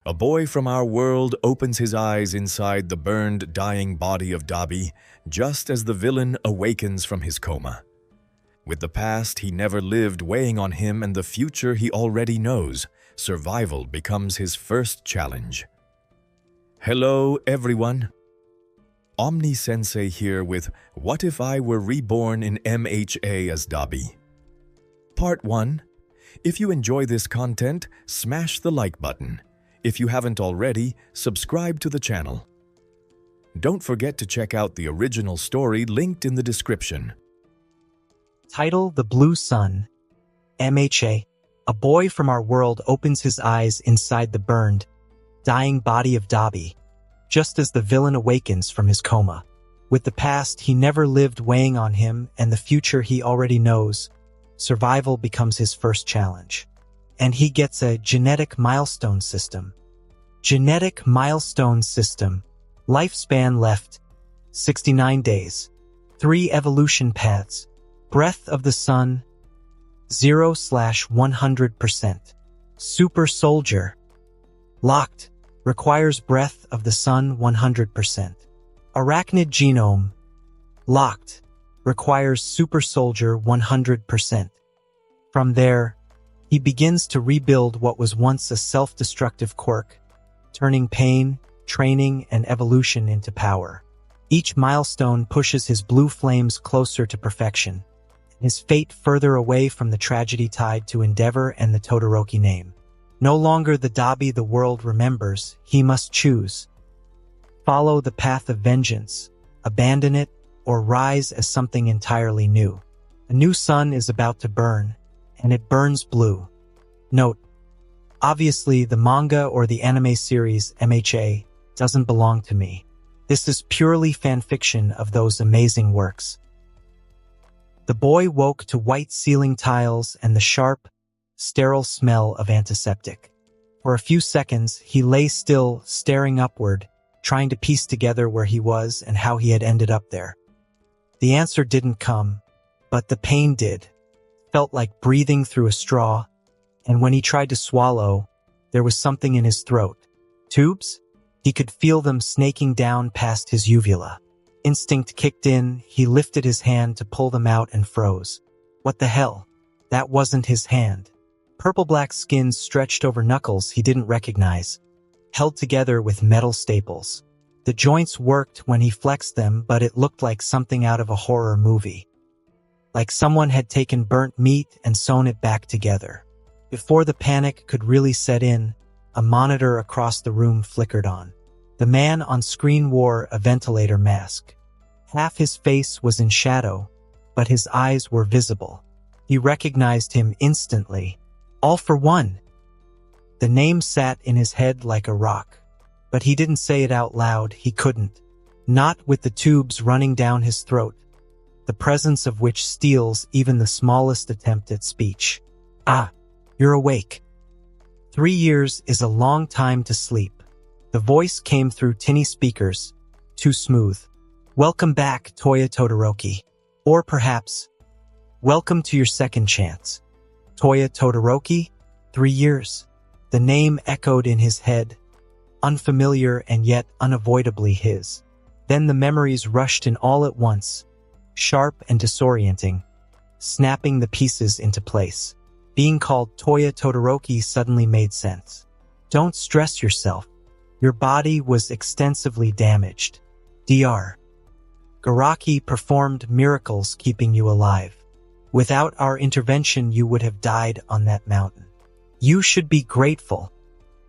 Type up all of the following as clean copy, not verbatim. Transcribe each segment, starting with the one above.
A boy from our world opens his eyes inside the burned, dying body of Dabi, just as the villain awakens from his coma. With the past he never lived weighing on him and the future he already knows, survival becomes his first challenge. Hello, everyone. Omni Sensei here with What If I Were Reborn in MHA as Dabi? Part 1. If you enjoy this content, smash the like button. If you haven't already, subscribe to the channel. Don't forget to check out the original story linked in the description. Title: The Blue Sun. MHA. A boy from our world opens his eyes inside the burned, dying body of Dabi, just as the villain awakens from his coma. With the past he never lived weighing on him and the future he already knows, survival becomes his first challenge. And he gets a genetic milestone system. Genetic milestone system. Lifespan left, 69 days. 3 evolution paths. Breath of the Sun, 0/100%. Super Soldier. Locked. Requires Breath of the Sun 100%. Arachnid Genome. Locked. Requires Super Soldier 100%. From there, he begins to rebuild what was once a self-destructive quirk, turning pain, training, and evolution into power. Each milestone pushes his blue flames closer to perfection, his fate further away from the tragedy tied to Endeavor and the Todoroki name. No longer the Dabi the world remembers, he must choose. Follow the path of vengeance, abandon it, or rise as something entirely new. A new sun is about to burn, and it burns blue. Note: obviously the manga or the anime series MHA doesn't belong to me. This is purely fanfiction of those amazing works. The boy woke to white ceiling tiles and the sharp, sterile smell of antiseptic. For a few seconds, he lay still, staring upward, trying to piece together where he was and how he had ended up there. The answer didn't come, but the pain did. Felt like breathing through a straw, and when he tried to swallow, there was something in his throat. Tubes? He could feel them snaking down past his uvula. Instinct kicked in, he lifted his hand to pull them out and froze. What the hell? That wasn't his hand. Purple-black skin stretched over knuckles he didn't recognize, held together with metal staples. The joints worked when he flexed them, but it looked like something out of a horror movie. Like someone had taken burnt meat and sewn it back together. Before the panic could really set in, a monitor across the room flickered on. The man on screen wore a ventilator mask. Half his face was in shadow, but his eyes were visible. He recognized him instantly. All for One. The name sat in his head like a rock, but he didn't say it out loud. He couldn't. Not with the tubes running down his throat, the presence of which steals even the smallest attempt at speech. Ah, you're awake. 3 years is a long time to sleep. The voice came through tinny speakers, too smooth. Welcome back, Toya Todoroki. Or perhaps, welcome to your second chance. Toya Todoroki? 3 years. The name echoed in his head, unfamiliar and yet unavoidably his. Then the memories rushed in all at once, sharp and disorienting, snapping the pieces into place. Being called Toya Todoroki suddenly made sense. Don't stress yourself. Your body was extensively damaged. Dr. Garaki performed miracles keeping you alive. Without our intervention, you would have died on that mountain. You should be grateful.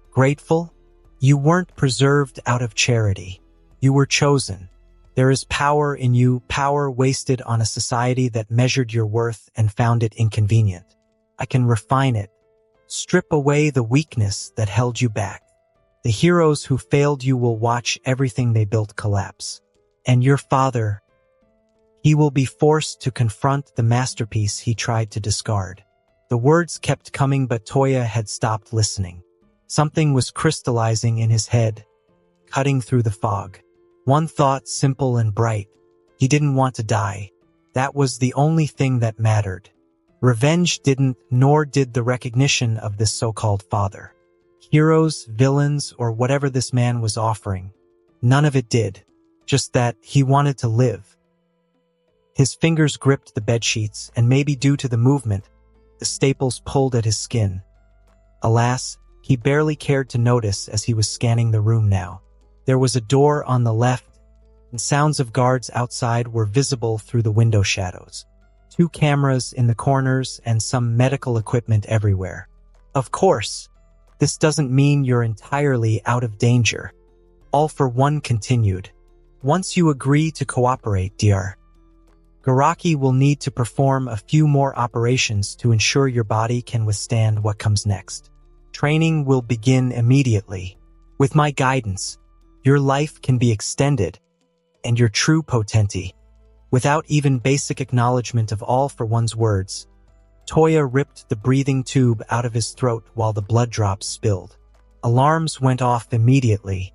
Grateful? You weren't preserved out of charity. You were chosen. There is power in you, power wasted on a society that measured your worth and found it inconvenient. I can refine it. Strip away the weakness that held you back. The heroes who failed you will watch everything they built collapse. And your father, he will be forced to confront the masterpiece he tried to discard. The words kept coming, but Toya had stopped listening. Something was crystallizing in his head, cutting through the fog. One thought, simple and bright. He didn't want to die. That was the only thing that mattered. Revenge didn't, nor did the recognition of this so-called father. Heroes, villains, or whatever this man was offering. None of it did. Just that he wanted to live. His fingers gripped the bedsheets, and maybe due to the movement, the staples pulled at his skin. Alas, he barely cared to notice as he was scanning the room now. There was a door on the left, and sounds of guards outside were visible through the window shadows. 2 cameras in the corners and some medical equipment everywhere. Of course, this doesn't mean you're entirely out of danger. All for One continued. Once you agree to cooperate, Dr. Garaki will need to perform a few more operations to ensure your body can withstand what comes next. Training will begin immediately. With my guidance, your life can be extended, and your true potency. Without even basic acknowledgement of All for One's words, Toya ripped the breathing tube out of his throat while the blood drops spilled. Alarms went off immediately.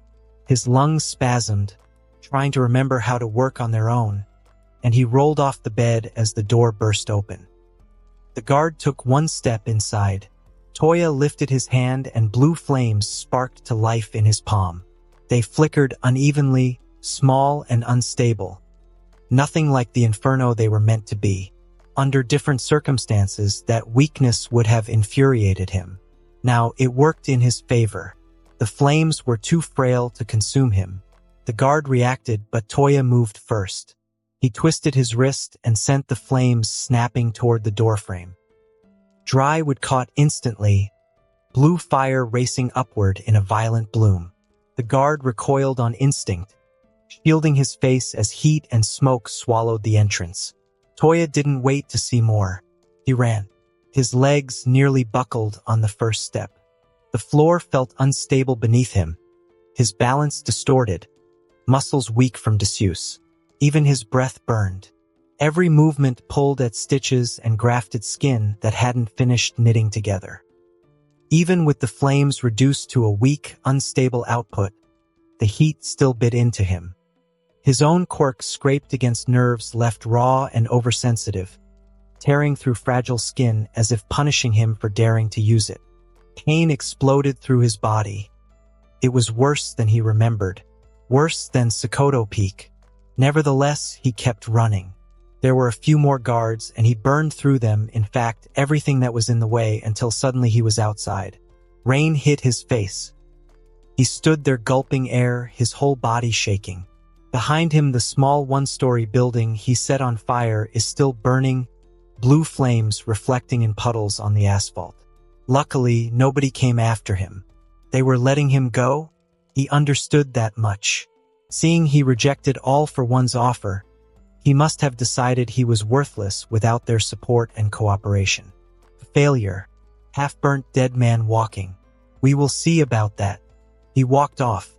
His lungs spasmed, trying to remember how to work on their own, and he rolled off the bed as the door burst open. The guard took 1 step inside. Toya lifted his hand and blue flames sparked to life in his palm. They flickered unevenly, small and unstable. Nothing like the inferno they were meant to be. Under different circumstances, that weakness would have infuriated him. Now, it worked in his favor. The flames were too frail to consume him. The guard reacted, but Toya moved first. He twisted his wrist and sent the flames snapping toward the doorframe. Dry wood caught instantly, blue fire racing upward in a violent bloom. The guard recoiled on instinct, shielding his face as heat and smoke swallowed the entrance. Toya didn't wait to see more. He ran. His legs nearly buckled on the first step. The floor felt unstable beneath him, his balance distorted, muscles weak from disuse. Even his breath burned. Every movement pulled at stitches and grafted skin that hadn't finished knitting together. Even with the flames reduced to a weak, unstable output, the heat still bit into him. His own quirk scraped against nerves left raw and oversensitive, tearing through fragile skin as if punishing him for daring to use it. Pain exploded through his body. It was worse than he remembered, worse than Sokoto Peak. Nevertheless, he kept running. There were a few more guards, and he burned through them, in fact, everything that was in the way, until suddenly he was outside. Rain hit his face. He stood there gulping air, his whole body shaking. Behind him, the small 1-story building he set on fire is still burning, blue flames reflecting in puddles on the asphalt. Luckily, nobody came after him. They were letting him go. He understood that much. Seeing he rejected All for One's offer, he must have decided he was worthless without their support and cooperation. Failure. Half-burnt dead man walking. We will see about that. He walked off.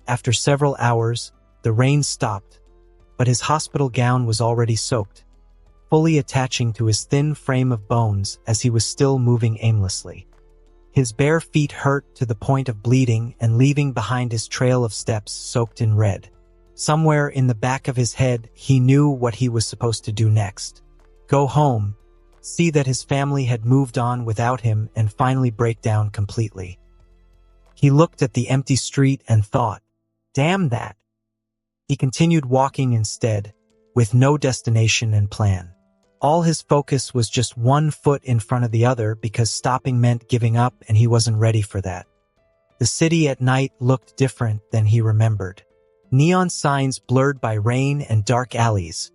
After several hours, the rain stopped, but his hospital gown was already soaked, fully attaching to his thin frame of bones as he was still moving aimlessly. His bare feet hurt to the point of bleeding and leaving behind his trail of steps soaked in red. Somewhere in the back of his head, he knew what he was supposed to do next. Go home, see that his family had moved on without him, and finally break down completely. He looked at the empty street and thought, damn that. He continued walking instead, with no destination and plan. All his focus was just 1 foot in front of the other because stopping meant giving up, and he wasn't ready for that. The city at night looked different than he remembered. Neon signs blurred by rain and dark alleys,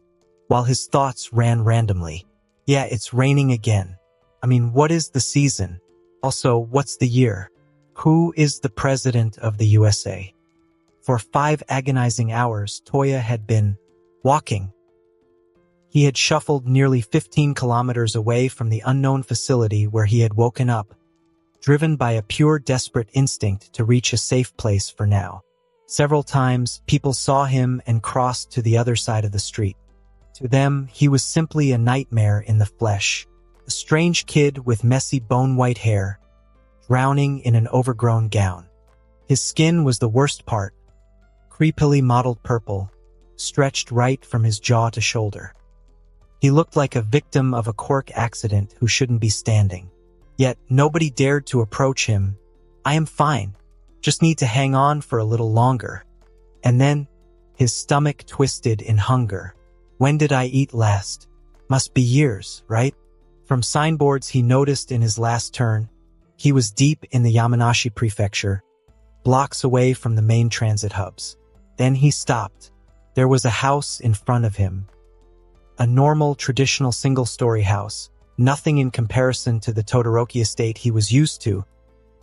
while his thoughts ran randomly. Yeah, it's raining again. I mean, what is the season? Also, what's the year? Who is the president of the USA? For 5 agonizing hours, Toya had been walking. He had shuffled nearly 15 kilometers away from the unknown facility where he had woken up, driven by a pure desperate instinct to reach a safe place for now. Several times, people saw him and crossed to the other side of the street. To them, he was simply a nightmare in the flesh, a strange kid with messy bone-white hair, drowning in an overgrown gown. His skin was the worst part, creepily mottled purple, stretched right from his jaw to shoulder. He looked like a victim of a quirk accident who shouldn't be standing. Yet nobody dared to approach him, I am fine. Just need to hang on for a little longer. And then, his stomach twisted in hunger. When did I eat last? Must be years, right? From signboards he noticed in his last turn, he was deep in the Yamanashi prefecture, blocks away from the main transit hubs. Then he stopped. There was a house in front of him. A normal, traditional single-story house, nothing in comparison to the Todoroki estate he was used to,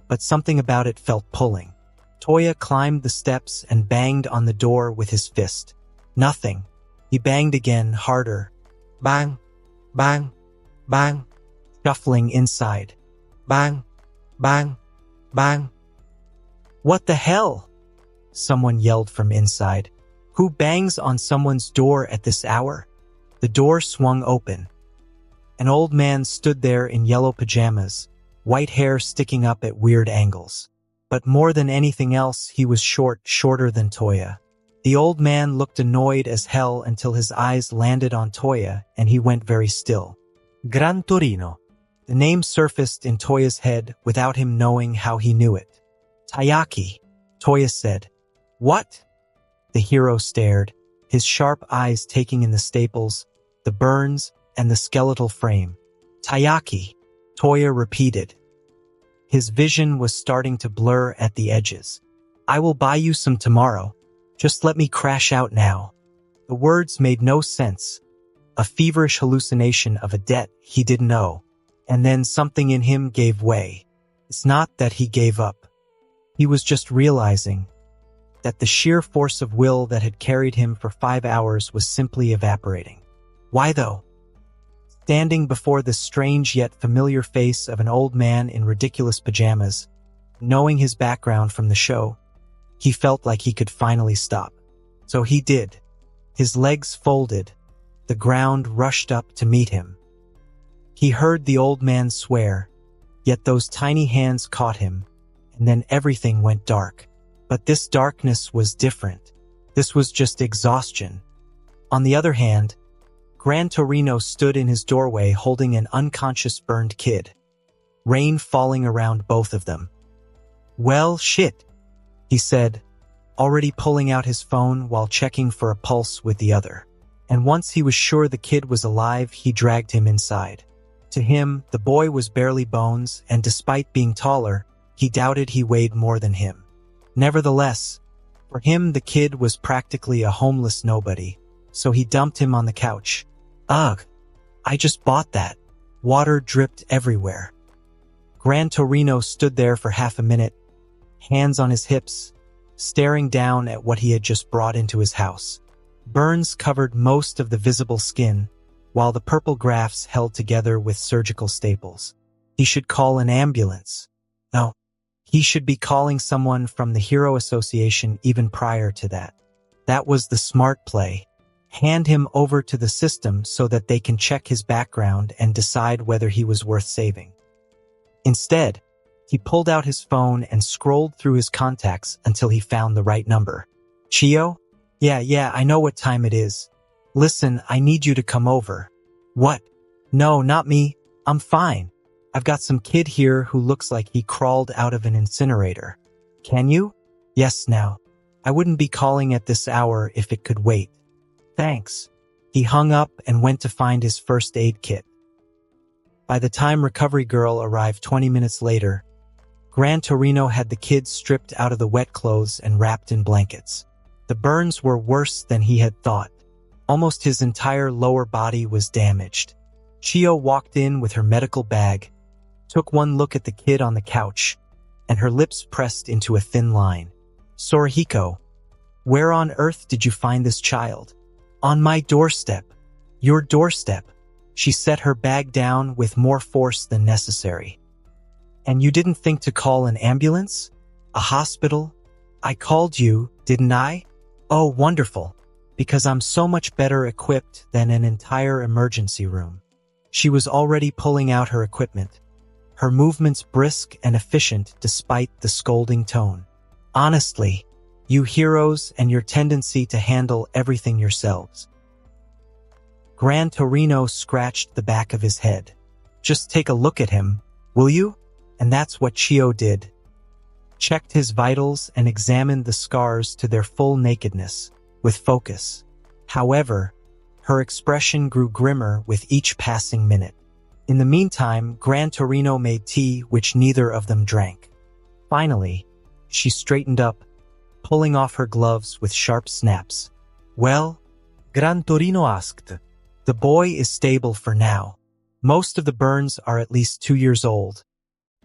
but something about it felt pulling. Toya climbed the steps and banged on the door with his fist. Nothing. He banged again, harder. Bang, bang, bang, shuffling inside. Bang, bang, bang. What the hell? Someone yelled from inside. Who bangs on someone's door at this hour? The door swung open. An old man stood there in yellow pajamas, white hair sticking up at weird angles. But more than anything else, he was shorter than Toya. The old man looked annoyed as hell until his eyes landed on Toya and he went very still. Gran Torino. The name surfaced in Toya's head without him knowing how he knew it. Tayaki, Toya said. What? The hero stared, his sharp eyes taking in the staples, the burns, and the skeletal frame. Tayaki, Toya repeated. His vision was starting to blur at the edges. I will buy you some tomorrow. Just let me crash out now. The words made no sense. A feverish hallucination of a debt he didn't owe. And then something in him gave way. It's not that he gave up. He was just realizing that the sheer force of will that had carried him for 5 hours was simply evaporating. Why though? Standing before the strange yet familiar face of an old man in ridiculous pajamas, knowing his background from the show, he felt like he could finally stop. So he did. His legs folded. The ground rushed up to meet him. He heard the old man swear, yet those tiny hands caught him, and then everything went dark. But this darkness was different. This was just exhaustion. On the other hand, Gran Torino stood in his doorway holding an unconscious burned kid. Rain falling around both of them. Well, shit, he said, already pulling out his phone while checking for a pulse with the other. And once he was sure the kid was alive, he dragged him inside. To him, the boy was barely bones, and despite being taller, he doubted he weighed more than him. Nevertheless, for him the kid was practically a homeless nobody, so he dumped him on the couch. Ugh, I just bought that. Water dripped everywhere. Gran Torino stood there for half a minute, hands on his hips, staring down at what he had just brought into his house. Burns covered most of the visible skin, while the purple grafts held together with surgical staples. He should call an ambulance. No, he should be calling someone from the Hero Association even prior to that. That was the smart play. Hand him over to the system so that they can check his background and decide whether he was worth saving. Instead, he pulled out his phone and scrolled through his contacts until he found the right number. Chio? Yeah, I know what time it is. Listen, I need you to come over. What? No, not me. I'm fine. I've got some kid here who looks like he crawled out of an incinerator. Can you? Yes, now. I wouldn't be calling at this hour if it could wait. Thanks. He hung up and went to find his first aid kit. By the time Recovery Girl arrived 20 minutes later, Gran Torino had the kid stripped out of the wet clothes and wrapped in blankets. The burns were worse than he had thought. Almost his entire lower body was damaged. Chio walked in with her medical bag, took one look at the kid on the couch, and her lips pressed into a thin line. Sorihiko, where on earth did you find this child? On my doorstep. Your doorstep. She set her bag down with more force than necessary. And you didn't think to call an ambulance? A hospital? I called you, didn't I? Oh, wonderful. Because I'm so much better equipped than an entire emergency room. She was already pulling out her equipment, her movements brisk and efficient despite the scolding tone. Honestly, you heroes and your tendency to handle everything yourselves. Gran Torino scratched the back of his head. Just take a look at him, will you? And that's what Chio did. checked his vitals and examined the scars to their full nakedness, with focus. However, her expression grew grimmer with each passing minute. In the meantime, Gran Torino made tea which neither of them drank. Finally, she straightened up, pulling off her gloves with sharp snaps. "Well?" Gran Torino asked. "The boy is stable for now. Most of the burns are at least 2 years old,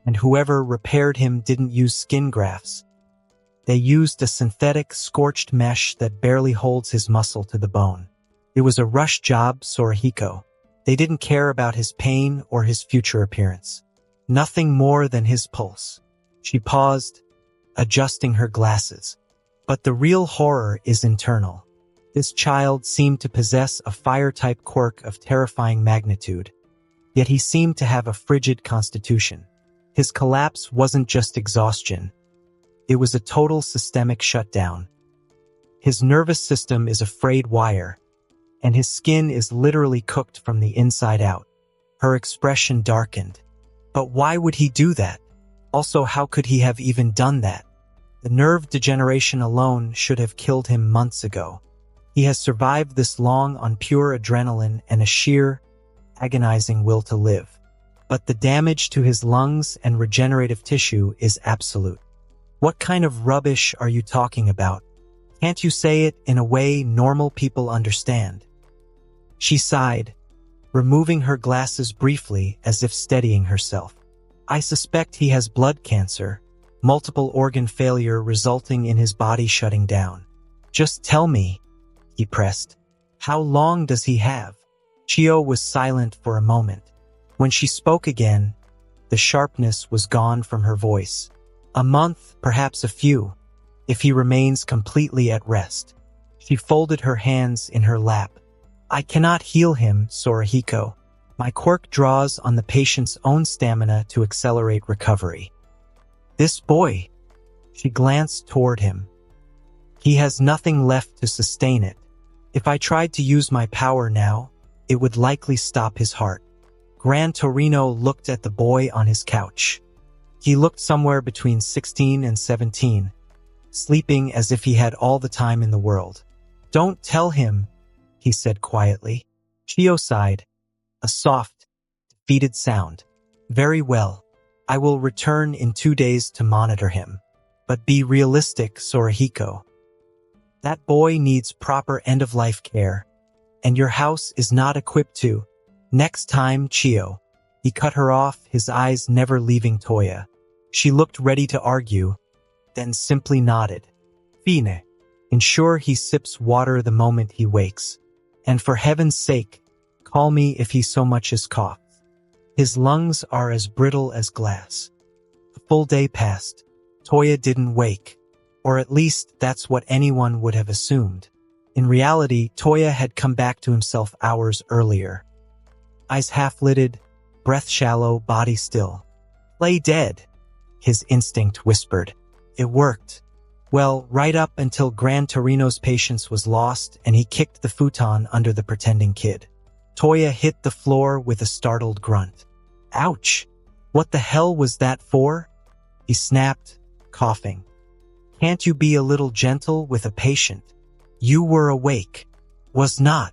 and whoever repaired him didn't use skin grafts. They used a synthetic scorched mesh that barely holds his muscle to the bone. It was a rush job, Sorahiko. They didn't care about his pain or his future appearance. Nothing more than his pulse." She paused, adjusting her glasses. "But the real horror is internal. This child seemed to possess a fire-type quirk of terrifying magnitude, yet he seemed to have a frigid constitution. His collapse wasn't just exhaustion. It was a total systemic shutdown. His nervous system is a frayed wire, and his skin is literally cooked from the inside out." Her expression darkened. "But why would he do that? Also, how could he have even done that? The nerve degeneration alone should have killed him months ago. He has survived this long on pure adrenaline and a sheer, agonizing will to live. But the damage to his lungs and regenerative tissue is absolute." "What kind of rubbish are you talking about? Can't you say it in a way normal people understand?" She sighed, removing her glasses briefly as if steadying herself. "I suspect he has blood cancer, multiple organ failure resulting in his body shutting down. Just tell me," he pressed. "How long does he have?" Chio was silent for a moment. When she spoke again, the sharpness was gone from her voice. "A month, perhaps a few, if he remains completely at rest." She folded her hands in her lap. "I cannot heal him, Sorahiko. My quirk draws on the patient's own stamina to accelerate recovery. This boy," she glanced toward him, "he has nothing left to sustain it. If I tried to use my power now, it would likely stop his heart." Gran Torino looked at the boy on his couch. He looked somewhere between 16 and 17, sleeping as if he had all the time in the world. "Don't tell him," he said quietly. Chio sighed, a soft, defeated sound. "Very well. I will return in 2 days to monitor him. But be realistic, Sorahiko. That boy needs proper end-of-life care, and your house is not equipped to." "Next time, Chio." He cut her off, his eyes never leaving Toya. She looked ready to argue, then simply nodded. "Fine. Ensure he sips water the moment he wakes. And for heaven's sake, call me if he so much as coughs. His lungs are as brittle as glass." A full day passed. Toya didn't wake, or at least that's what anyone would have assumed. In reality, Toya had come back to himself hours earlier. Eyes half-lidded, breath shallow, body still. "Play dead," his instinct whispered. It worked. Well, right up until Gran Torino's patience was lost and he kicked the futon under the pretending kid. Toya hit the floor with a startled grunt. "Ouch! What the hell was that for?" He snapped, coughing. "Can't you be a little gentle with a patient? You were awake." "Was not."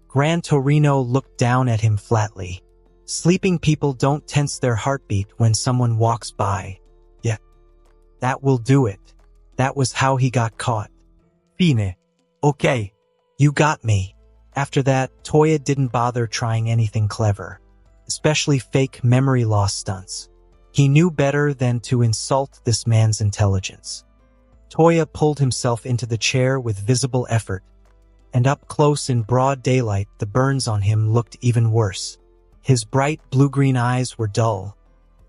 Gran Torino looked down at him flatly. "Sleeping people don't tense their heartbeat when someone walks by." "Yeah. That will do it. That was how he got caught." "Fine. Okay. You got me." After that, Toya didn't bother trying anything clever, especially fake memory loss stunts. He knew better than to insult this man's intelligence. Toya pulled himself into the chair with visible effort, and up close in broad daylight, the burns on him looked even worse. His bright blue-green eyes were dull,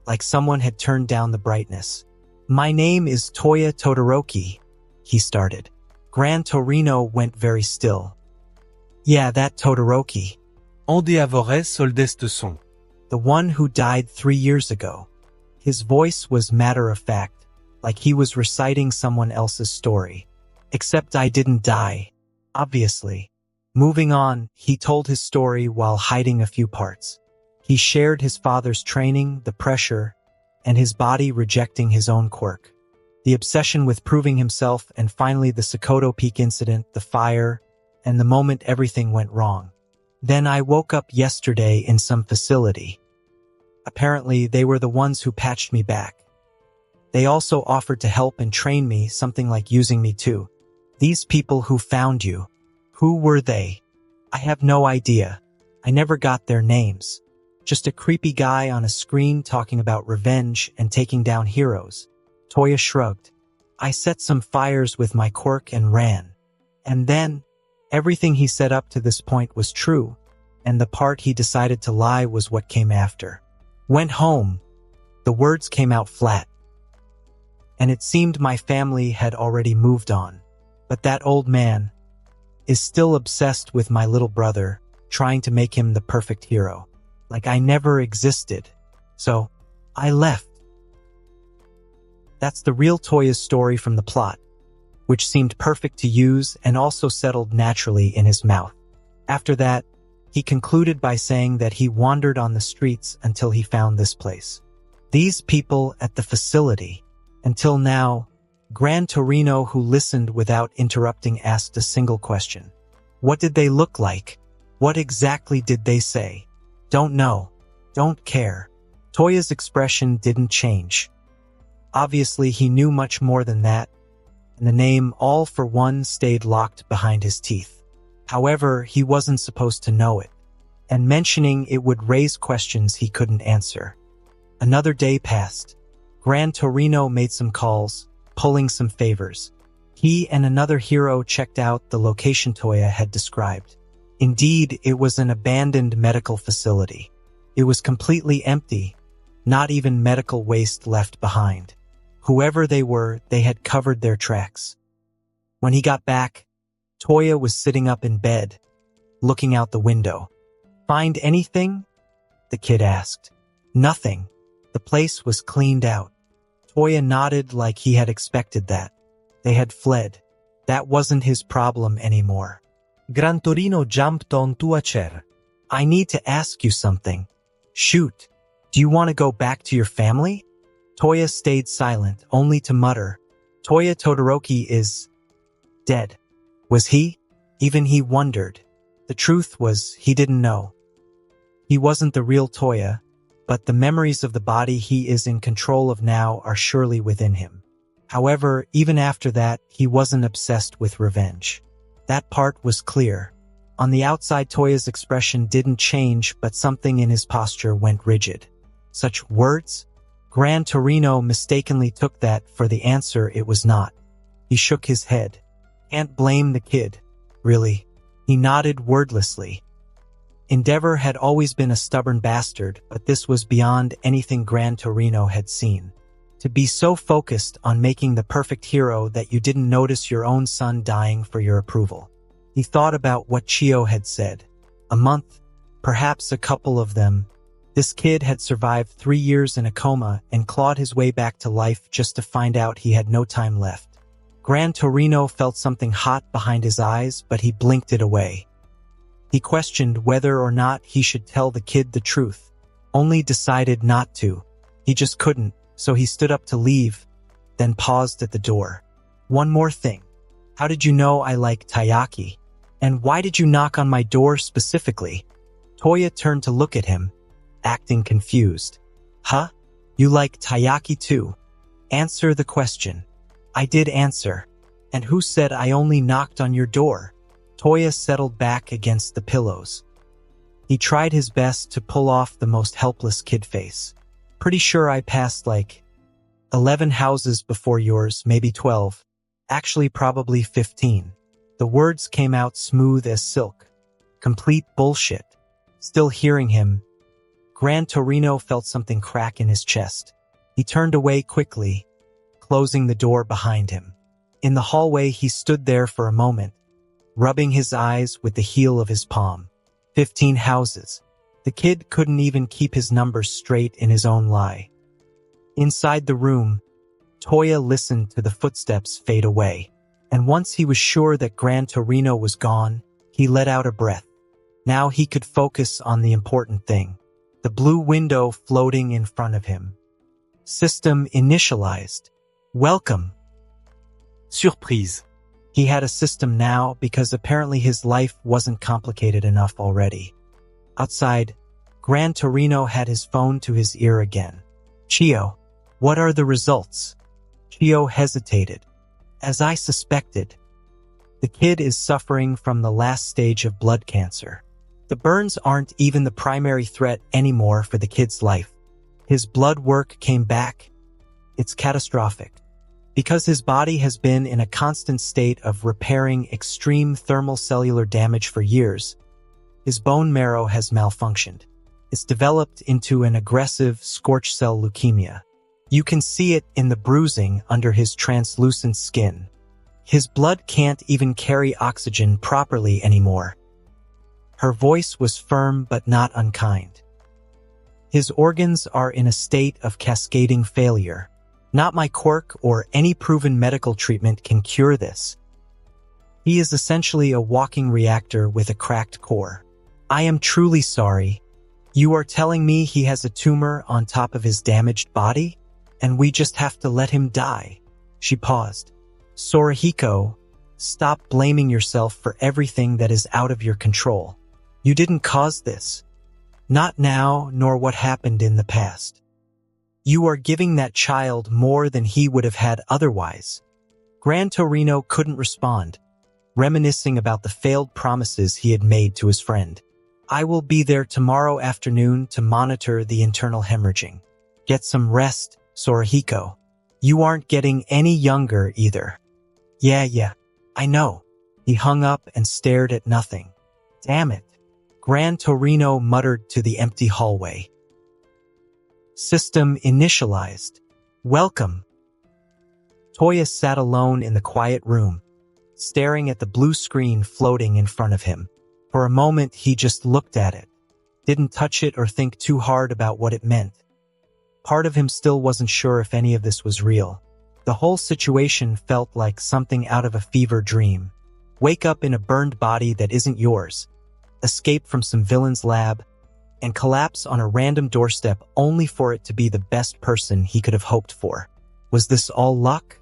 like someone had turned down the brightness. "My name is Toya Todoroki," he started. Gran Torino went very still. "Yeah, that Todoroki. On déavorait soldeste son." The one who died 3 years ago." His voice was matter-of-fact, like he was reciting someone else's story. "Except I didn't die. Obviously." Moving on, he told his story while hiding a few parts. He shared his father's training, the pressure, and his body rejecting his own quirk. The obsession with proving himself, and finally the Sokoto Peak incident, the fire, and the moment everything went wrong. Then I woke up yesterday in some facility. Apparently, they were the ones who patched me back. They also offered to help and train me, something like using me too. These people who found you, who were they? I have no idea. I never got their names. Just a creepy guy on a screen talking about revenge and taking down heroes. Toya shrugged. I set some fires with my quirk and ran. And then, everything he said up to this point was true, and the part he decided to lie was what came after. Went home. The words came out flat. And it seemed my family had already moved on. But that old man is still obsessed with my little brother, trying to make him the perfect hero. Like I never existed. So, I left. That's the real Toya's story from the plot, which seemed perfect to use and also settled naturally in his mouth. After that, he concluded by saying that he wandered on the streets until he found this place. These people at the facility. Until now, Gran Torino, who listened without interrupting, asked a single question. What did they look like? What exactly did they say? Don't know. Don't care. Toya's expression didn't change. Obviously, he knew much more than that, and the name All for One stayed locked behind his teeth. However, he wasn't supposed to know it, and mentioning it would raise questions he couldn't answer. Another day passed. Gran Torino made some calls, pulling some favors. He and another hero checked out the location Toya had described. Indeed, it was an abandoned medical facility. It was completely empty, not even medical waste left behind. Whoever they were, they had covered their tracks. When he got back, Toya was sitting up in bed, looking out the window. Find anything? The kid asked. Nothing. The place was cleaned out. Toya nodded like he had expected that. They had fled. That wasn't his problem anymore. Gran Torino jumped onto a chair. I need to ask you something. Shoot. Do you want to go back to your family? Toya stayed silent, only to mutter. Toya Todoroki is dead. Was he? Even he wondered. The truth was, he didn't know. He wasn't the real Toya, but the memories of the body he is in control of now are surely within him. However, even after that, he wasn't obsessed with revenge. That part was clear. On the outside, Toya's expression didn't change, but something in his posture went rigid. Such words? Gran Torino mistakenly took that for the answer it was not. He shook his head. Can't blame the kid. Really. He nodded wordlessly. Endeavor had always been a stubborn bastard, but this was beyond anything Gran Torino had seen. To be so focused on making the perfect hero that you didn't notice your own son dying for your approval. He thought about what Chio had said. A month, perhaps a couple of them. This kid had survived 3 years in a coma and clawed his way back to life just to find out he had no time left. Gran Torino felt something hot behind his eyes, but he blinked it away. He questioned whether or not he should tell the kid the truth, only decided not to. He just couldn't, so he stood up to leave, then paused at the door. One more thing. How did you know I like taiyaki? And why did you knock on my door specifically? Toya turned to look at him, acting confused. Huh? You like taiyaki too? Answer the question. I did answer. And who said I only knocked on your door? Toya settled back against the pillows. He tried his best to pull off the most helpless kid face. Pretty sure I passed like 11 houses before yours, maybe 12. Actually, probably 15. The words came out smooth as silk. Complete bullshit. Still hearing him, Gran Torino felt something crack in his chest. He turned away quickly, closing the door behind him. In the hallway, he stood there for a moment, rubbing his eyes with the heel of his palm. 15 houses. The kid couldn't even keep his numbers straight in his own lie. Inside the room, Toya listened to the footsteps fade away, and once he was sure that Gran Torino was gone, he let out a breath. Now he could focus on the important thing. The blue window floating in front of him. System initialized. Welcome. Surprise. He had a system now because apparently his life wasn't complicated enough already. Outside, Gran Torino had his phone to his ear again. Chio, what are the results? Chio hesitated. As I suspected. The kid is suffering from the last stage of blood cancer. The burns aren't even the primary threat anymore for the kid's life. His blood work came back. It's catastrophic. Because his body has been in a constant state of repairing extreme thermal cellular damage for years, his bone marrow has malfunctioned. It's developed into an aggressive scorch cell leukemia. You can see it in the bruising under his translucent skin. His blood can't even carry oxygen properly anymore. Her voice was firm but not unkind. His organs are in a state of cascading failure. Not my quirk or any proven medical treatment can cure this. He is essentially a walking reactor with a cracked core. I am truly sorry. You are telling me he has a tumor on top of his damaged body? And we just have to let him die? She paused. Sorahiko, stop blaming yourself for everything that is out of your control. You didn't cause this. Not now, nor what happened in the past. You are giving that child more than he would have had otherwise. Gran Torino couldn't respond, reminiscing about the failed promises he had made to his friend. I will be there tomorrow afternoon to monitor the internal hemorrhaging. Get some rest, Sorahiko. You aren't getting any younger either. Yeah, I know. He hung up and stared at nothing. Damn it. Gran Torino muttered to the empty hallway. System initialized. Welcome. Toya sat alone in the quiet room, staring at the blue screen floating in front of him. For a moment, he just looked at it, didn't touch it or think too hard about what it meant. Part of him still wasn't sure if any of this was real. The whole situation felt like something out of a fever dream. Wake up in a burned body that isn't yours, escape from some villain's lab, and collapse on a random doorstep only for it to be the best person he could have hoped for. Was this all luck?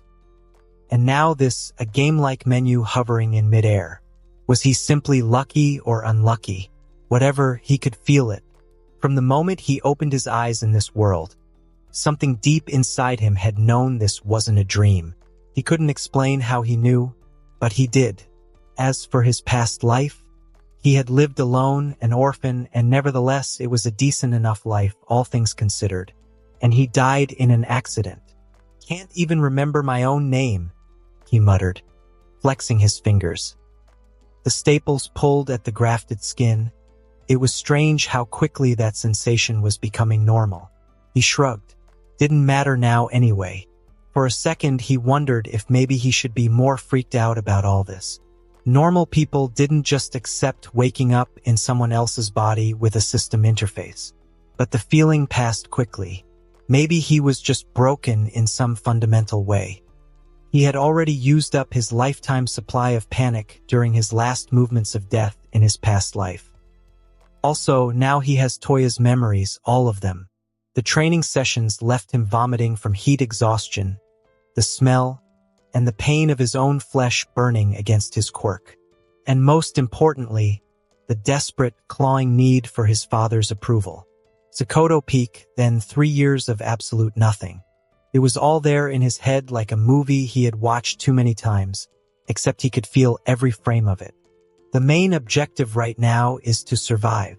And now this, a game-like menu hovering in midair. Was he simply lucky or unlucky? Whatever, he could feel it. From the moment he opened his eyes in this world, something deep inside him had known this wasn't a dream. He couldn't explain how he knew, but he did. As for his past life, he had lived alone, an orphan, and nevertheless it was a decent enough life, all things considered. And he died in an accident. Can't even remember my own name, he muttered, flexing his fingers. The staples pulled at the grafted skin. It was strange how quickly that sensation was becoming normal. He shrugged. Didn't matter now anyway. For a second he wondered if maybe he should be more freaked out about all this. Normal people didn't just accept waking up in someone else's body with a system interface. But the feeling passed quickly. Maybe he was just broken in some fundamental way. He had already used up his lifetime supply of panic during his last movements of death in his past life. Also, now he has Toya's memories, all of them. The training sessions left him vomiting from heat exhaustion, the smell, and the pain of his own flesh burning against his quirk. And most importantly, the desperate, clawing need for his father's approval. Zakoto Peak, then 3 years of absolute nothing. It was all there in his head like a movie he had watched too many times, except he could feel every frame of it. The main objective right now is to survive.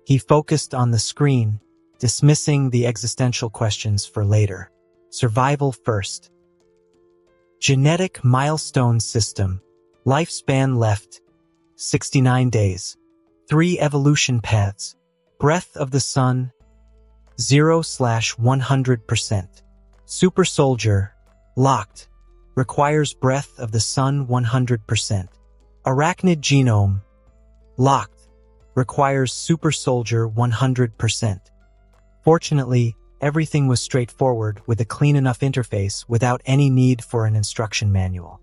He focused on the screen, dismissing the existential questions for later. Survival first. Genetic milestone system. Lifespan left. 69 days. 3 evolution paths. Breath of the sun. 0/100%. Super soldier. Locked. Requires breath of the sun 100%. Arachnid genome. Locked. Requires super soldier 100%. Fortunately, everything was straightforward with a clean enough interface without any need for an instruction manual.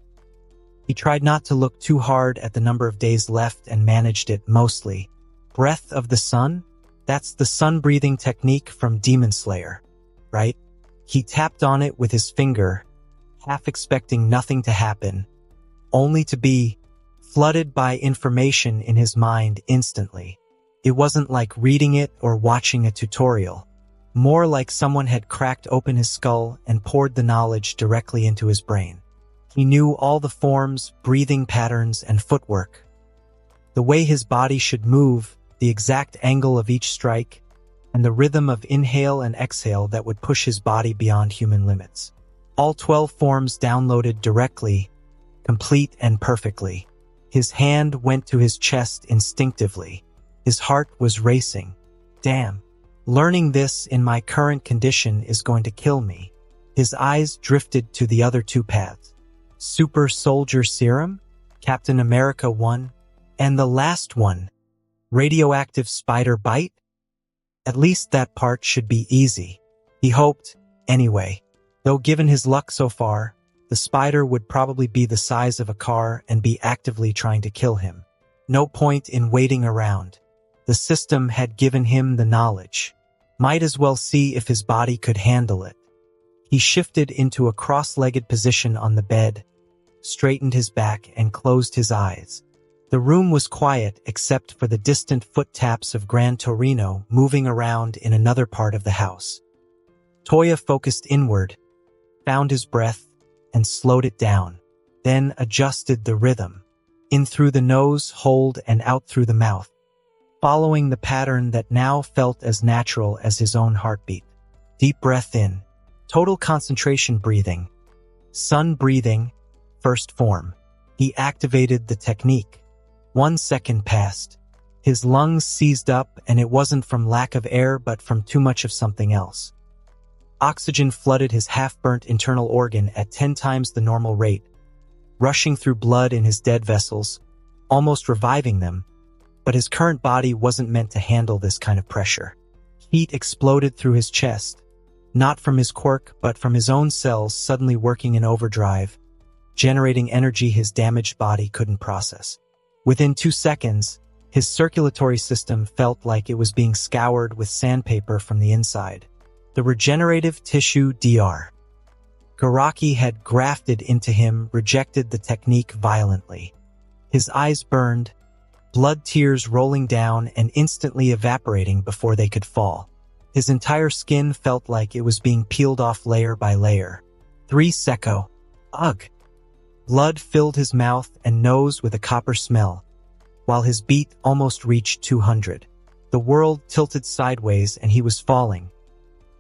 He tried not to look too hard at the number of days left and managed it mostly. Breath of the sun? That's the sun-breathing technique from Demon Slayer, right? He tapped on it with his finger, half expecting nothing to happen, only to be flooded by information in his mind instantly. It wasn't like reading it or watching a tutorial, more like someone had cracked open his skull and poured the knowledge directly into his brain. He knew all the forms, breathing patterns, and footwork, the way his body should move, the exact angle of each strike, and the rhythm of inhale and exhale that would push his body beyond human limits. All 12 forms downloaded directly, complete and perfectly. His hand went to his chest instinctively. His heart was racing. Damn, learning this in my current condition is going to kill me. His eyes drifted to the other two paths. Super Soldier Serum, Captain America 1, and the last one, Radioactive Spider Bite? At least that part should be easy. He hoped, anyway. Though given his luck so far, the spider would probably be the size of a car and be actively trying to kill him. No point in waiting around. The system had given him the knowledge. Might as well see if his body could handle it. He shifted into a cross-legged position on the bed, straightened his back, and closed his eyes. The room was quiet except for the distant foot taps of Gran Torino moving around in another part of the house. Toya focused inward, found his breath, and slowed it down, then adjusted the rhythm. In through the nose, hold, and out through the mouth, following the pattern that now felt as natural as his own heartbeat. Deep breath in, total concentration breathing, sun breathing, first form. He activated the technique. 1 second passed. His lungs seized up, and it wasn't from lack of air but from too much of something else. Oxygen flooded his half-burnt internal organ at 10 times the normal rate, rushing through blood in his dead vessels, almost reviving them, but his current body wasn't meant to handle this kind of pressure. Heat exploded through his chest, not from his quirk but from his own cells suddenly working in overdrive, generating energy his damaged body couldn't process. Within 2 seconds, his circulatory system felt like it was being scoured with sandpaper from the inside. The regenerative tissue Dr. Garaki had grafted into him rejected the technique violently. His eyes burned, blood tears rolling down and instantly evaporating before they could fall. His entire skin felt like it was being peeled off layer by layer. 3 seco. Ugh. Blood filled his mouth and nose with a copper smell, while his beat almost reached 200. The world tilted sideways and he was falling,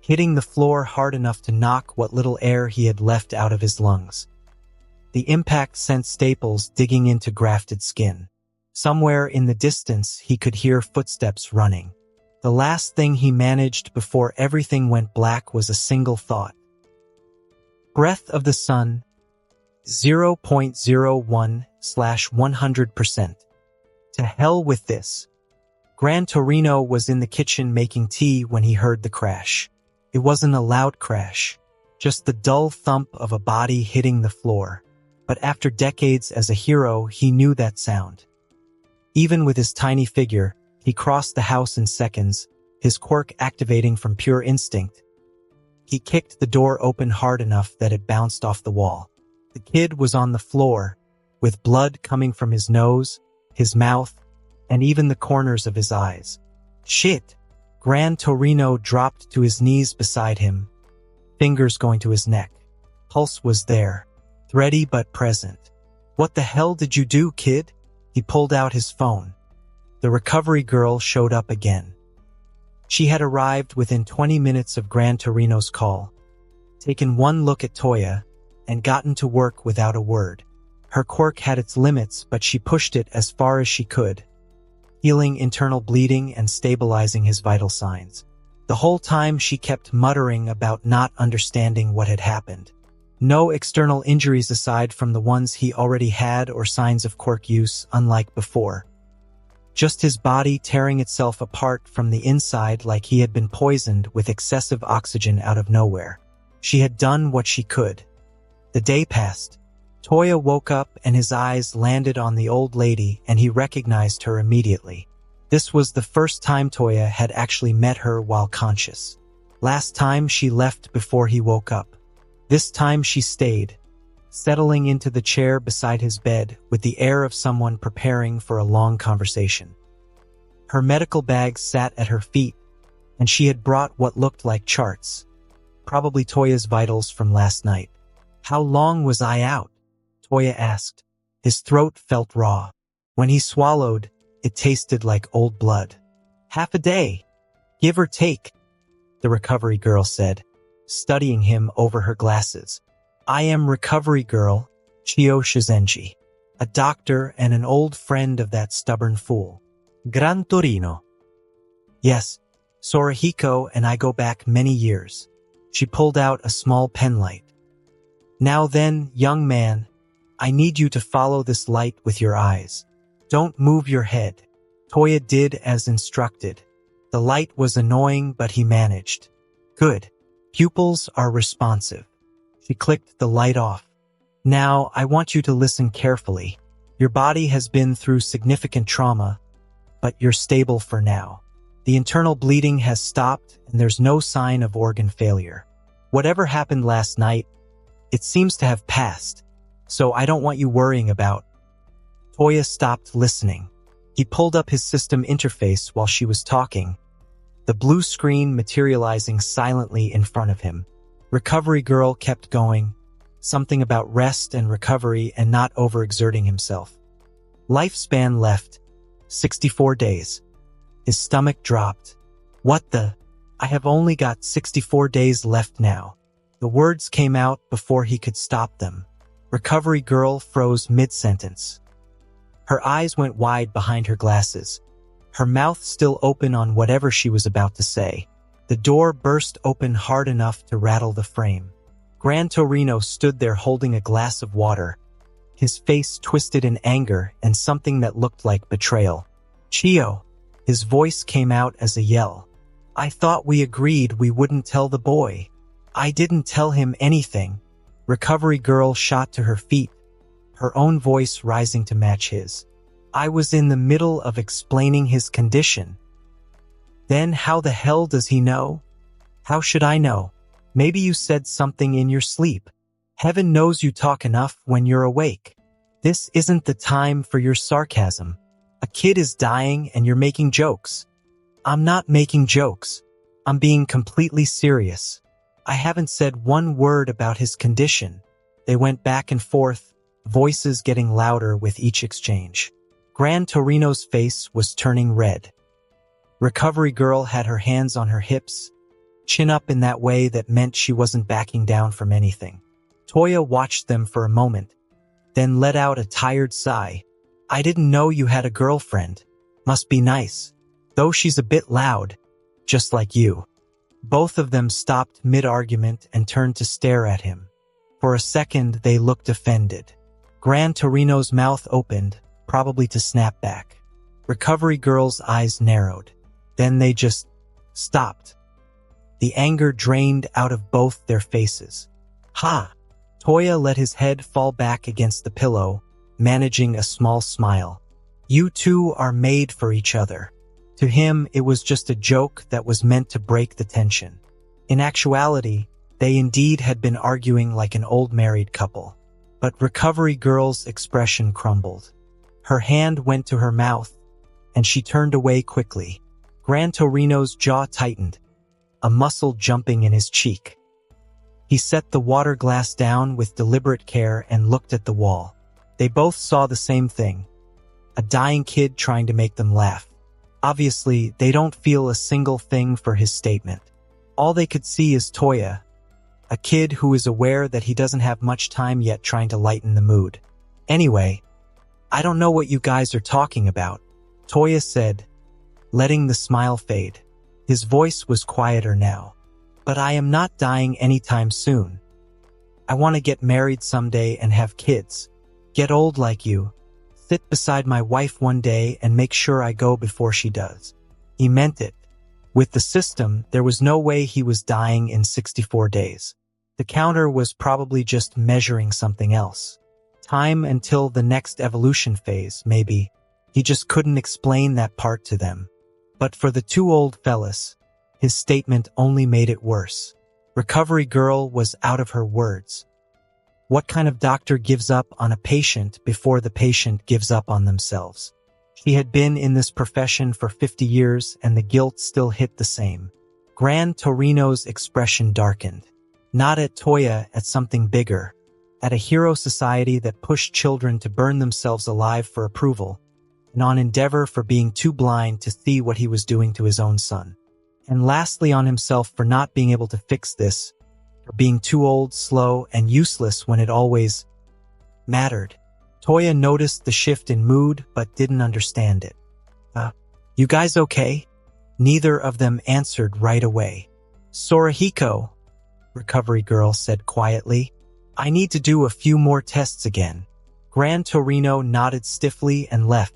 hitting the floor hard enough to knock what little air he had left out of his lungs. The impact sent staples digging into grafted skin. Somewhere in the distance he could hear footsteps running. The last thing he managed before everything went black was a single thought. Breath of the sun, 0.01/100%. To hell with this. Gran Torino was in the kitchen making tea when he heard the crash. It wasn't a loud crash, just the dull thump of a body hitting the floor. But after decades as a hero, he knew that sound. Even with his tiny figure, he crossed the house in seconds, his quirk activating from pure instinct. He kicked the door open hard enough that it bounced off the wall. The kid was on the floor, with blood coming from his nose, his mouth, and even the corners of his eyes. Shit! Gran Torino dropped to his knees beside him, fingers going to his neck. Pulse was there, thready but present. What the hell did you do, kid? He pulled out his phone. The recovery girl showed up again. She had arrived within 20 minutes of Gran Torino's call, taken one look at Toya, and gotten to work without a word. Her quirk had its limits, but she pushed it as far as she could, healing internal bleeding and stabilizing his vital signs. The whole time she kept muttering about not understanding what had happened. No external injuries aside from the ones he already had or signs of quirk use, unlike before. Just his body tearing itself apart from the inside like he had been poisoned with excessive oxygen out of nowhere. She had done what she could. The day passed. Toya woke up and his eyes landed on the old lady and he recognized her immediately. This was the first time Toya had actually met her while conscious. Last time she left before he woke up. This time she stayed, settling into the chair beside his bed with the air of someone preparing for a long conversation. Her medical bag sat at her feet, and she had brought what looked like charts, probably Toya's vitals from last night. "How long was I out?" Toya asked. His throat felt raw. When he swallowed, it tasted like old blood. "Half a day, give or take," the recovery girl said, studying him over her glasses. "I am recovery girl, Chio Shizenji, a doctor and an old friend of that stubborn fool. Gran Torino." "Yes, Sorahiko and I go back many years." She pulled out a small penlight. "Now then, young man, I need you to follow this light with your eyes. Don't move your head." Toya did as instructed. The light was annoying, but he managed. "Good. Pupils are responsive." She clicked the light off. "Now, I want you to listen carefully. Your body has been through significant trauma, but you're stable for now. The internal bleeding has stopped and there's no sign of organ failure. Whatever happened last night, it seems to have passed, so I don't want you worrying about." Toya stopped listening. He pulled up his system interface while she was talking, the blue screen materializing silently in front of him. Recovery girl kept going, something about rest and recovery and not overexerting himself. Lifespan left, 64 days. His stomach dropped. "What the? I have only got 64 days left now." The words came out before he could stop them. Recovery girl froze mid-sentence. Her eyes went wide behind her glasses, her mouth still open on whatever she was about to say. The door burst open hard enough to rattle the frame. Gran Torino stood there holding a glass of water, his face twisted in anger and something that looked like betrayal. "Chio," his voice came out as a yell. "I thought we agreed we wouldn't tell the boy." "I didn't tell him anything." Recovery girl shot to her feet, her own voice rising to match his. "I was in the middle of explaining his condition." "Then how the hell does he know?" "How should I know? Maybe you said something in your sleep. Heaven knows you talk enough when you're awake. This isn't the time for your sarcasm. A kid is dying and you're making jokes." "I'm not making jokes. I'm being completely serious. I haven't said one word about his condition." They went back and forth, voices getting louder with each exchange. Gran Torino's face was turning red. Recovery girl had her hands on her hips, chin up in that way that meant she wasn't backing down from anything. Toya watched them for a moment, then let out a tired sigh. "I didn't know you had a girlfriend. Must be nice. Though she's a bit loud, just like you." Both of them stopped mid-argument and turned to stare at him. For a second, they looked offended. Gran Torino's mouth opened, probably to snap back. Recovery girl's eyes narrowed. Then they just stopped. The anger drained out of both their faces. "Ha!" Toya let his head fall back against the pillow, managing a small smile. "You two are made for each other." To him, it was just a joke that was meant to break the tension. In actuality, they indeed had been arguing like an old married couple. But Recovery Girl's expression crumbled. Her hand went to her mouth, and she turned away quickly. Gran Torino's jaw tightened, a muscle jumping in his cheek. He set the water glass down with deliberate care and looked at the wall. They both saw the same thing. A dying kid trying to make them laugh. Obviously, they don't feel a single thing for his statement. All they could see is Toya, a kid who is aware that he doesn't have much time yet trying to lighten the mood. "Anyway, I don't know what you guys are talking about," Toya said, letting the smile fade. His voice was quieter now. "But I am not dying anytime soon. I want to get married someday and have kids. Get old like you. Sit beside my wife one day and make sure I go before she does." He meant it. With the system, there was no way he was dying in 64 days. The counter was probably just measuring something else. Time until the next evolution phase, maybe. He just couldn't explain that part to them. But for the two old fellas, His statement only made it worse. Recovery girl was out of her words. What kind of doctor gives up on a patient before the patient gives up on themselves? She had been in this profession for 50 years and the guilt still hit the same. Gran Torino's expression darkened. Not at Toya, at something bigger. At a hero society that pushed children to burn themselves alive for approval, and on Endeavor for being too blind to see what he was doing to his own son. And lastly on himself for not being able to fix this, for being too old, slow, and useless when it always mattered. Toya noticed the shift in mood but didn't understand it. You guys okay? Neither of them answered right away. Sorahiko, recovery girl said quietly. I need to do a few more tests again. Gran Torino nodded stiffly and left,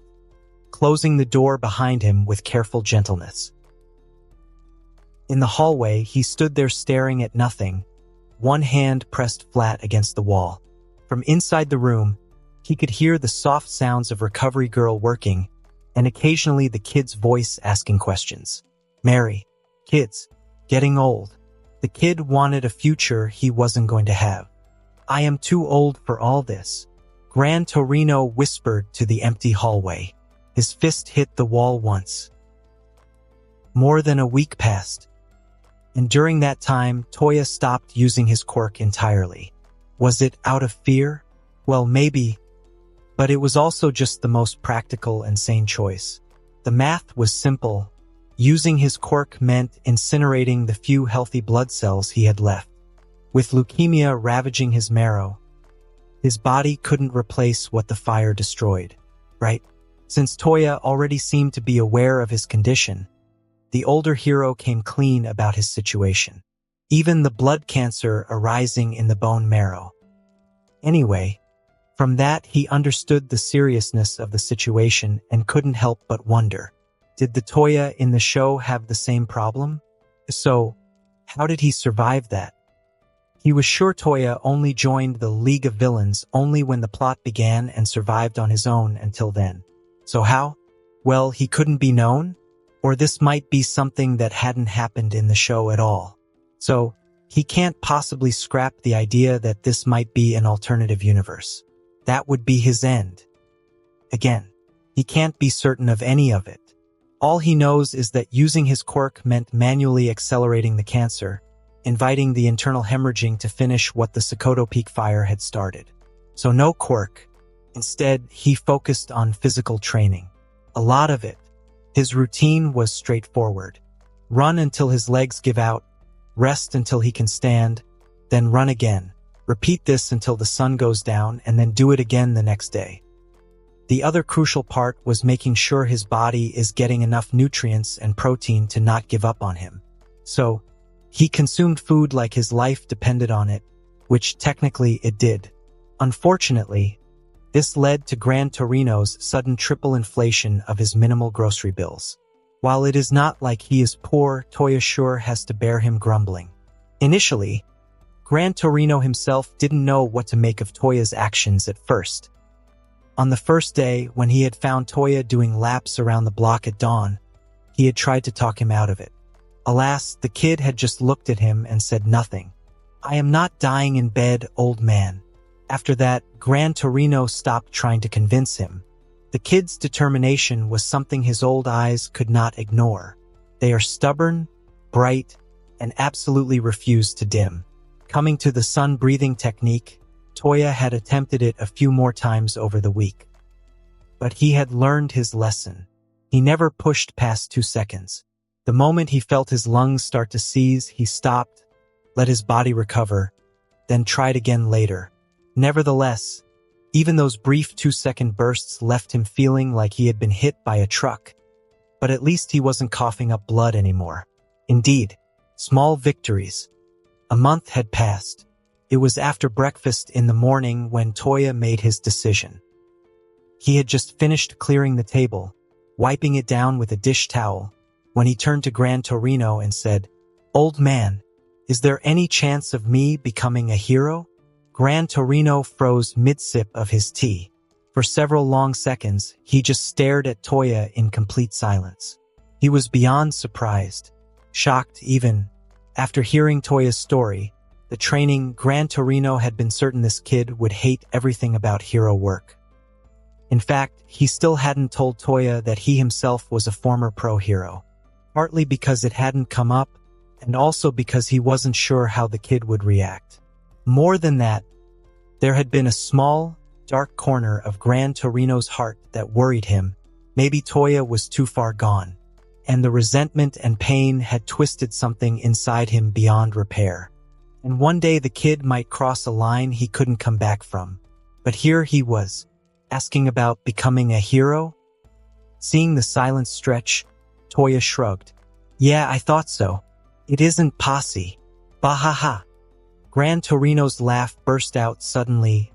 closing the door behind him with careful gentleness. In the hallway, he stood there staring at nothing, one hand pressed flat against the wall. From inside the room, he could hear the soft sounds of recovery girl working, and occasionally the kid's voice asking questions. Mary, kids, getting old. The kid wanted a future he wasn't going to have. I am too old for all this, Gran Torino whispered to the empty hallway. His fist hit the wall once. More than a week passed, and during that time, Toya stopped using his quirk entirely. Was it out of fear? Well, maybe, but it was also just the most practical and sane choice. The math was simple. Using his quirk meant incinerating the few healthy blood cells he had left. With leukemia ravaging his marrow, his body couldn't replace what the fire destroyed, right? Since Toya already seemed to be aware of his condition, the older hero came clean about his situation, even the blood cancer arising in the bone marrow. Anyway, from that he understood the seriousness of the situation and couldn't help but wonder, did the Toya in the show have the same problem? So, how did he survive that? He was sure Toya only joined the League of Villains only when the plot began and survived on his own until then. So how? Well, he couldn't be known? Or this might be something that hadn't happened in the show at all. So, he can't possibly scrap the idea that this might be an alternative universe. That would be his end. Again, he can't be certain of any of it. All he knows is that using his quirk meant manually accelerating the cancer, inviting the internal hemorrhaging to finish what the Sokoto Peak fire had started. So no quirk. Instead, he focused on physical training. A lot of it. His routine was straightforward. Run until his legs give out, rest until he can stand, then run again. Repeat this until the sun goes down and then do it again the next day. The other crucial part was making sure his body is getting enough nutrients and protein to not give up on him. So, he consumed food like his life depended on it, which technically it did. Unfortunately, this led to Gran Torino's sudden triple inflation of his minimal grocery bills. While it is not like he is poor, Toya sure has to bear him grumbling. Initially, Gran Torino himself didn't know what to make of Toya's actions at first. On the first day, when he had found Toya doing laps around the block at dawn, he had tried to talk him out of it. Alas, the kid had just looked at him and said nothing. I am not dying in bed, old man. After that, Gran Torino stopped trying to convince him. The kid's determination was something his old eyes could not ignore. They are stubborn, bright, and absolutely refuse to dim. Coming to the sun-breathing technique, Toya had attempted it a few more times over the week. But he had learned his lesson. He never pushed past 2 seconds. The moment he felt his lungs start to seize, he stopped, let his body recover, then tried again later. Nevertheless, even those brief 2-second bursts left him feeling like he had been hit by a truck. But at least he wasn't coughing up blood anymore. Indeed, small victories. A month had passed. It was after breakfast in the morning when Toya made his decision. He had just finished clearing the table, wiping it down with a dish towel, when he turned to Gran Torino and said, Old man, is there any chance of me becoming a hero? Gran Torino froze mid-sip of his tea. For several long seconds, he just stared at Toya in complete silence. He was beyond surprised. Shocked even. After hearing Toya's story, the training Gran Torino had been certain this kid would hate everything about hero work. In fact, he still hadn't told Toya that he himself was a former pro hero, partly because it hadn't come up, and also because he wasn't sure how the kid would react. More than that, there had been a small, dark corner of Gran Torino's heart that worried him. Maybe Toya was too far gone, and the resentment and pain had twisted something inside him beyond repair. And one day the kid might cross a line he couldn't come back from. But here he was, asking about becoming a hero? Seeing the silence stretch, Toya shrugged. Yeah, I thought so. It isn't posse. Bahaha. Gran Torino's laugh burst out suddenly,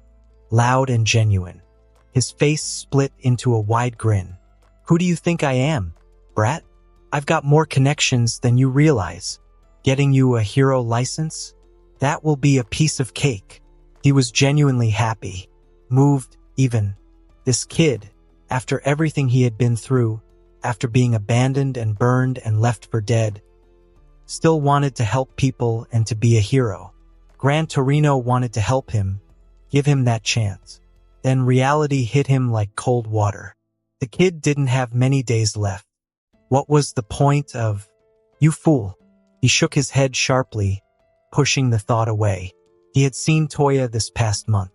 loud and genuine. His face split into a wide grin. Who do you think I am, brat? I've got more connections than you realize. Getting you a hero license? That will be a piece of cake. He was genuinely happy, moved even. This kid, after everything he had been through, after being abandoned and burned and left for dead, still wanted to help people and to be a hero. Gran Torino wanted to help him, give him that chance. Then reality hit him like cold water. The kid didn't have many days left. What was the point of... You fool. He shook his head sharply, pushing the thought away. He had seen Toya this past month.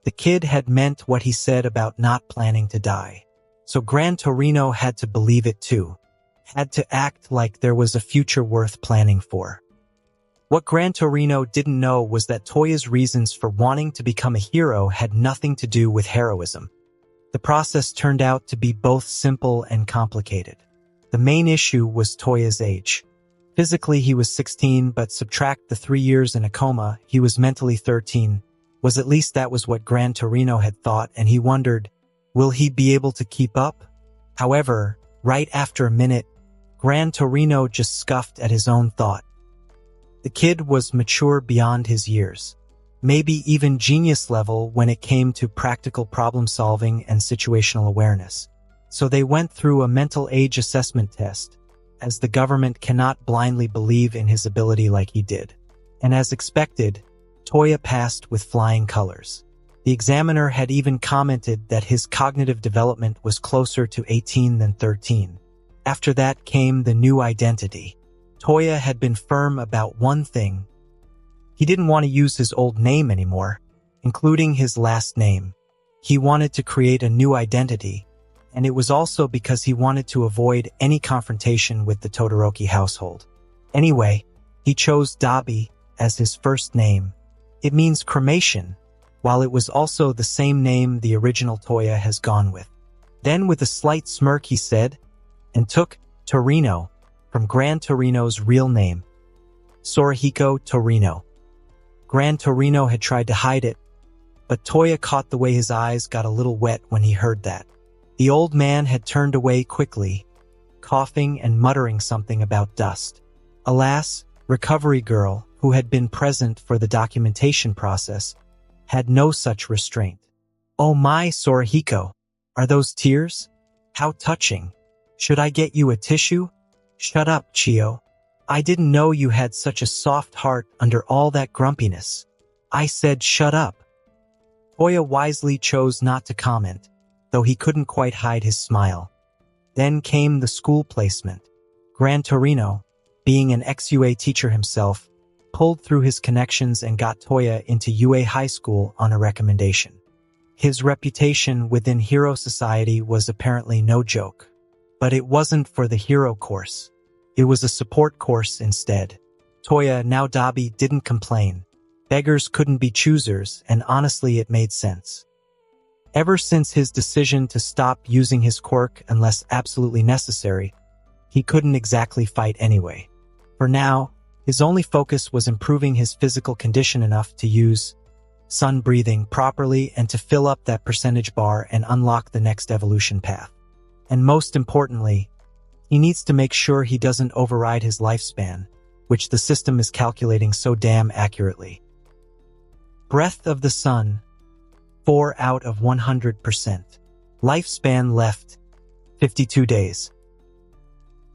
The kid had meant what he said about not planning to die. So Gran Torino had to believe it too. Had to act like there was a future worth planning for. What Gran Torino didn't know was that Toya's reasons for wanting to become a hero had nothing to do with heroism. The process turned out to be both simple and complicated. The main issue was Toya's age. Physically, he was 16, but subtract the 3 years in a coma, he was mentally 13. Was at least that was what Gran Torino had thought, and he wondered, will he be able to keep up? However, right after a minute, Gran Torino just scoffed at his own thought. The kid was mature beyond his years, maybe even genius level when it came to practical problem solving and situational awareness. So they went through a mental age assessment test, as the government cannot blindly believe in his ability like he did. And as expected, Toya passed with flying colors. The examiner had even commented that his cognitive development was closer to 18 than 13. After that came the new identity. Toya had been firm about one thing. He didn't want to use his old name anymore, including his last name. He wanted to create a new identity, and it was also because he wanted to avoid any confrontation with the Todoroki household. Anyway, he chose Dabi as his first name. It means cremation, while it was also the same name the original Toya has gone with. Then with a slight smirk he said, and took Torino from Gran Torino's real name, Sorihiko Torino. Gran Torino had tried to hide it, but Toya caught the way his eyes got a little wet when he heard that. The old man had turned away quickly, coughing and muttering something about dust. Alas, Recovery Girl, who had been present for the documentation process, had no such restraint. Oh my, Sorihiko, are those tears? How touching. Should I get you a tissue? Shut up, Chio. I didn't know you had such a soft heart under all that grumpiness. I said shut up. Toya wisely chose not to comment, though he couldn't quite hide his smile. Then came the school placement. Gran Torino, being an ex-UA teacher himself, pulled through his connections and got Toya into UA High School on a recommendation. His reputation within Hero Society was apparently no joke. But it wasn't for the hero course. It was a support course instead. Toya, now Dabi, didn't complain. Beggars couldn't be choosers, and honestly it made sense. Ever since his decision to stop using his quirk unless absolutely necessary, he couldn't exactly fight anyway. For now, his only focus was improving his physical condition enough to use sun breathing properly and to fill up that percentage bar and unlock the next evolution path. And most importantly, he needs to make sure he doesn't override his lifespan, which the system is calculating so damn accurately. Breath of the Sun, 4 out of 100%. Lifespan left, 52 days.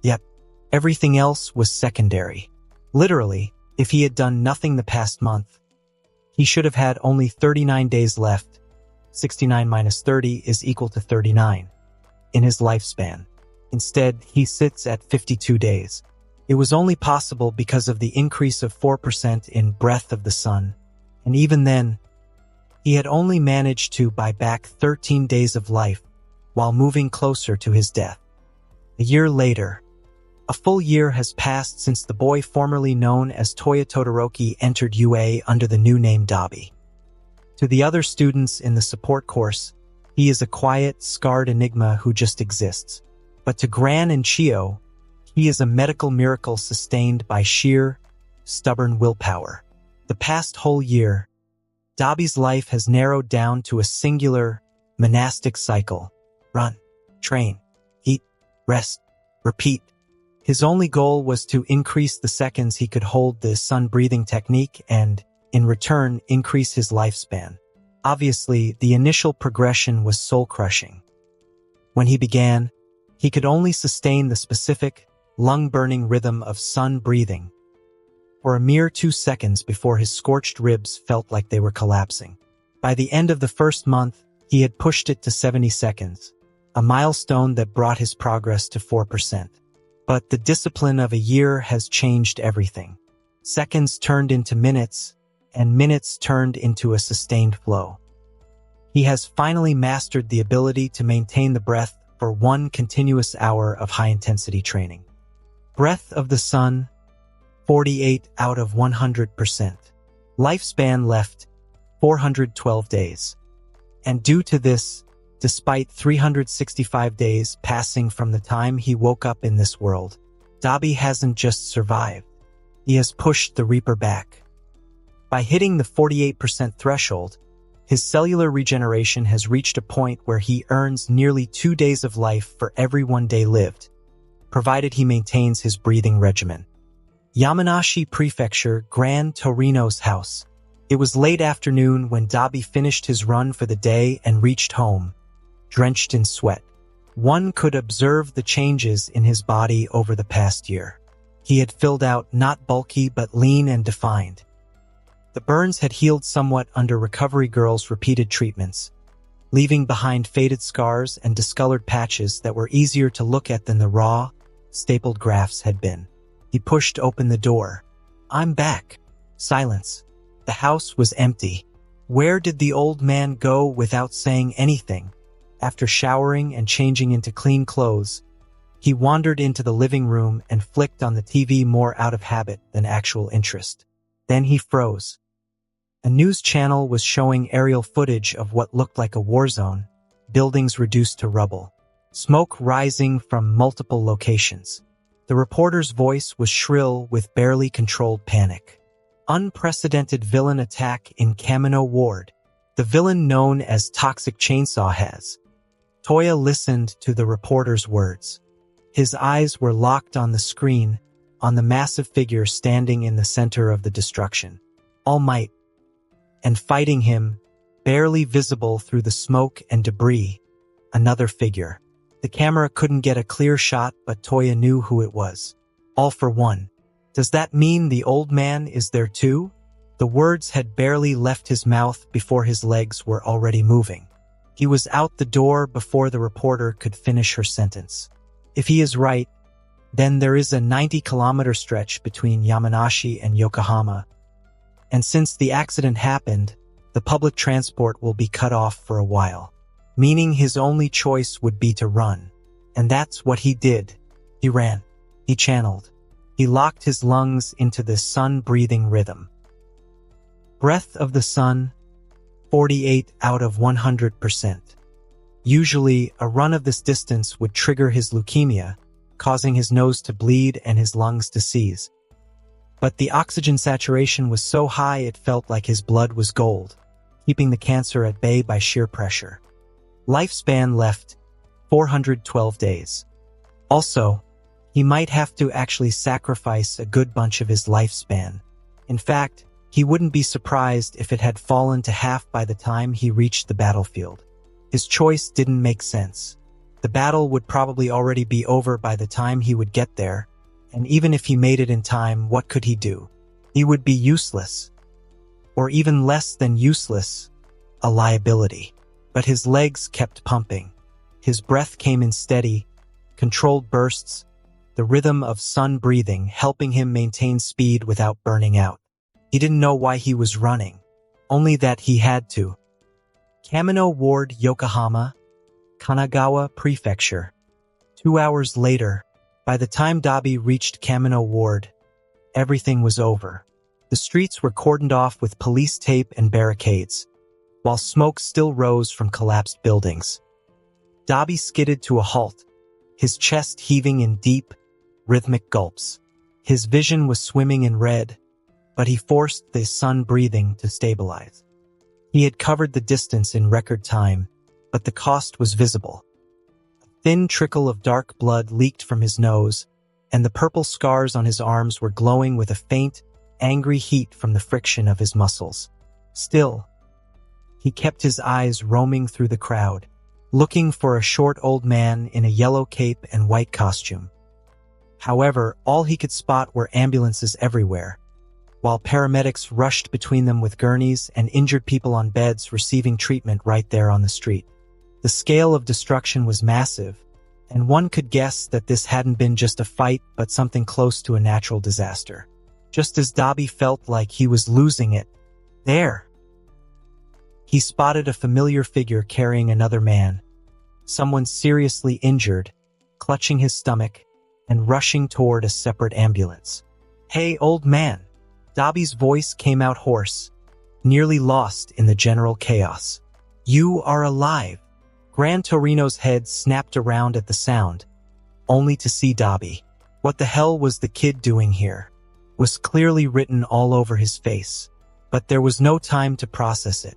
Yep, Everything else was secondary. Literally, if he had done nothing the past month, he should have had only 39 days left. 69 minus 30 is equal to 39 in his lifespan. Instead, he sits at 52 days. It was only possible because of the increase of 4% in breath of the sun, and even then, he had only managed to buy back 13 days of life while moving closer to his death. A year later, a full year has passed since the boy formerly known as Toya Todoroki entered UA under the new name Dabi. To the other students in the support course, he is a quiet, scarred enigma who just exists. But to Gran and Chio, he is a medical miracle sustained by sheer, stubborn willpower. The past whole year, Dabi's life has narrowed down to a singular, monastic cycle. Run, train, eat, rest, repeat. His only goal was to increase the seconds he could hold the sun-breathing technique and, in return, increase his lifespan. Obviously, the initial progression was soul-crushing. When he began, he could only sustain the specific, lung-burning rhythm of sun-breathing for a mere 2 seconds before his scorched ribs felt like they were collapsing. By the end of the first month, he had pushed it to 70 seconds, a milestone that brought his progress to 4%. But the discipline of a year has changed everything. Seconds turned into minutes, and minutes turned into a sustained flow. He has finally mastered the ability to maintain the breath for 1 continuous hour of high-intensity training. Breath of the sun, 48 out of 100%. Lifespan left, 412 days. And due to this, despite 365 days passing from the time he woke up in this world, Dabi hasn't just survived. He has pushed the Reaper back. By hitting the 48% threshold, his cellular regeneration has reached a point where he earns nearly 2 days of life for every 1 day lived, provided he maintains his breathing regimen. Yamanashi Prefecture, Gran Torino's house. It was late afternoon when Dabi finished his run for the day and reached home, drenched in sweat. One could observe the changes in his body over the past year. He had filled out not bulky but lean and defined. The burns had healed somewhat under Recovery Girl's repeated treatments, leaving behind faded scars and discolored patches that were easier to look at than the raw, stapled grafts had been. He pushed open the door. "I'm back." Silence. The house was empty. Where did the old man go without saying anything? After showering and changing into clean clothes, he wandered into the living room and flicked on the TV more out of habit than actual interest. Then he froze. A news channel was showing aerial footage of what looked like a war zone, buildings reduced to rubble, smoke rising from multiple locations. The reporter's voice was shrill with barely controlled panic. Unprecedented villain attack in Kamino Ward. The villain known as Toxic Chainsaw has. Toya listened to the reporter's words. His eyes were locked on the screen, on the massive figure standing in the center of the destruction. All might. And fighting him, barely visible through the smoke and debris, another figure. The camera couldn't get a clear shot, but Toya knew who it was. All for one. Does that mean the old man is there too? The words had barely left his mouth before his legs were already moving. He was out the door before the reporter could finish her sentence. If he is right, then there is a 90-kilometer stretch between Yamanashi and Yokohama. And since the accident happened, the public transport will be cut off for a while, meaning his only choice would be to run. And that's what he did. He ran. He channeled. He locked his lungs into the sun-breathing rhythm. Breath of the sun, 48 out of 100%. Usually, a run of this distance would trigger his leukemia, causing his nose to bleed and his lungs to seize. But the oxygen saturation was so high it felt like his blood was gold, keeping the cancer at bay by sheer pressure. Lifespan left, 412 days. Also, he might have to actually sacrifice a good bunch of his lifespan. In fact, he wouldn't be surprised if it had fallen to half by the time he reached the battlefield. His choice didn't make sense. The battle would probably already be over by the time he would get there, And even if he made it in time, what could he do? He would be useless. Or even less than useless, a liability. But his legs kept pumping. His breath came in steady, controlled bursts, the rhythm of sun breathing helping him maintain speed without burning out. He didn't know why he was running, only that he had to. Kamino Ward, Yokohama, Kanagawa Prefecture. 2 hours later, by the time Dabi reached Kamino Ward, everything was over. The streets were cordoned off with police tape and barricades, while smoke still rose from collapsed buildings. Dabi skidded to a halt, his chest heaving in deep, rhythmic gulps. His vision was swimming in red, but he forced the sun breathing to stabilize. He had covered the distance in record time, but the cost was visible. A thin trickle of dark blood leaked from his nose, and the purple scars on his arms were glowing with a faint, angry heat from the friction of his muscles. Still, he kept his eyes roaming through the crowd, looking for a short old man in a yellow cape and white costume. However, all he could spot were ambulances everywhere, while paramedics rushed between them with gurneys and injured people on beds receiving treatment right there on the street. The scale of destruction was massive, and one could guess that this hadn't been just a fight but something close to a natural disaster. Just as Dabi felt like he was losing it, there, he spotted a familiar figure carrying another man, someone seriously injured, clutching his stomach and rushing toward a separate ambulance. "Hey, old man." Dabi's voice came out hoarse, nearly lost in the general chaos. "You are alive." Gran Torino's head snapped around at the sound, only to see Dabi. What the hell was the kid doing here? Was clearly written all over his face, but there was no time to process it.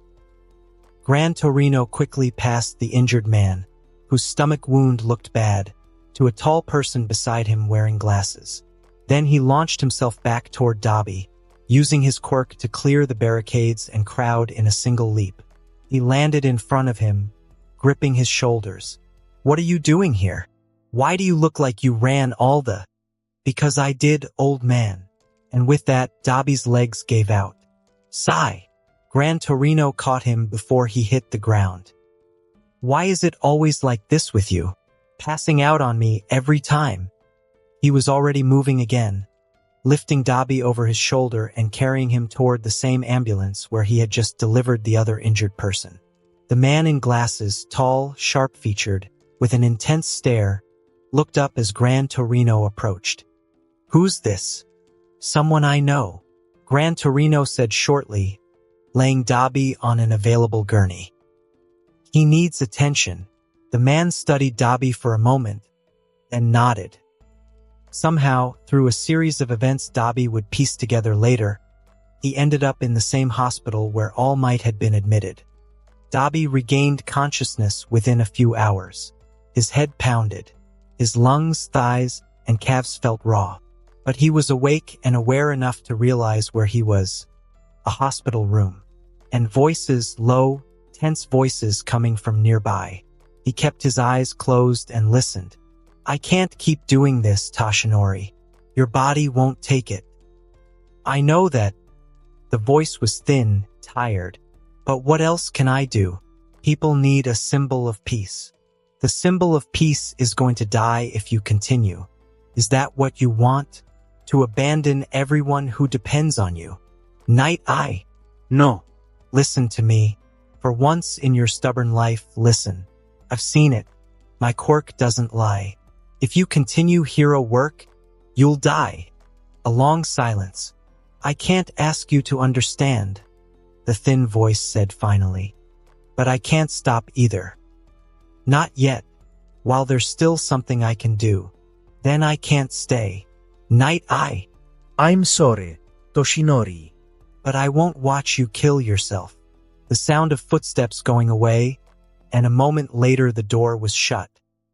Gran Torino quickly passed the injured man, whose stomach wound looked bad, to a tall person beside him wearing glasses. Then he launched himself back toward Dabi, using his quirk to clear the barricades and crowd in a single leap. He landed in front of him, gripping his shoulders. "What are you doing here? Why do you look like you ran all the—" "Because I did, old man." And with that, Dabi's legs gave out. "Sigh." Gran Torino caught him before he hit the ground. "Why is it always like this with you? Passing out on me every time." He was already moving again, lifting Dabi over his shoulder and carrying him toward the same ambulance where he had just delivered the other injured person. The man in glasses, tall, sharp-featured, with an intense stare, looked up as Gran Torino approached. "Who's this?" "Someone I know," Gran Torino said shortly, laying Dabi on an available gurney. "He needs attention." The man studied Dabi for a moment, then nodded. Somehow, through a series of events Dabi would piece together later, he ended up in the same hospital where All Might had been admitted. Dabi regained consciousness within a few hours. His head pounded. His lungs, thighs, and calves felt raw. But he was awake and aware enough to realize where he was. A hospital room. And voices, low, tense voices coming from nearby. He kept his eyes closed and listened. "I can't keep doing this, Toshinori. Your body won't take it." "I know that." The voice was thin, tired. "But what else can I do? People need a symbol of peace. The symbol of peace is going to die if you continue. Is that what you want? To abandon everyone who depends on you? Night Eye." "No." "Listen to me. For once in your stubborn life, listen. I've seen it. My quirk doesn't lie. If you continue hero work, you'll die." A long silence. "I can't ask you to understand," the thin voice said finally. "But I can't stop either. Not yet. While there's still something I can do. Then I can't stay. Night Eye." "I'm sorry, Toshinori." "But I won't watch you kill yourself." The sound of footsteps going away, and a moment later the door was shut.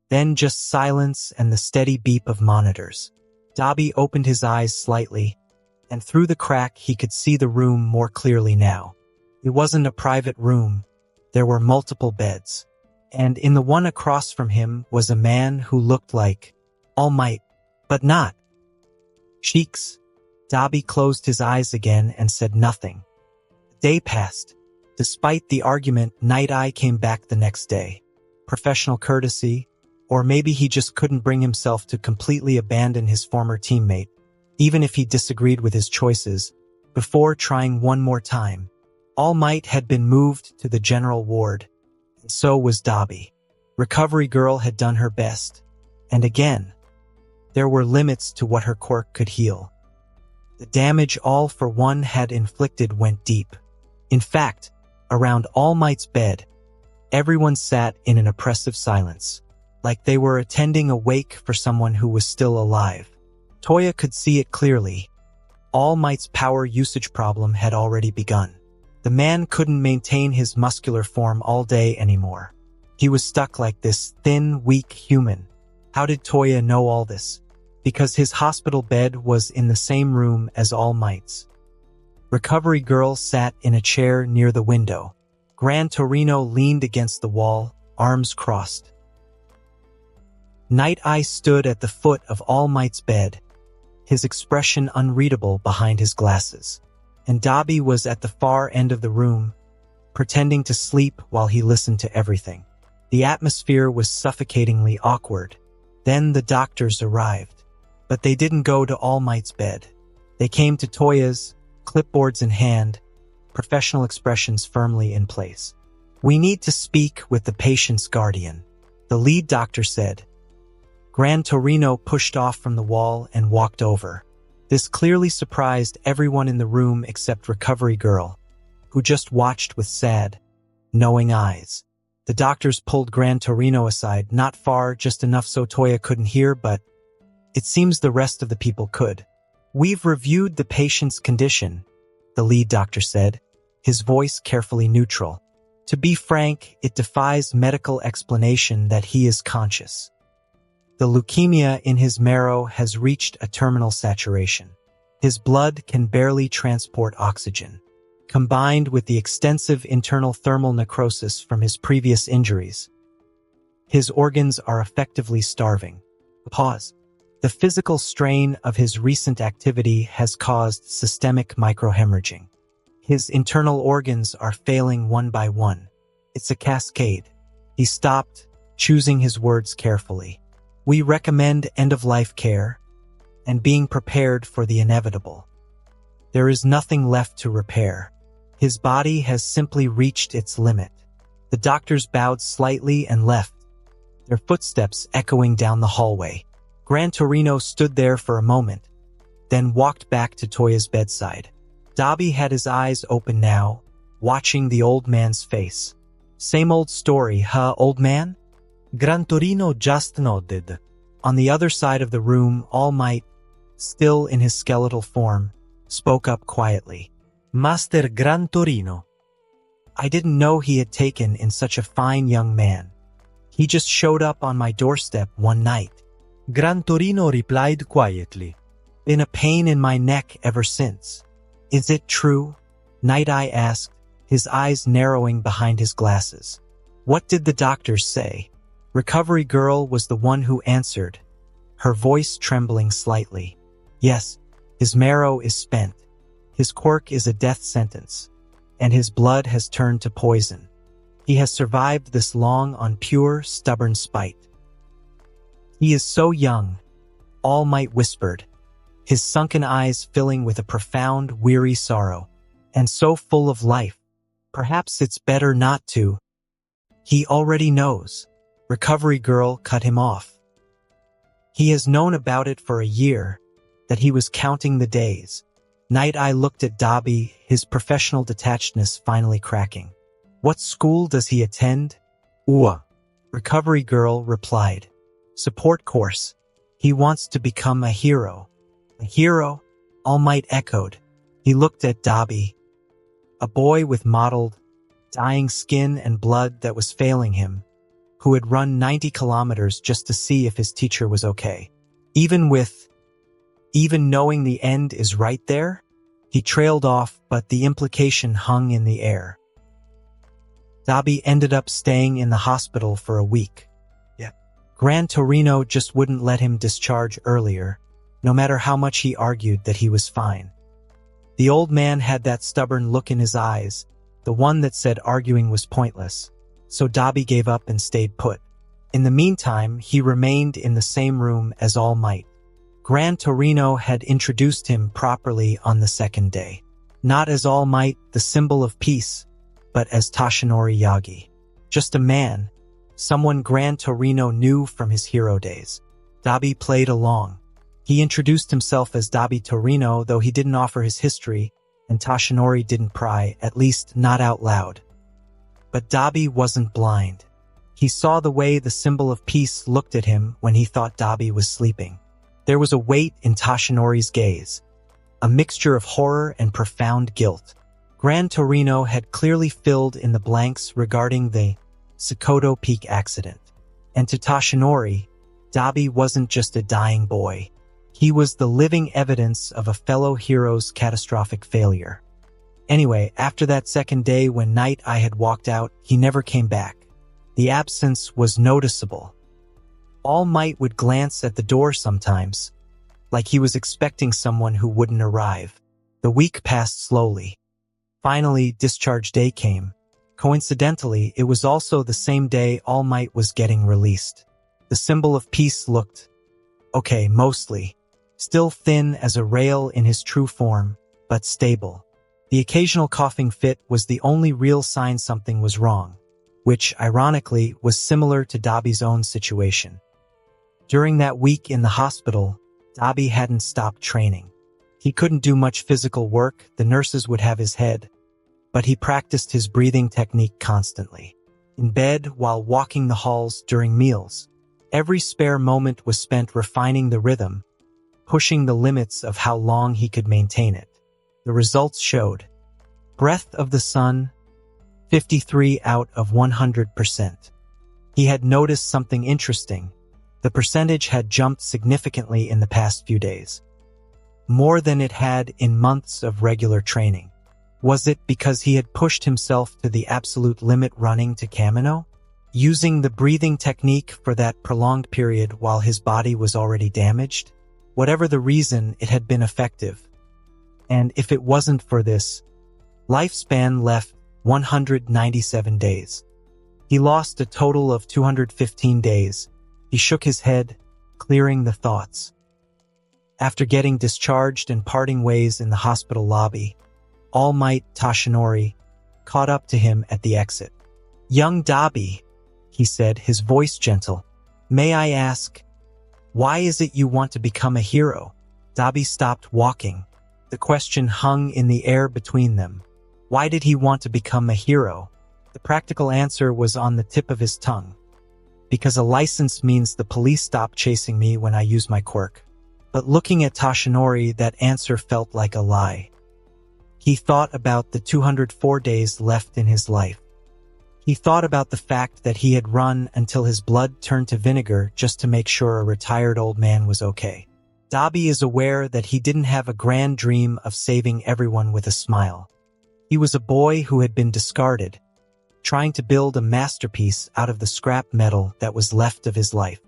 Then just silence and the steady beep of monitors. Dabi opened his eyes slightly, and through the crack he could see the room more clearly now. It wasn't a private room. There were multiple beds. And in the one across from him was a man who looked like All Might, but not. Sheiks. Dabi closed his eyes again and said nothing. The day passed. Despite the argument, Night Eye came back the next day. Professional courtesy, or maybe he just couldn't bring himself to completely abandon his former teammate, even if he disagreed with his choices, before trying one more time. All Might had been moved to the general ward, and so was Dabi. Recovery Girl had done her best, and again, there were limits to what her quirk could heal. The damage All for One had inflicted went deep. In fact, around All Might's bed, everyone sat in an oppressive silence, like they were attending a wake for someone who was still alive. Toya could see it clearly. All Might's power usage problem had already begun. The man couldn't maintain his muscular form all day anymore. He was stuck like this thin, weak human. How did Toya know all this? Because his hospital bed was in the same room as All Might's. Recovery Girl sat in a chair near the window. Gran Torino leaned against the wall, arms crossed. Night Eye stood at the foot of All Might's bed, his expression unreadable behind his glasses. And Dabi was at the far end of the room, pretending to sleep while he listened to everything. The atmosphere was suffocatingly awkward. Then the doctors arrived. But they didn't go to All Might's bed. They came to Toya's, clipboards in hand, professional expressions firmly in place. "We need to speak with the patient's guardian," the lead doctor said. Gran Torino pushed off from the wall and walked over. This clearly surprised everyone in the room except Recovery Girl, who just watched with sad, knowing eyes. The doctors pulled Gran Torino aside, not far, just enough so Toya couldn't hear, but it seems the rest of the people could. "We've reviewed the patient's condition," the lead doctor said, his voice carefully neutral. "To be frank, it defies medical explanation that he is conscious. The leukemia in his marrow has reached a terminal saturation. His blood can barely transport oxygen. Combined with the extensive internal thermal necrosis from his previous injuries, his organs are effectively starving." Pause. "The physical strain of his recent activity has caused systemic microhemorrhaging. His internal organs are failing one by one. It's a cascade." He stopped, choosing his words carefully. "We recommend end-of-life care and being prepared for the inevitable. There is nothing left to repair. His body has simply reached its limit." The doctors bowed slightly and left, their footsteps echoing down the hallway. Gran Torino stood there for a moment, then walked back to Toya's bedside. Dabi had his eyes open now, watching the old man's face. "Same old story, huh, old man?" Gran Torino just nodded. On the other side of the room, All Might, still in his skeletal form, spoke up quietly. "Master Gran Torino. I didn't know he had taken in such a fine young man. He just showed up on my doorstep one night." Gran Torino replied quietly. "Been a pain in my neck ever since." "Is it true?" Night Eye asked, his eyes narrowing behind his glasses. "What did the doctors say?" Recovery Girl was the one who answered, her voice trembling slightly. "Yes, his marrow is spent. His quirk is a death sentence, and his blood has turned to poison. He has survived this long on pure, stubborn spite. He is so young," All Might whispered, his sunken eyes filling with a profound, weary sorrow, "and so full of life. Perhaps it's better not to." "He already knows," Recovery Girl cut him off. "He has known about it for a year, that he was counting the days." Night Eye looked at Dabi, his professional detachedness finally cracking. "What school does he attend?" Recovery Girl replied. "Support course. He wants to become a hero." "A hero?" All Might echoed. He looked at Dabi, a boy with mottled, dying skin and blood that was failing him, who had run 90 kilometers just to see if his teacher was okay. Even knowing the end is right there? He trailed off, but the implication hung in the air. Dabi ended up staying in the hospital for a week. Gran Torino just wouldn't let him discharge earlier, no matter how much he argued that he was fine. The old man had that stubborn look in his eyes, the one that said arguing was pointless, so Dabi gave up and stayed put. In the meantime, he remained in the same room as All Might. Gran Torino had introduced him properly on the second day. Not as All Might, the symbol of peace, but as Toshinori Yagi. Just a man, someone Gran Torino knew from his hero days. Dabi played along. He introduced himself as Dabi Torino, though he didn't offer his history, and Toshinori didn't pry, at least not out loud. But Dabi wasn't blind. He saw the way the symbol of peace looked at him when he thought Dabi was sleeping. There was a weight in Toshinori's gaze, a mixture of horror and profound guilt. Gran Torino had clearly filled in the blanks regarding the Sokoto Peak accident. And to Toshinori, Dabi wasn't just a dying boy. He was the living evidence of a fellow hero's catastrophic failure. Anyway, after that second day when Night Eye had walked out, he never came back. The absence was noticeable. All Might would glance at the door sometimes, like he was expecting someone who wouldn't arrive. The week passed slowly. Finally, discharge day came. Coincidentally, it was also the same day All Might was getting released. The symbol of peace looked okay, mostly. Still thin as a rail in his true form, but stable. The occasional coughing fit was the only real sign something was wrong, which, ironically, was similar to Dabi's own situation. During that week in the hospital, Dabi hadn't stopped training. He couldn't do much physical work, the nurses would have his head, but he practiced his breathing technique constantly. In bed, while walking the halls, during meals. Every spare moment was spent refining the rhythm, pushing the limits of how long he could maintain it. The results showed. Breath of the Sun, 53 out of 100%. He had noticed something interesting. The percentage had jumped significantly in the past few days. More than it had in months of regular training. Was it because he had pushed himself to the absolute limit running to Kamino? Using the breathing technique for that prolonged period while his body was already damaged? Whatever the reason, it had been effective. And if it wasn't for this, lifespan left 197 days. He lost a total of 215 days. He shook his head, clearing the thoughts. After getting discharged and parting ways in the hospital lobby, All Might Toshinori caught up to him at the exit. "Young Dabi," he said, his voice gentle. "May I ask, why is it you want to become a hero?" Dabi stopped walking. The question hung in the air between them. Why did he want to become a hero? The practical answer was on the tip of his tongue. Because a license means the police stop chasing me when I use my quirk. But looking at Toshinori, that answer felt like a lie. He thought about the 204 days left in his life. He thought about the fact that he had run until his blood turned to vinegar just to make sure a retired old man was okay. Dabi is aware that he didn't have a grand dream of saving everyone with a smile. He was a boy who had been discarded, trying to build a masterpiece out of the scrap metal that was left of his life.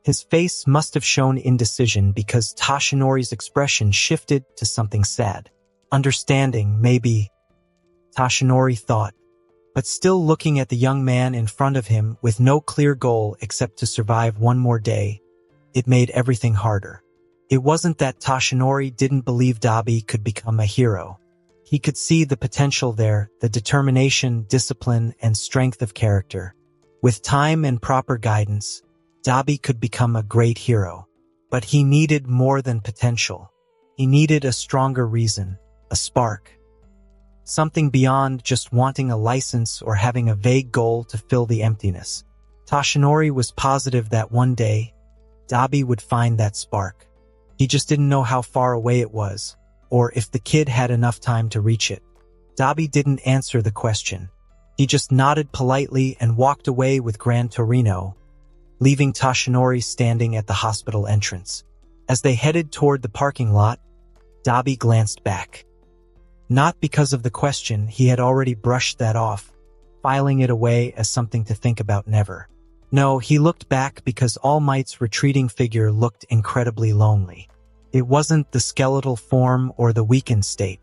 His face must have shown indecision because Toshinori's expression shifted to something sad. Understanding, maybe, Toshinori thought, but still looking at the young man in front of him with no clear goal except to survive one more day, it made everything harder. It wasn't that Toshinori didn't believe Dabi could become a hero. He could see the potential there, the determination, discipline, and strength of character. With time and proper guidance, Dabi could become a great hero. But he needed more than potential. He needed a stronger reason, a spark. Something beyond just wanting a license or having a vague goal to fill the emptiness. Toshinori was positive that one day, Dabi would find that spark. He just didn't know how far away it was, or if the kid had enough time to reach it. Dabi didn't answer the question. He just nodded politely and walked away with Gran Torino, leaving Toshinori standing at the hospital entrance. As they headed toward the parking lot, Dabi glanced back. Not because of the question, he had already brushed that off, filing it away as something to think about never. No, he looked back because All Might's retreating figure looked incredibly lonely. It wasn't the skeletal form or the weakened state.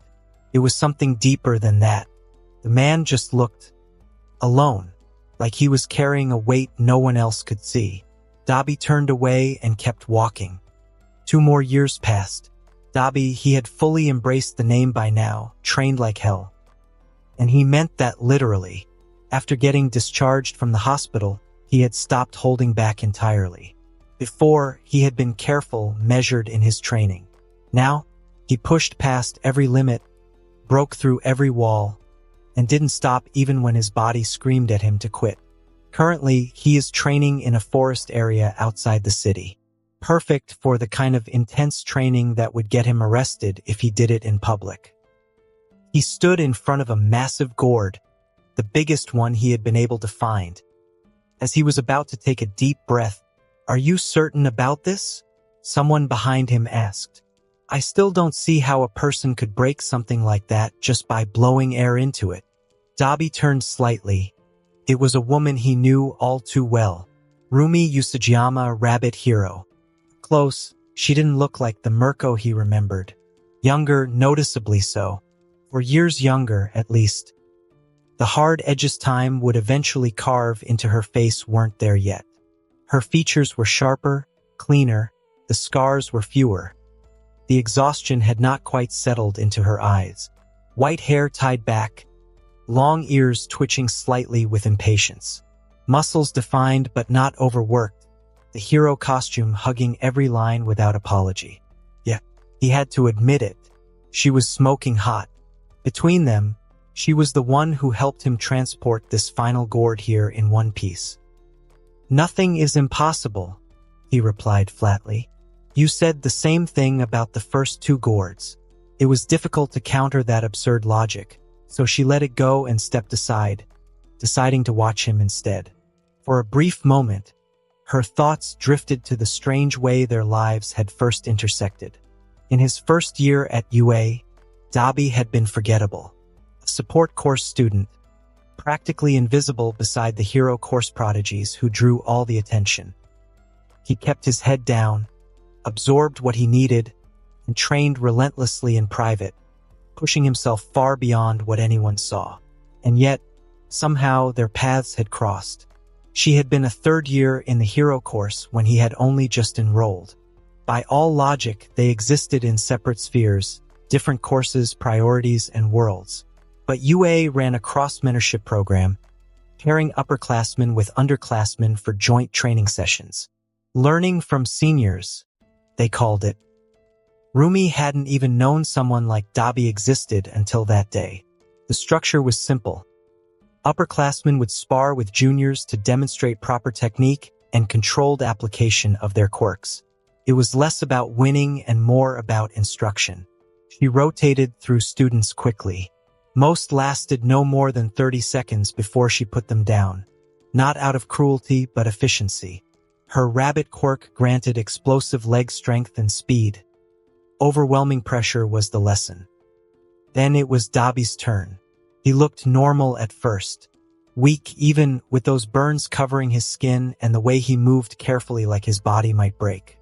It was something deeper than that. The man just looked alone, like he was carrying a weight no one else could see. Dabi turned away and kept walking. 2 more years passed. Dabi, he had fully embraced the name by now, trained like hell. And he meant that literally. After getting discharged from the hospital, he had stopped holding back entirely. Before, he had been careful, measured in his training. Now, he pushed past every limit, broke through every wall, and didn't stop even when his body screamed at him to quit. Currently, he is training in a forest area outside the city. Perfect for the kind of intense training that would get him arrested if he did it in public. He stood in front of a massive gourd, the biggest one he had been able to find. As he was about to take a deep breath, "Are you certain about this?" someone behind him asked. "I still don't see how a person could break something like that just by blowing air into it." Dabi turned slightly. It was a woman he knew all too well, Rumi Usajiyama, Rabbit Hero. Close, she didn't look like the Mirko he remembered. Younger, noticeably so. For years younger, at least. The hard edges time would eventually carve into her face weren't there yet. Her features were sharper, cleaner, the scars were fewer. The exhaustion had not quite settled into her eyes. White hair tied back, long ears twitching slightly with impatience. Muscles defined but not overworked, the hero costume hugging every line without apology. Yeah, he had to admit it. She was smoking hot. Between them, she was the one who helped him transport this final gourd here in one piece. "Nothing is impossible," he replied flatly. "You said the same thing about the first 2 gourds." It was difficult to counter that absurd logic, so she let it go and stepped aside, deciding to watch him instead. For a brief moment, her thoughts drifted to the strange way their lives had first intersected. In his first year at UA, Dabi had been forgettable. A support course student, practically invisible beside the hero course prodigies who drew all the attention. He kept his head down, absorbed what he needed, and trained relentlessly in private, pushing himself far beyond what anyone saw. And yet, somehow their paths had crossed. She had been a 3rd year in the hero course when he had only just enrolled. By all logic, they existed in separate spheres, different courses, priorities, and worlds. But UA ran a cross-mentorship program, pairing upperclassmen with underclassmen for joint training sessions. Learning from seniors, they called it. Rumi hadn't even known someone like Dabi existed until that day. The structure was simple. Upperclassmen would spar with juniors to demonstrate proper technique and controlled application of their quirks. It was less about winning and more about instruction. She rotated through students quickly. Most lasted no more than 30 seconds before she put them down. Not out of cruelty, but efficiency. Her rabbit quirk granted explosive leg strength and speed. Overwhelming pressure was the lesson. Then it was Dabi's turn. He looked normal at first, weak even with those burns covering his skin and the way he moved carefully like his body might break.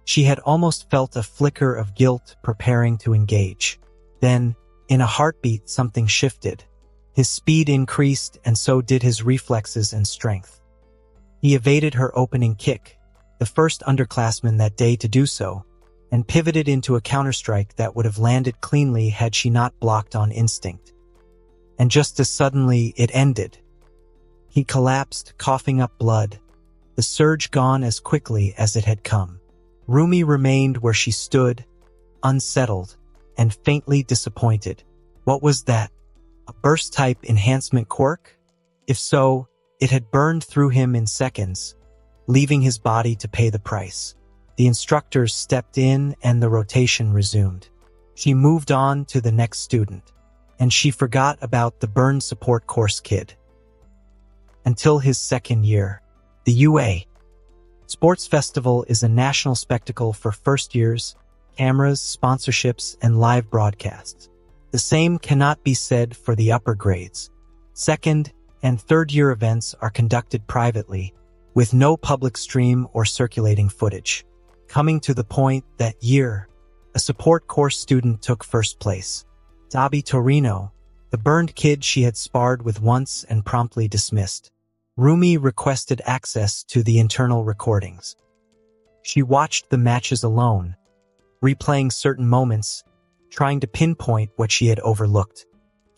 She had almost felt a flicker of guilt preparing to engage. Then, in a heartbeat, something shifted. His speed increased and so did his reflexes and strength. He evaded her opening kick, the first underclassman that day to do so, and pivoted into a counterstrike that would have landed cleanly had she not blocked on instinct. And just as suddenly, it ended. He collapsed, coughing up blood, the surge gone as quickly as it had come. Rumi remained where she stood, unsettled, and faintly disappointed. What was that? A burst-type enhancement quirk? If so, it had burned through him in seconds, leaving his body to pay the price. The instructors stepped in and the rotation resumed. She moved on to the next student, and she forgot about the burn support course kid. Until his 2nd year, the UA Sports Festival is a national spectacle for first years, cameras, sponsorships, and live broadcasts. The same cannot be said for the upper grades. 2nd and 3rd year events are conducted privately, with no public stream or circulating footage. Coming to the point that year, A support course student took first place. Dabi Torino, the burned kid she had sparred with once and promptly dismissed. Rumi requested access to the internal recordings. She watched the matches alone, replaying certain moments, trying to pinpoint what she had overlooked.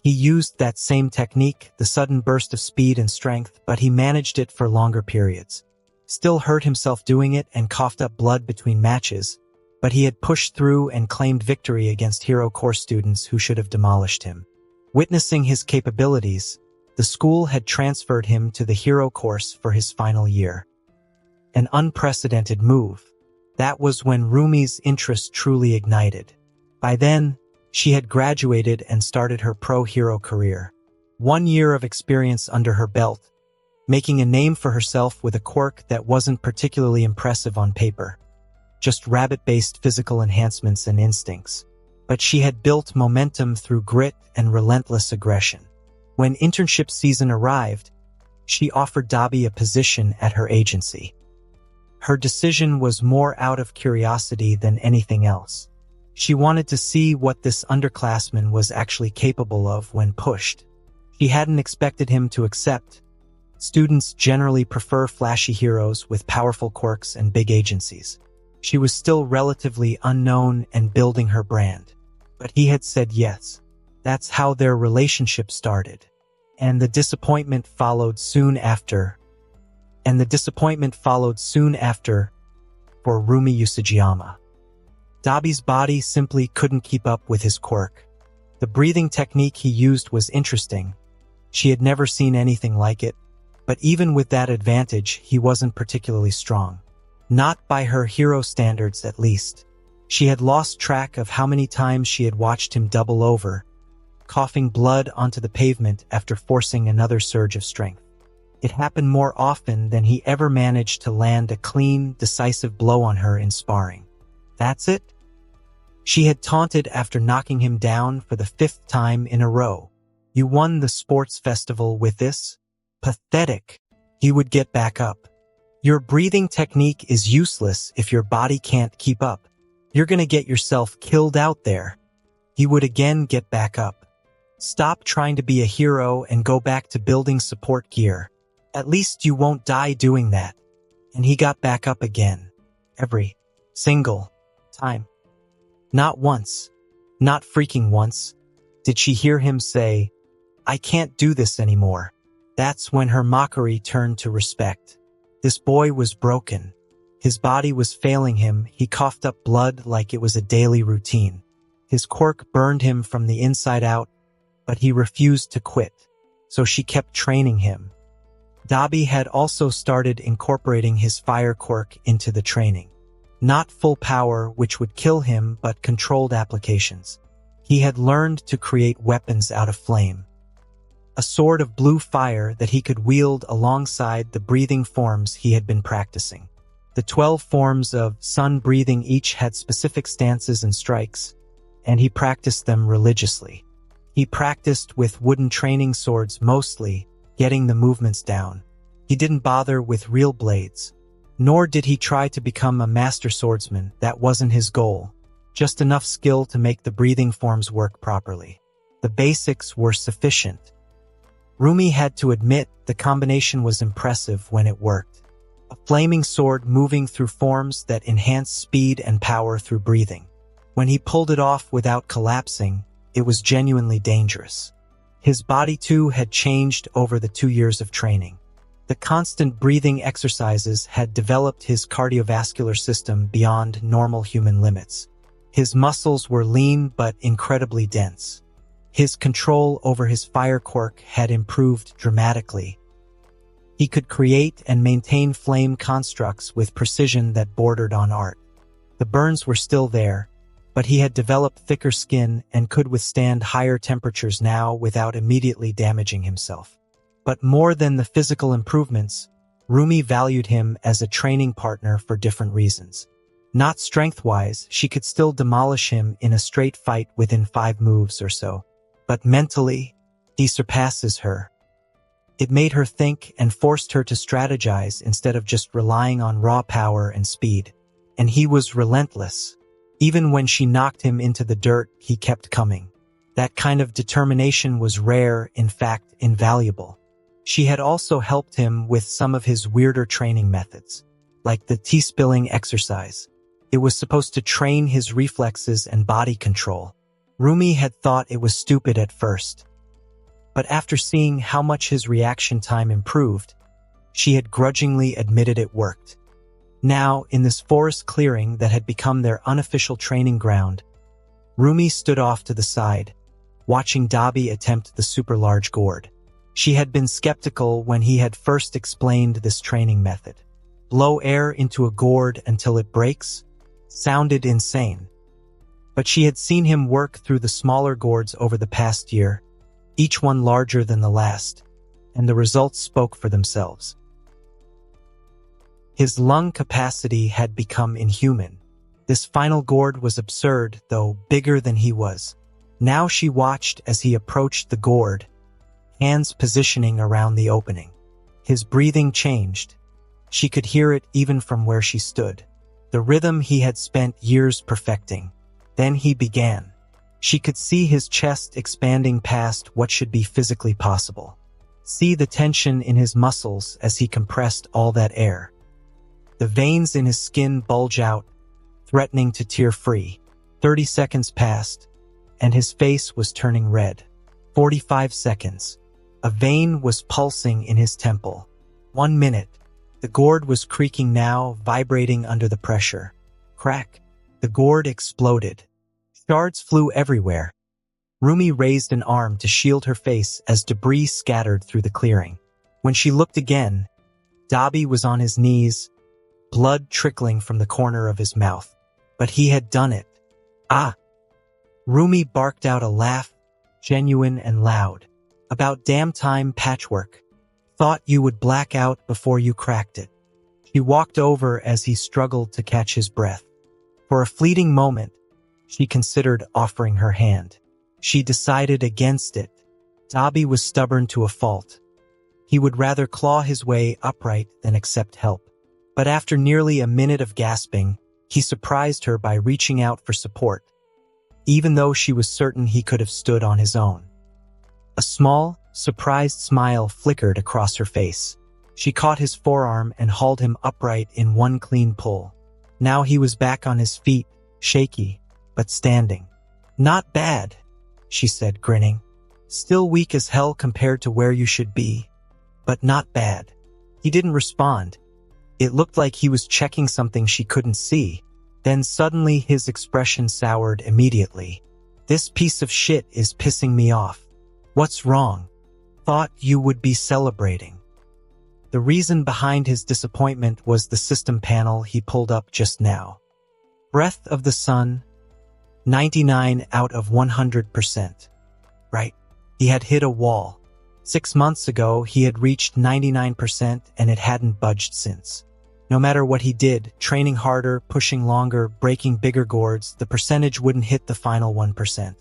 He used that same technique, the sudden burst of speed and strength, but he managed it for longer periods. Still hurt himself doing it and coughed up blood between matches, but he had pushed through and claimed victory against hero course students who should have demolished him. Witnessing his capabilities, the school had transferred him to the hero course for his final year. An unprecedented move. That was when Rumi's interest truly ignited. By then, she had graduated and started her pro-hero career. 1 year of experience under her belt, making a name for herself with a quirk that wasn't particularly impressive on paper. Just rabbit-based physical enhancements and instincts. But she had built momentum through grit and relentless aggression. When internship season arrived, she offered Dabi a position at her agency. Her decision was more out of curiosity than anything else. She wanted to see what this underclassman was actually capable of when pushed. She hadn't expected him to accept. Students generally prefer flashy heroes with powerful quirks and big agencies. She was still relatively unknown and building her brand. But he had said yes. That's how their relationship started. And the disappointment followed soon after. For Rumi Usajiyama. Dabi's body simply couldn't keep up with his quirk. The breathing technique he used was interesting. She had never seen anything like it. But even with that advantage, he wasn't particularly strong. Not by her hero standards, at least. She had lost track of how many times she had watched him double over, coughing blood onto the pavement after forcing another surge of strength. It happened more often than he ever managed to land a clean, decisive blow on her in sparring. That's it? She had taunted after knocking him down for the 5th time in a row. You won the sports festival with this? Pathetic. He would get back up. Your breathing technique is useless if your body can't keep up. You're gonna get yourself killed out there. He would again get back up. Stop trying to be a hero and go back to building support gear. At least you won't die doing that. And he got back up again. Every single time. Not once. Not freaking once. Did she hear him say, I can't do this anymore. That's when her mockery turned to respect. This boy was broken. His body was failing him. He coughed up blood like it was a daily routine. His quirk burned him from the inside out, but he refused to quit. So she kept training him. Dabi had also started incorporating his fire quirk into the training. Not full power, which would kill him, but controlled applications. He had learned to create weapons out of flame. A sword of blue fire that he could wield alongside the breathing forms he had been practicing. The 12 forms of sun breathing each had specific stances and strikes, and he practiced them religiously. He practiced with wooden training swords mostly, getting the movements down. He didn't bother with real blades. Nor did he try to become a master swordsman. That wasn't his goal. Just enough skill to make the breathing forms work properly. The basics were sufficient. Rumi had to admit the combination was impressive when it worked. A flaming sword moving through forms that enhanced speed and power through breathing. When he pulled it off without collapsing, it was genuinely dangerous. His body too had changed over the 2 years of training. The constant breathing exercises had developed his cardiovascular system beyond normal human limits. His muscles were lean but incredibly dense. His control over his fire quirk had improved dramatically. He could create and maintain flame constructs with precision that bordered on art. The burns were still there, but he had developed thicker skin and could withstand higher temperatures now without immediately damaging himself. But more than the physical improvements, Rumi valued him as a training partner for different reasons. Not strength-wise, she could still demolish him in a straight fight within 5 moves or so. But mentally, he surpasses her. It made her think and forced her to strategize instead of just relying on raw power and speed. And he was relentless. Even when she knocked him into the dirt, he kept coming. That kind of determination was rare, in fact, invaluable. She had also helped him with some of his weirder training methods, like the tea-spilling exercise. It was supposed to train his reflexes and body control. Rumi had thought it was stupid at first, but after seeing how much his reaction time improved, she had grudgingly admitted it worked. Now, in this forest clearing that had become their unofficial training ground, Rumi stood off to the side, watching Dabi attempt the super-large gourd. She had been skeptical when he had first explained this training method. Blow air into a gourd until it breaks sounded insane. But she had seen him work through the smaller gourds over the past year, each one larger than the last, and the results spoke for themselves. His lung capacity had become inhuman. This final gourd was absurd, though bigger than he was. Now she watched as he approached the gourd, hands positioning around the opening. His breathing changed. She could hear it even from where she stood. The rhythm he had spent years perfecting. Then he began. She could see his chest expanding past what should be physically possible. See the tension in his muscles as he compressed all that air. The veins in his skin bulge out, threatening to tear free. 30 seconds passed, and his face was turning red. 45 seconds. A vein was pulsing in his temple. 1 minute. The gourd was creaking now, vibrating under the pressure. Crack. The gourd exploded. Shards flew everywhere. Rumi raised an arm to shield her face as debris scattered through the clearing. When she looked again, Dabi was on his knees, blood trickling from the corner of his mouth. But he had done it. Ah! Rumi barked out a laugh, genuine and loud. About damn time, patchwork. Thought you would black out before you cracked it. She walked over as he struggled to catch his breath. For a fleeting moment, she considered offering her hand. She decided against it. Dabi was stubborn to a fault. He would rather claw his way upright than accept help. But after nearly a minute of gasping, he surprised her by reaching out for support, even though she was certain he could have stood on his own. A small, surprised smile flickered across her face. She caught his forearm and hauled him upright in one clean pull. Now he was back on his feet, shaky, but standing. Not bad, she said, grinning. Still weak as hell compared to where you should be, but not bad. He didn't respond. It looked like he was checking something she couldn't see. Then suddenly his expression soured immediately. This piece of shit is pissing me off. What's wrong? Thought you would be celebrating. The reason behind his disappointment was the system panel he pulled up just now. Breath of the sun, 99 out of 100%. Right. He had hit a wall. 6 months ago, he had reached 99% and it hadn't budged since. No matter what he did, training harder, pushing longer, breaking bigger gourds, the percentage wouldn't hit the final 1%.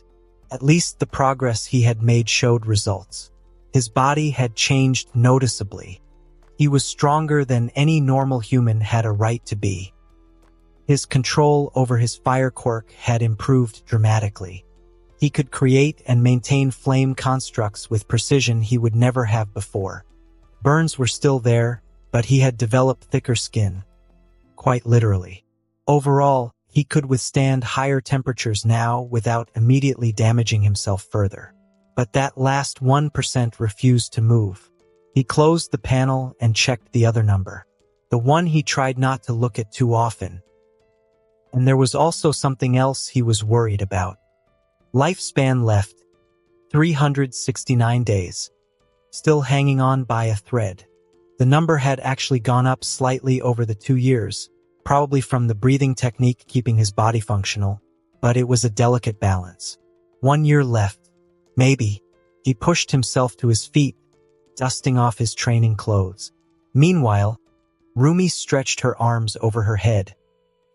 At least the progress he had made showed results. His body had changed noticeably. He was stronger than any normal human had a right to be. His control over his fire quirk had improved dramatically. He could create and maintain flame constructs with precision he would never have before. Burns were still there, but he had developed thicker skin. Quite literally. Overall, he could withstand higher temperatures now without immediately damaging himself further. But that last 1% refused to move. He closed the panel and checked the other number. The one he tried not to look at too often. And there was also something else he was worried about. Lifespan left, 369 days. Still hanging on by a thread. The number had actually gone up slightly over the 2 years, probably from the breathing technique keeping his body functional, but it was a delicate balance. 1 year left. Maybe. He pushed himself to his feet, dusting off his training clothes. Meanwhile, Rumi stretched her arms over her head,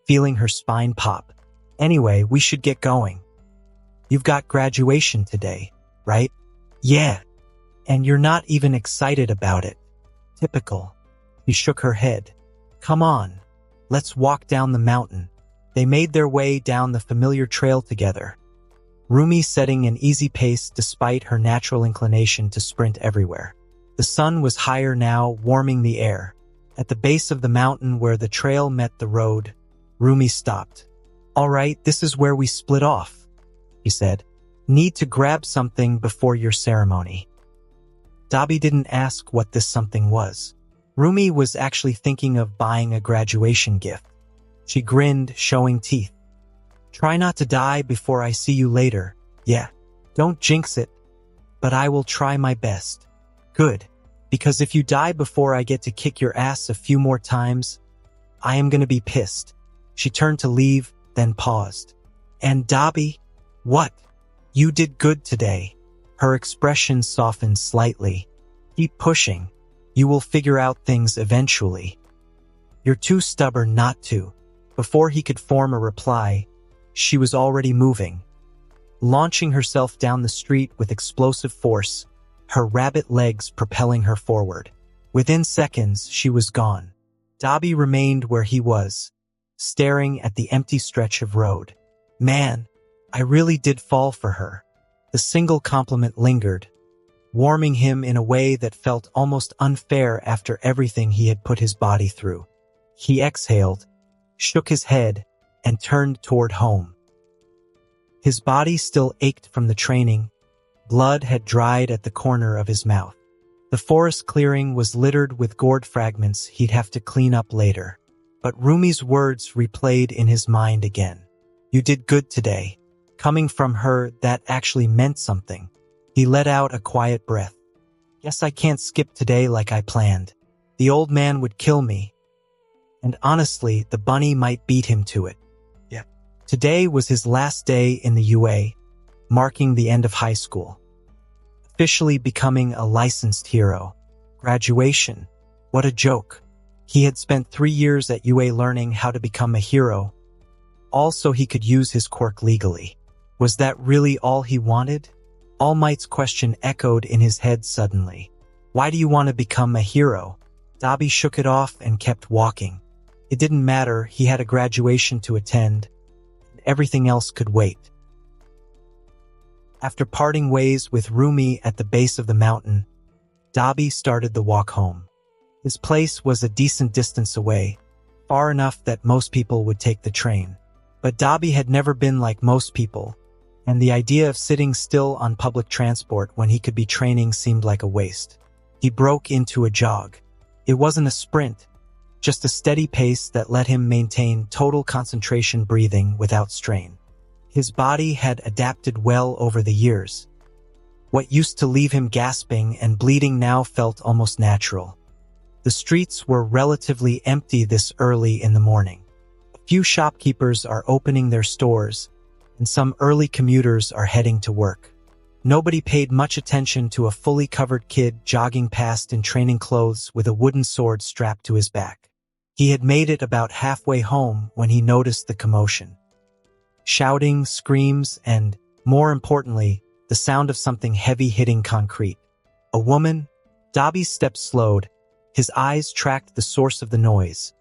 feeling her spine pop. Anyway, we should get going. You've got graduation today, right? Yeah. And you're not even excited about it. Typical. He shook her head. Come on. Let's walk down the mountain. They made their way down the familiar trail together, Rumi setting an easy pace despite her natural inclination to sprint everywhere. The sun was higher now, warming the air. At the base of the mountain where the trail met the road, Rumi stopped. "All right, this is where we split off," he said. "Need to grab something before your ceremony." Dabi didn't ask what this something was. Rumi was actually thinking of buying a graduation gift. She grinned, showing teeth. "Try not to die before I see you later. Yeah, don't jinx it, but I will try my best." "Good, because if you die before I get to kick your ass a few more times, I am gonna be pissed." She turned to leave, then paused. "And Dabi, what? You did good today." Her expression softened slightly. "Keep pushing. You will figure out things eventually. You're too stubborn not to." Before he could form a reply, she was already moving, launching herself down the street with explosive force, her rabbit legs propelling her forward. Within seconds, she was gone. Dabi remained where he was, staring at the empty stretch of road. Man, I really did fall for her. The single compliment lingered, warming him in a way that felt almost unfair after everything he had put his body through. He exhaled, shook his head, and turned toward home. His body still ached from the training. Blood had dried at the corner of his mouth. The forest clearing was littered with gourd fragments he'd have to clean up later. But Rumi's words replayed in his mind again. "You did good today." Coming from her, that actually meant something. He let out a quiet breath. "Guess I can't skip today like I planned. The old man would kill me. And honestly, the bunny might beat him to it." Yeah. Today was his last day in the UA, marking the end of high school. Officially becoming a licensed hero. Graduation. What a joke. He had spent 3 years at UA learning how to become a hero, all so he could use his quirk legally. Was that really all he wanted? All Might's question echoed in his head suddenly. "Why do you want to become a hero?" Dabi shook it off and kept walking. It didn't matter, he had a graduation to attend, and everything else could wait. After parting ways with Rumi at the base of the mountain, Dabi started the walk home. His place was a decent distance away, far enough that most people would take the train. But Dabi had never been like most people, and the idea of sitting still on public transport when he could be training seemed like a waste. He broke into a jog. It wasn't a sprint, just a steady pace that let him maintain total concentration breathing without strain. His body had adapted well over the years. What used to leave him gasping and bleeding now felt almost natural. The streets were relatively empty this early in the morning. A few shopkeepers are opening their stores, and some early commuters are heading to work. Nobody paid much attention to a fully covered kid jogging past in training clothes with a wooden sword strapped to his back. He had made it about halfway home when he noticed the commotion. Shouting, screams, and, more importantly, the sound of something heavy hitting concrete. A woman? Dabi's steps slowed. His eyes tracked the source of the noise.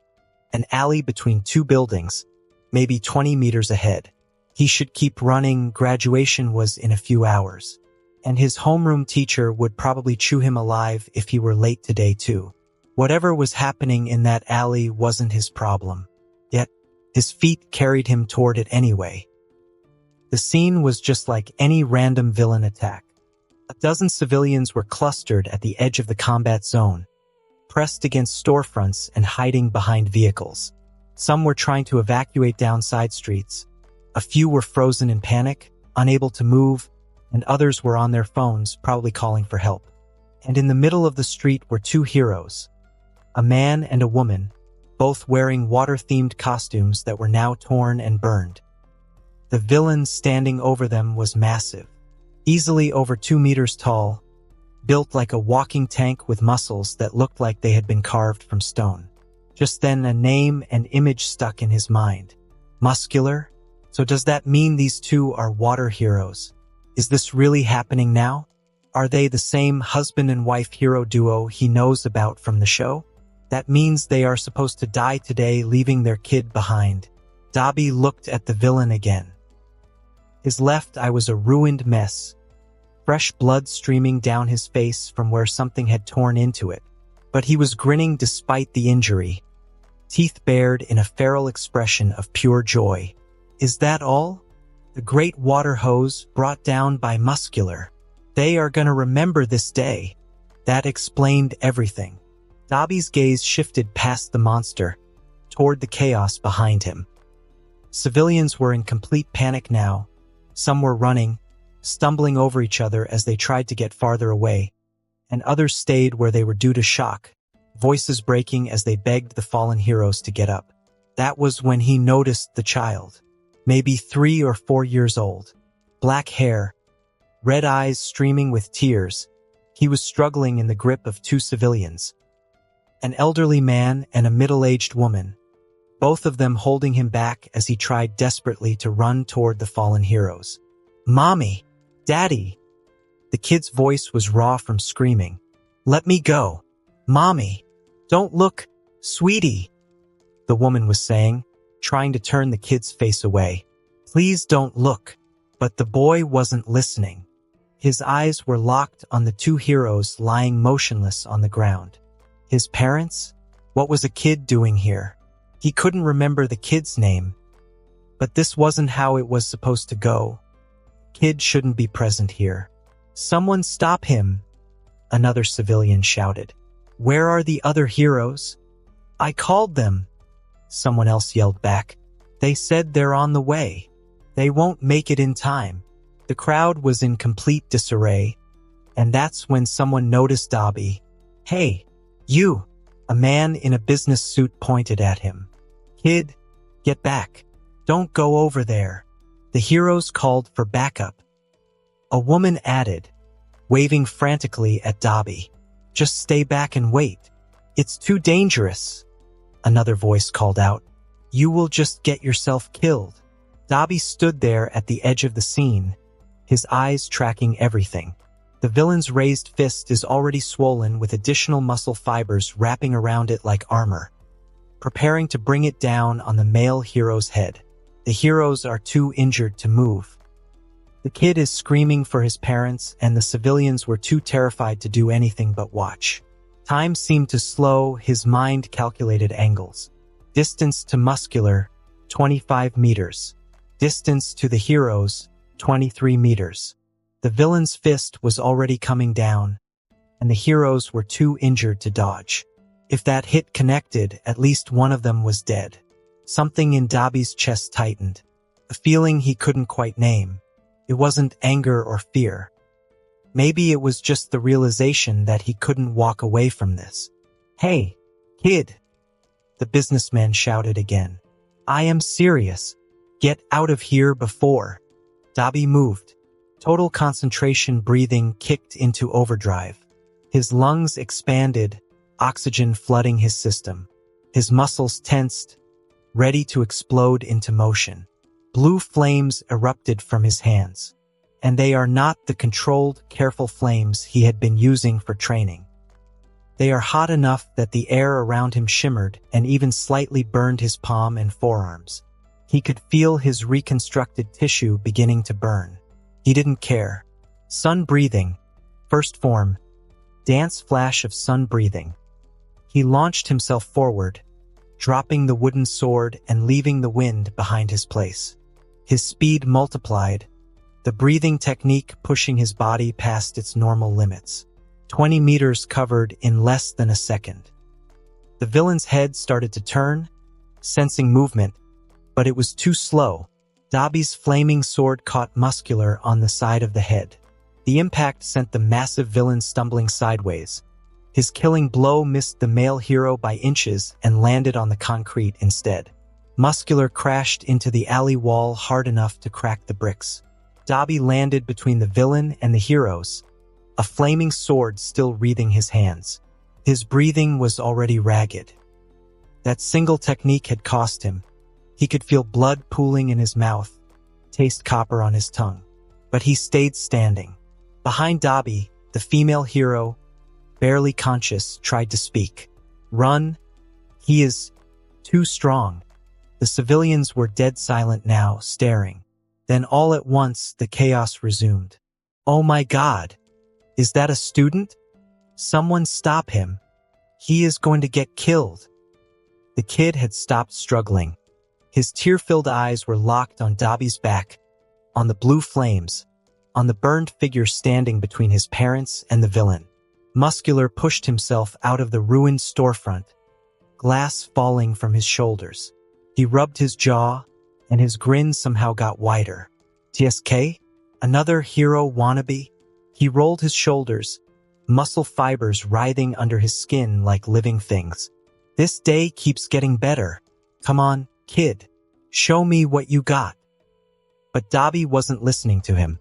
An alley between 2 buildings, maybe 20 meters ahead. He should keep running, graduation was in a few hours. And his homeroom teacher would probably chew him alive if he were late today too. Whatever was happening in that alley wasn't his problem. Yet, his feet carried him toward it anyway. The scene was just like any random villain attack. A dozen civilians were clustered at the edge of the combat zone, pressed against storefronts and hiding behind vehicles. Some were trying to evacuate down side streets. A few were frozen in panic, unable to move, and others were on their phones, probably calling for help. And in the middle of the street were 2 heroes, a man and a woman, both wearing water-themed costumes that were now torn and burned. The villain standing over them was massive, easily over 2 meters tall, built like a walking tank with muscles that looked like they had been carved from stone. Just then a name and image stuck in his mind. Muscular? So does that mean these 2 are water heroes? Is this really happening now? Are they the same husband and wife hero duo he knows about from the show? That means they are supposed to die today, leaving their kid behind. Dabi looked at the villain again. His left eye was a ruined mess, fresh blood streaming down his face from where something had torn into it. But he was grinning despite the injury, teeth bared in a feral expression of pure joy. Is that all? The great water hose brought down by Muscular. They are gonna remember this day. That explained everything. Dabi's gaze shifted past the monster, toward the chaos behind him. Civilians were in complete panic now. Some were running, stumbling over each other as they tried to get farther away, and others stayed where they were due to shock, voices breaking as they begged the fallen heroes to get up. That was when he noticed the child, maybe 3 or 4 years old. Black hair, red eyes streaming with tears. He was struggling in the grip of 2 civilians, an elderly man and a middle-aged woman, both of them holding him back as he tried desperately to run toward the fallen heroes. "Mommy! Daddy!" The kid's voice was raw from screaming. "Let me go! Mommy! Don't look! Sweetie!" The woman was saying, trying to turn the kid's face away. "Please don't look." But the boy wasn't listening. His eyes were locked on the 2 heroes lying motionless on the ground. His parents? What was a kid doing here? He couldn't remember the kid's name. But this wasn't how it was supposed to go. Kid shouldn't be present here. "Someone stop him!" Another civilian shouted. "Where are the other heroes?" "I called them," someone else yelled back. "They said they're on the way. They won't make it in time." The crowd was in complete disarray, and that's when someone noticed Dabi. "Hey, you!" A man in a business suit pointed at him. "Kid, get back. Don't go over there." The heroes called for backup. A woman added, waving frantically at Dabi. "Just stay back and wait. It's too dangerous." Another voice called out, "You will just get yourself killed." Dabi stood there at the edge of the scene, his eyes tracking everything. The villain's raised fist is already swollen with additional muscle fibers wrapping around it like armor, preparing to bring it down on the male hero's head. The heroes are too injured to move. The kid is screaming for his parents, and the civilians were too terrified to do anything but watch. Time seemed to slow, his mind calculated angles. Distance to Muscular, 25 meters. Distance to the heroes, 23 meters. The villain's fist was already coming down, and the heroes were too injured to dodge. If that hit connected, at least one of them was dead. Something in Dabi's chest tightened, a feeling he couldn't quite name. It wasn't anger or fear. Maybe it was just the realization that he couldn't walk away from this. "Hey, kid!" The businessman shouted again. "I am serious. Get out of here before." Dabi moved. Total concentration breathing kicked into overdrive. His lungs expanded, oxygen flooding his system. His muscles tensed, ready to explode into motion. Blue flames erupted from his hands. And they are not the controlled, careful flames he had been using for training. They are hot enough that the air around him shimmered and even slightly burned his palm and forearms. He could feel his reconstructed tissue beginning to burn. He didn't care. Sun breathing. First form. Dance flash of sun breathing. He launched himself forward, dropping the wooden sword and leaving the wind behind his place. His speed multiplied, the breathing technique pushing his body past its normal limits. 20 meters covered in less than a second. The villain's head started to turn, sensing movement, but it was too slow. Dabi's flaming sword caught Muscular on the side of the head. The impact sent the massive villain stumbling sideways. His killing blow missed the male hero by inches and landed on the concrete instead. Muscular crashed into the alley wall hard enough to crack the bricks. Dabi landed between the villain and the heroes, a flaming sword still wreathing his hands. His breathing was already ragged. That single technique had cost him. He could feel blood pooling in his mouth, taste copper on his tongue. But he stayed standing. Behind Dabi, the female hero, barely conscious, tried to speak. "Run. He is too strong." The civilians were dead silent now, staring. Then all at once, the chaos resumed. "Oh my God! Is that a student? Someone stop him. He is going to get killed." The kid had stopped struggling. His tear-filled eyes were locked on Dabi's back, on the blue flames, on the burned figure standing between his parents and the villain. Muscular pushed himself out of the ruined storefront, glass falling from his shoulders. He rubbed his jaw, and his grin somehow got wider. "TSK? Another hero wannabe?" He rolled his shoulders, muscle fibers writhing under his skin like living things. "This day keeps getting better. Come on, kid. Show me what you got." But Dabi wasn't listening to him.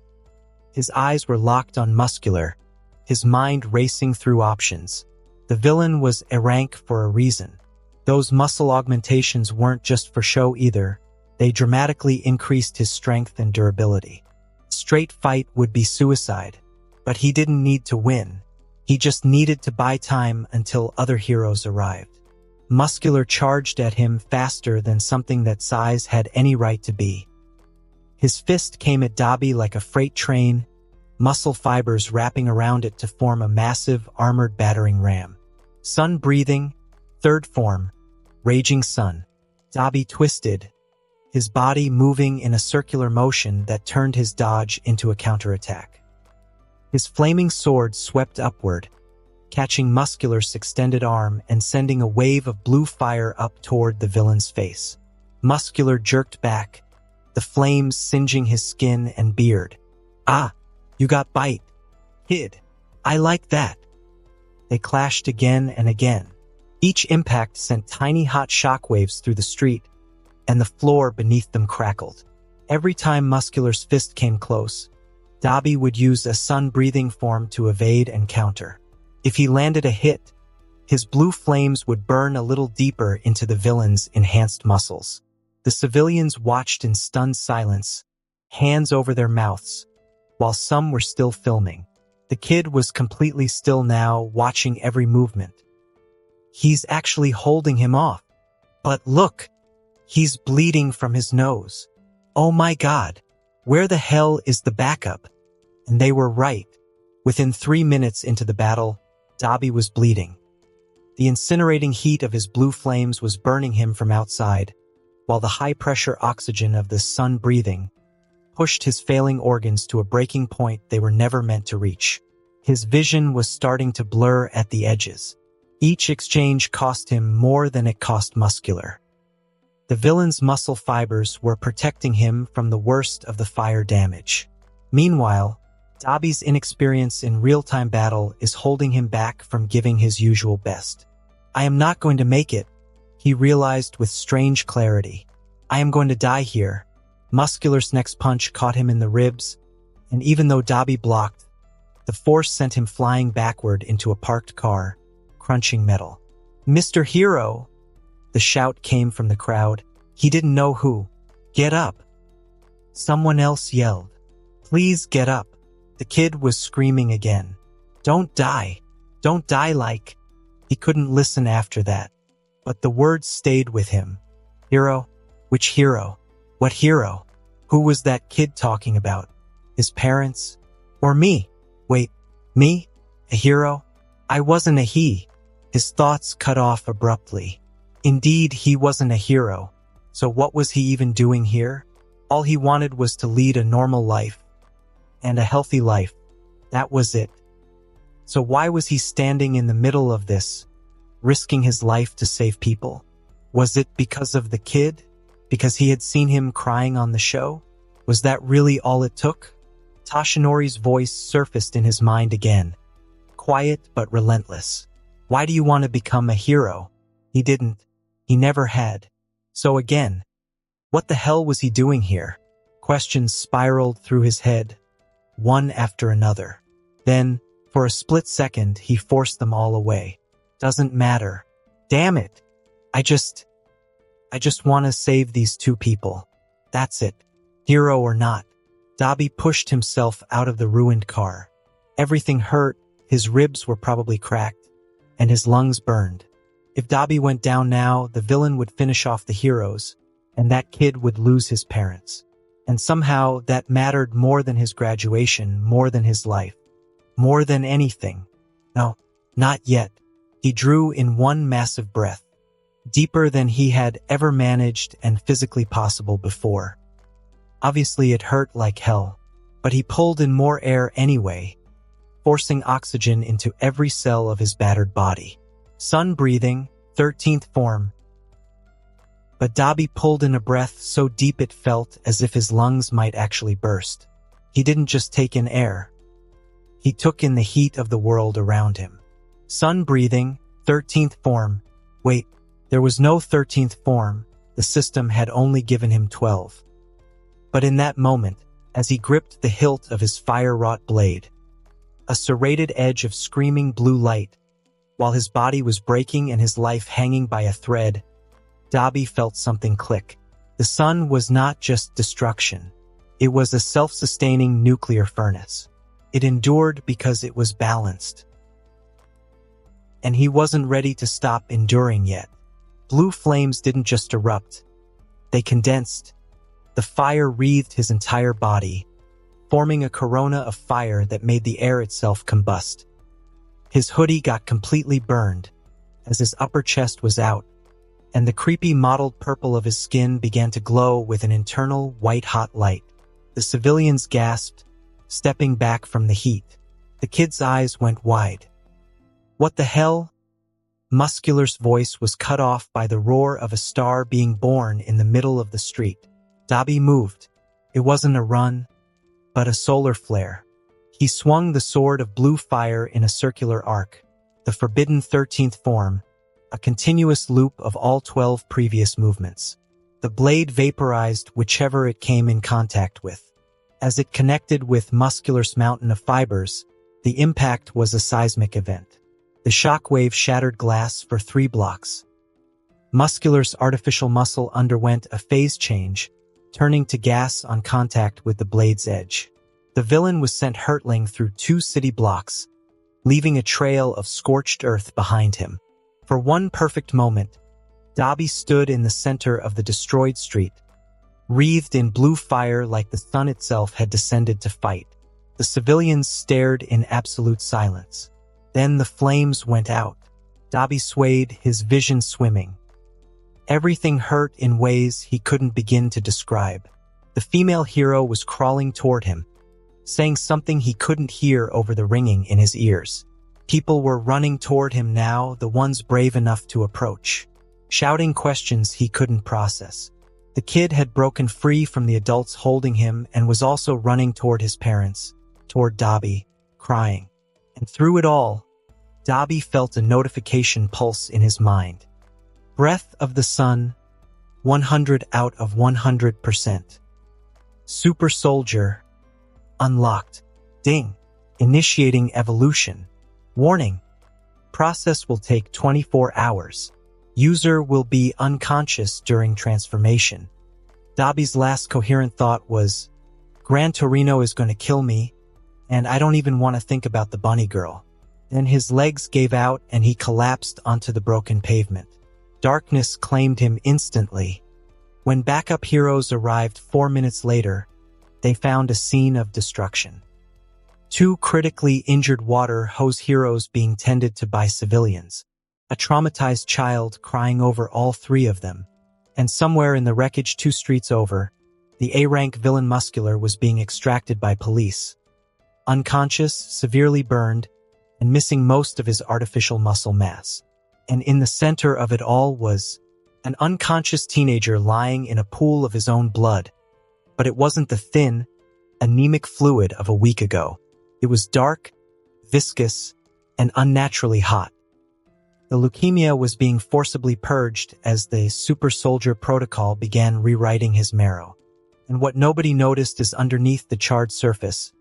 His eyes were locked on Muscular, his mind racing through options. The villain was a rank for a reason. Those muscle augmentations weren't just for show either. They dramatically increased his strength and durability. A straight fight would be suicide, but he didn't need to win. He just needed to buy time until other heroes arrived. Muscular charged at him faster than something that size had any right to be. His fist came at Dabi like a freight train, muscle fibers wrapping around it to form a massive armored battering ram. Sun breathing, third form, raging sun. Dabi twisted, his body moving in a circular motion that turned his dodge into a counterattack. His flaming sword swept upward, catching Muscular's extended arm and sending a wave of blue fire up toward the villain's face. Muscular jerked back, the flames singeing his skin and beard. "Ah, you got bite. Kid, I like that." They clashed again and again. Each impact sent tiny hot shockwaves through the street, and the floor beneath them crackled. Every time Muscular's fist came close, Dabi would use a sun-breathing form to evade and counter. If he landed a hit, his blue flames would burn a little deeper into the villain's enhanced muscles. The civilians watched in stunned silence, hands over their mouths, while some were still filming. The kid was completely still now, watching every movement. He's actually holding him off. But look, he's bleeding from his nose. Oh my God, where the hell is the backup? And they were right. Within 3 minutes into the battle, Dabi was bleeding. The incinerating heat of his blue flames was burning him from outside, while the high-pressure oxygen of the sun breathing pushed his failing organs to a breaking point they were never meant to reach. His vision was starting to blur at the edges. Each exchange cost him more than it cost Muscular. The villain's muscle fibers were protecting him from the worst of the fire damage. Meanwhile, Dabi's inexperience in real-time battle is holding him back from giving his usual best. "I am not going to make it," he realized with strange clarity. "I am going to die here." Muscular's next punch caught him in the ribs, and even though Dabi blocked, the force sent him flying backward into a parked car, crunching metal. "Mr. Hero!" The shout came from the crowd. He didn't know who. "Get up!" Someone else yelled. "Please get up!" The kid was screaming again. "Don't die! Don't die like..." He couldn't listen after that. But the words stayed with him. Hero? Which hero? What hero? Who was that kid talking about? His parents? Or me? Wait, me? A hero? I wasn't a he. His thoughts cut off abruptly. Indeed, he wasn't a hero. So what was he even doing here? All he wanted was to lead a normal life. And a healthy life. That was it. So why was he standing in the middle of this, risking his life to save people? Was it because of the kid? Because he had seen him crying on the show? Was that really all it took? Toshinori's voice surfaced in his mind again. Quiet but relentless. Why do you want to become a hero? He didn't. He never had. So again, what the hell was he doing here? Questions spiraled through his head, one after another. Then, for a split second, he forced them all away. Doesn't matter. Damn it. I just want to save these two people. That's it. Hero or not. Dabi pushed himself out of the ruined car. Everything hurt, his ribs were probably cracked, and his lungs burned. If Dabi went down now, the villain would finish off the heroes, and that kid would lose his parents. And somehow that mattered more than his graduation, more than his life, more than anything. No, not yet. He drew in one massive breath, deeper than he had ever managed and physically possible before. Obviously it hurt like hell, but he pulled in more air anyway, forcing oxygen into every cell of his battered body. Sun breathing, 13th form. But Dabi pulled in a breath so deep it felt as if his lungs might actually burst. He didn't just take in air. He took in the heat of the world around him. Sun breathing, 13th form. Wait, there was no 13th form. The system had only given him 12. But in that moment, as he gripped the hilt of his fire-wrought blade, a serrated edge of screaming blue light, while his body was breaking and his life hanging by a thread, Dabi felt something click. The sun was not just destruction. It was a self-sustaining nuclear furnace. It endured because it was balanced. And he wasn't ready to stop enduring yet. Blue flames didn't just erupt. They condensed. The fire wreathed his entire body, forming a corona of fire that made the air itself combust. His hoodie got completely burned, as his upper chest was out, and the creepy mottled purple of his skin began to glow with an internal white-hot light. The civilians gasped, stepping back from the heat. The kid's eyes went wide. What the hell? Muscular's voice was cut off by the roar of a star being born in the middle of the street. Dabi moved. It wasn't a run, but a solar flare. He swung the sword of blue fire in a circular arc, the forbidden 13th form, a continuous loop of all 12 previous movements. The blade vaporized whichever it came in contact with. As it connected with Muscular's mountain of fibers, the impact was a seismic event. The shockwave shattered glass for 3 blocks. Muscular's artificial muscle underwent a phase change, turning to gas on contact with the blade's edge. The villain was sent hurtling through 2 city blocks, leaving a trail of scorched earth behind him. For one perfect moment, Dabi stood in the center of the destroyed street, wreathed in blue fire like the sun itself had descended to fight. The civilians stared in absolute silence. Then the flames went out. Dabi swayed, his vision swimming. Everything hurt in ways he couldn't begin to describe. The female hero was crawling toward him, saying something he couldn't hear over the ringing in his ears. People were running toward him now, the ones brave enough to approach, shouting questions he couldn't process. The kid had broken free from the adults holding him and was also running toward his parents, toward Dabi, crying. And through it all, Dabi felt a notification pulse in his mind. Breath of the Sun, 100 out of 100%. Super Soldier, unlocked. Ding. Initiating evolution. Warning. Process will take 24 hours. User will be unconscious during transformation. Dabi's last coherent thought was, Gran Torino is going to kill me, and I don't even want to think about the bunny girl. Then his legs gave out and he collapsed onto the broken pavement. Darkness claimed him instantly. When backup heroes arrived 4 minutes later, they found a scene of destruction. 2 critically injured water hose heroes being tended to by civilians, a traumatized child crying over all 3 of them, and somewhere in the wreckage 2 streets over, the A-rank villain Muscular was being extracted by police. Unconscious, severely burned, and missing most of his artificial muscle mass. And in the center of it all was an unconscious teenager lying in a pool of his own blood. But it wasn't the thin, anemic fluid of a week ago. It was dark, viscous, and unnaturally hot. The leukemia was being forcibly purged as the Super Soldier protocol began rewriting his marrow. And what nobody noticed is underneath the charred surface,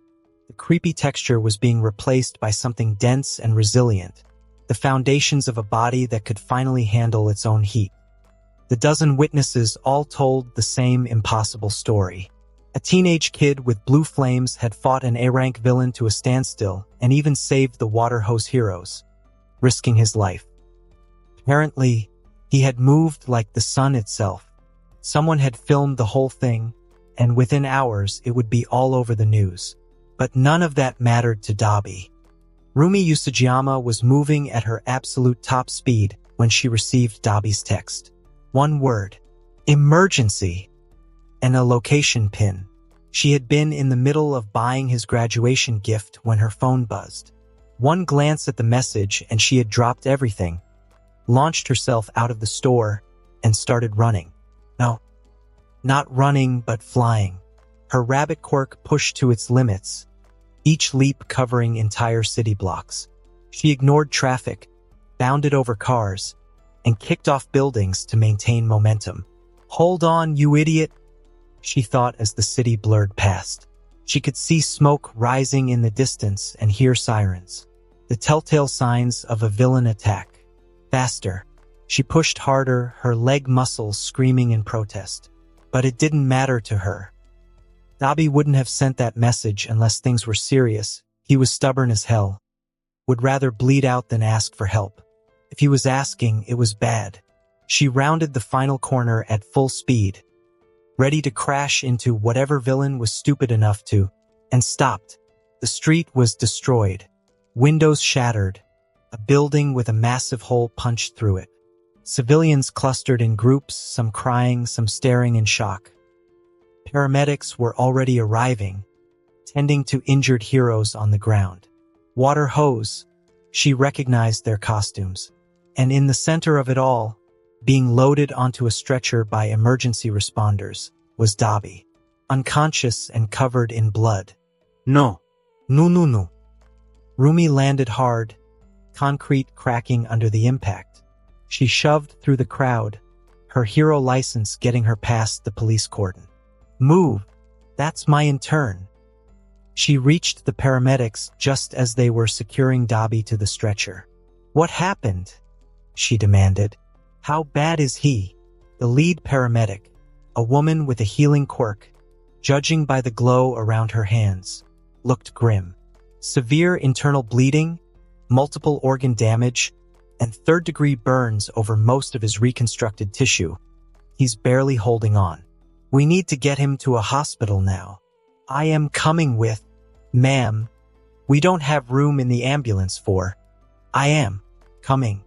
the creepy texture was being replaced by something dense and resilient, the foundations of a body that could finally handle its own heat. The dozen witnesses all told the same impossible story. A teenage kid with blue flames had fought an A-rank villain to a standstill and even saved the water hose heroes, risking his life. Apparently, he had moved like the sun itself, Someone had filmed the whole thing, and within hours it would be all over the news. But none of that mattered to Dabi. Rumi Usajiyama was moving at her absolute top speed when she received Dabi's text. One word: emergency, and a location pin. She had been in the middle of buying his graduation gift when her phone buzzed. One glance at the message and she had dropped everything, launched herself out of the store, and started running. No, not running, but flying. Her rabbit quirk pushed to its limits, each leap covering entire city blocks. She ignored traffic, bounded over cars, and kicked off buildings to maintain momentum. "Hold on, you idiot," she thought as the city blurred past. She could see smoke rising in the distance and hear sirens, the telltale signs of a villain attack. Faster. She pushed harder, her leg muscles screaming in protest. But it didn't matter to her. Dabi wouldn't have sent that message unless things were serious. He was stubborn as hell. Would rather bleed out than ask for help. If he was asking, it was bad. She rounded the final corner at full speed, ready to crash into whatever villain was stupid enough to, and stopped. The street was destroyed. Windows shattered. A building with a massive hole punched through it. Civilians clustered in groups, some crying, some staring in shock. Paramedics were already arriving, tending to injured heroes on the ground. Water hose. She recognized their costumes. And in the center of it all, being loaded onto a stretcher by emergency responders, was Dabi, unconscious and covered in blood. No. No. Rumi landed hard, concrete cracking under the impact. She shoved through the crowd, her hero license getting her past the police cordon. "Move! That's my intern." She reached the paramedics just as they were securing Dabi to the stretcher. "What happened?" she demanded. "How bad is he?" The lead paramedic, a woman with a healing quirk, judging by the glow around her hands, looked grim. Severe internal bleeding, multiple organ damage, and third-degree burns over most of his reconstructed tissue. He's barely holding on. "We need to get him to a hospital now." "I am coming with..." "Ma'am, we don't have room in the ambulance for..." "I am coming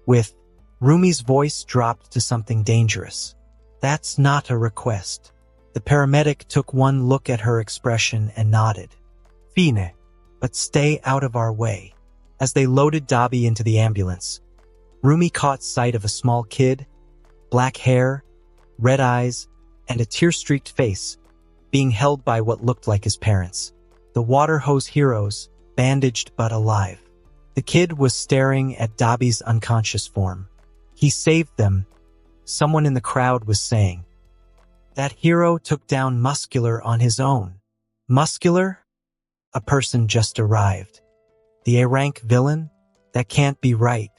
with..." Rumi's voice dropped to something dangerous. "That's not a request." The paramedic took one look at her expression and nodded. "Fine, but stay out of our way." As they loaded Dabi into the ambulance, Rumi caught sight of a small kid, black hair, red eyes, and a tear-streaked face, being held by what looked like his parents. The water hose heroes, bandaged but alive. The kid was staring at Dabi's unconscious form. "He saved them," someone in the crowd was saying. "That hero took down Muscular on his own." "Muscular?" A person just arrived. "The A-rank villain? That can't be right.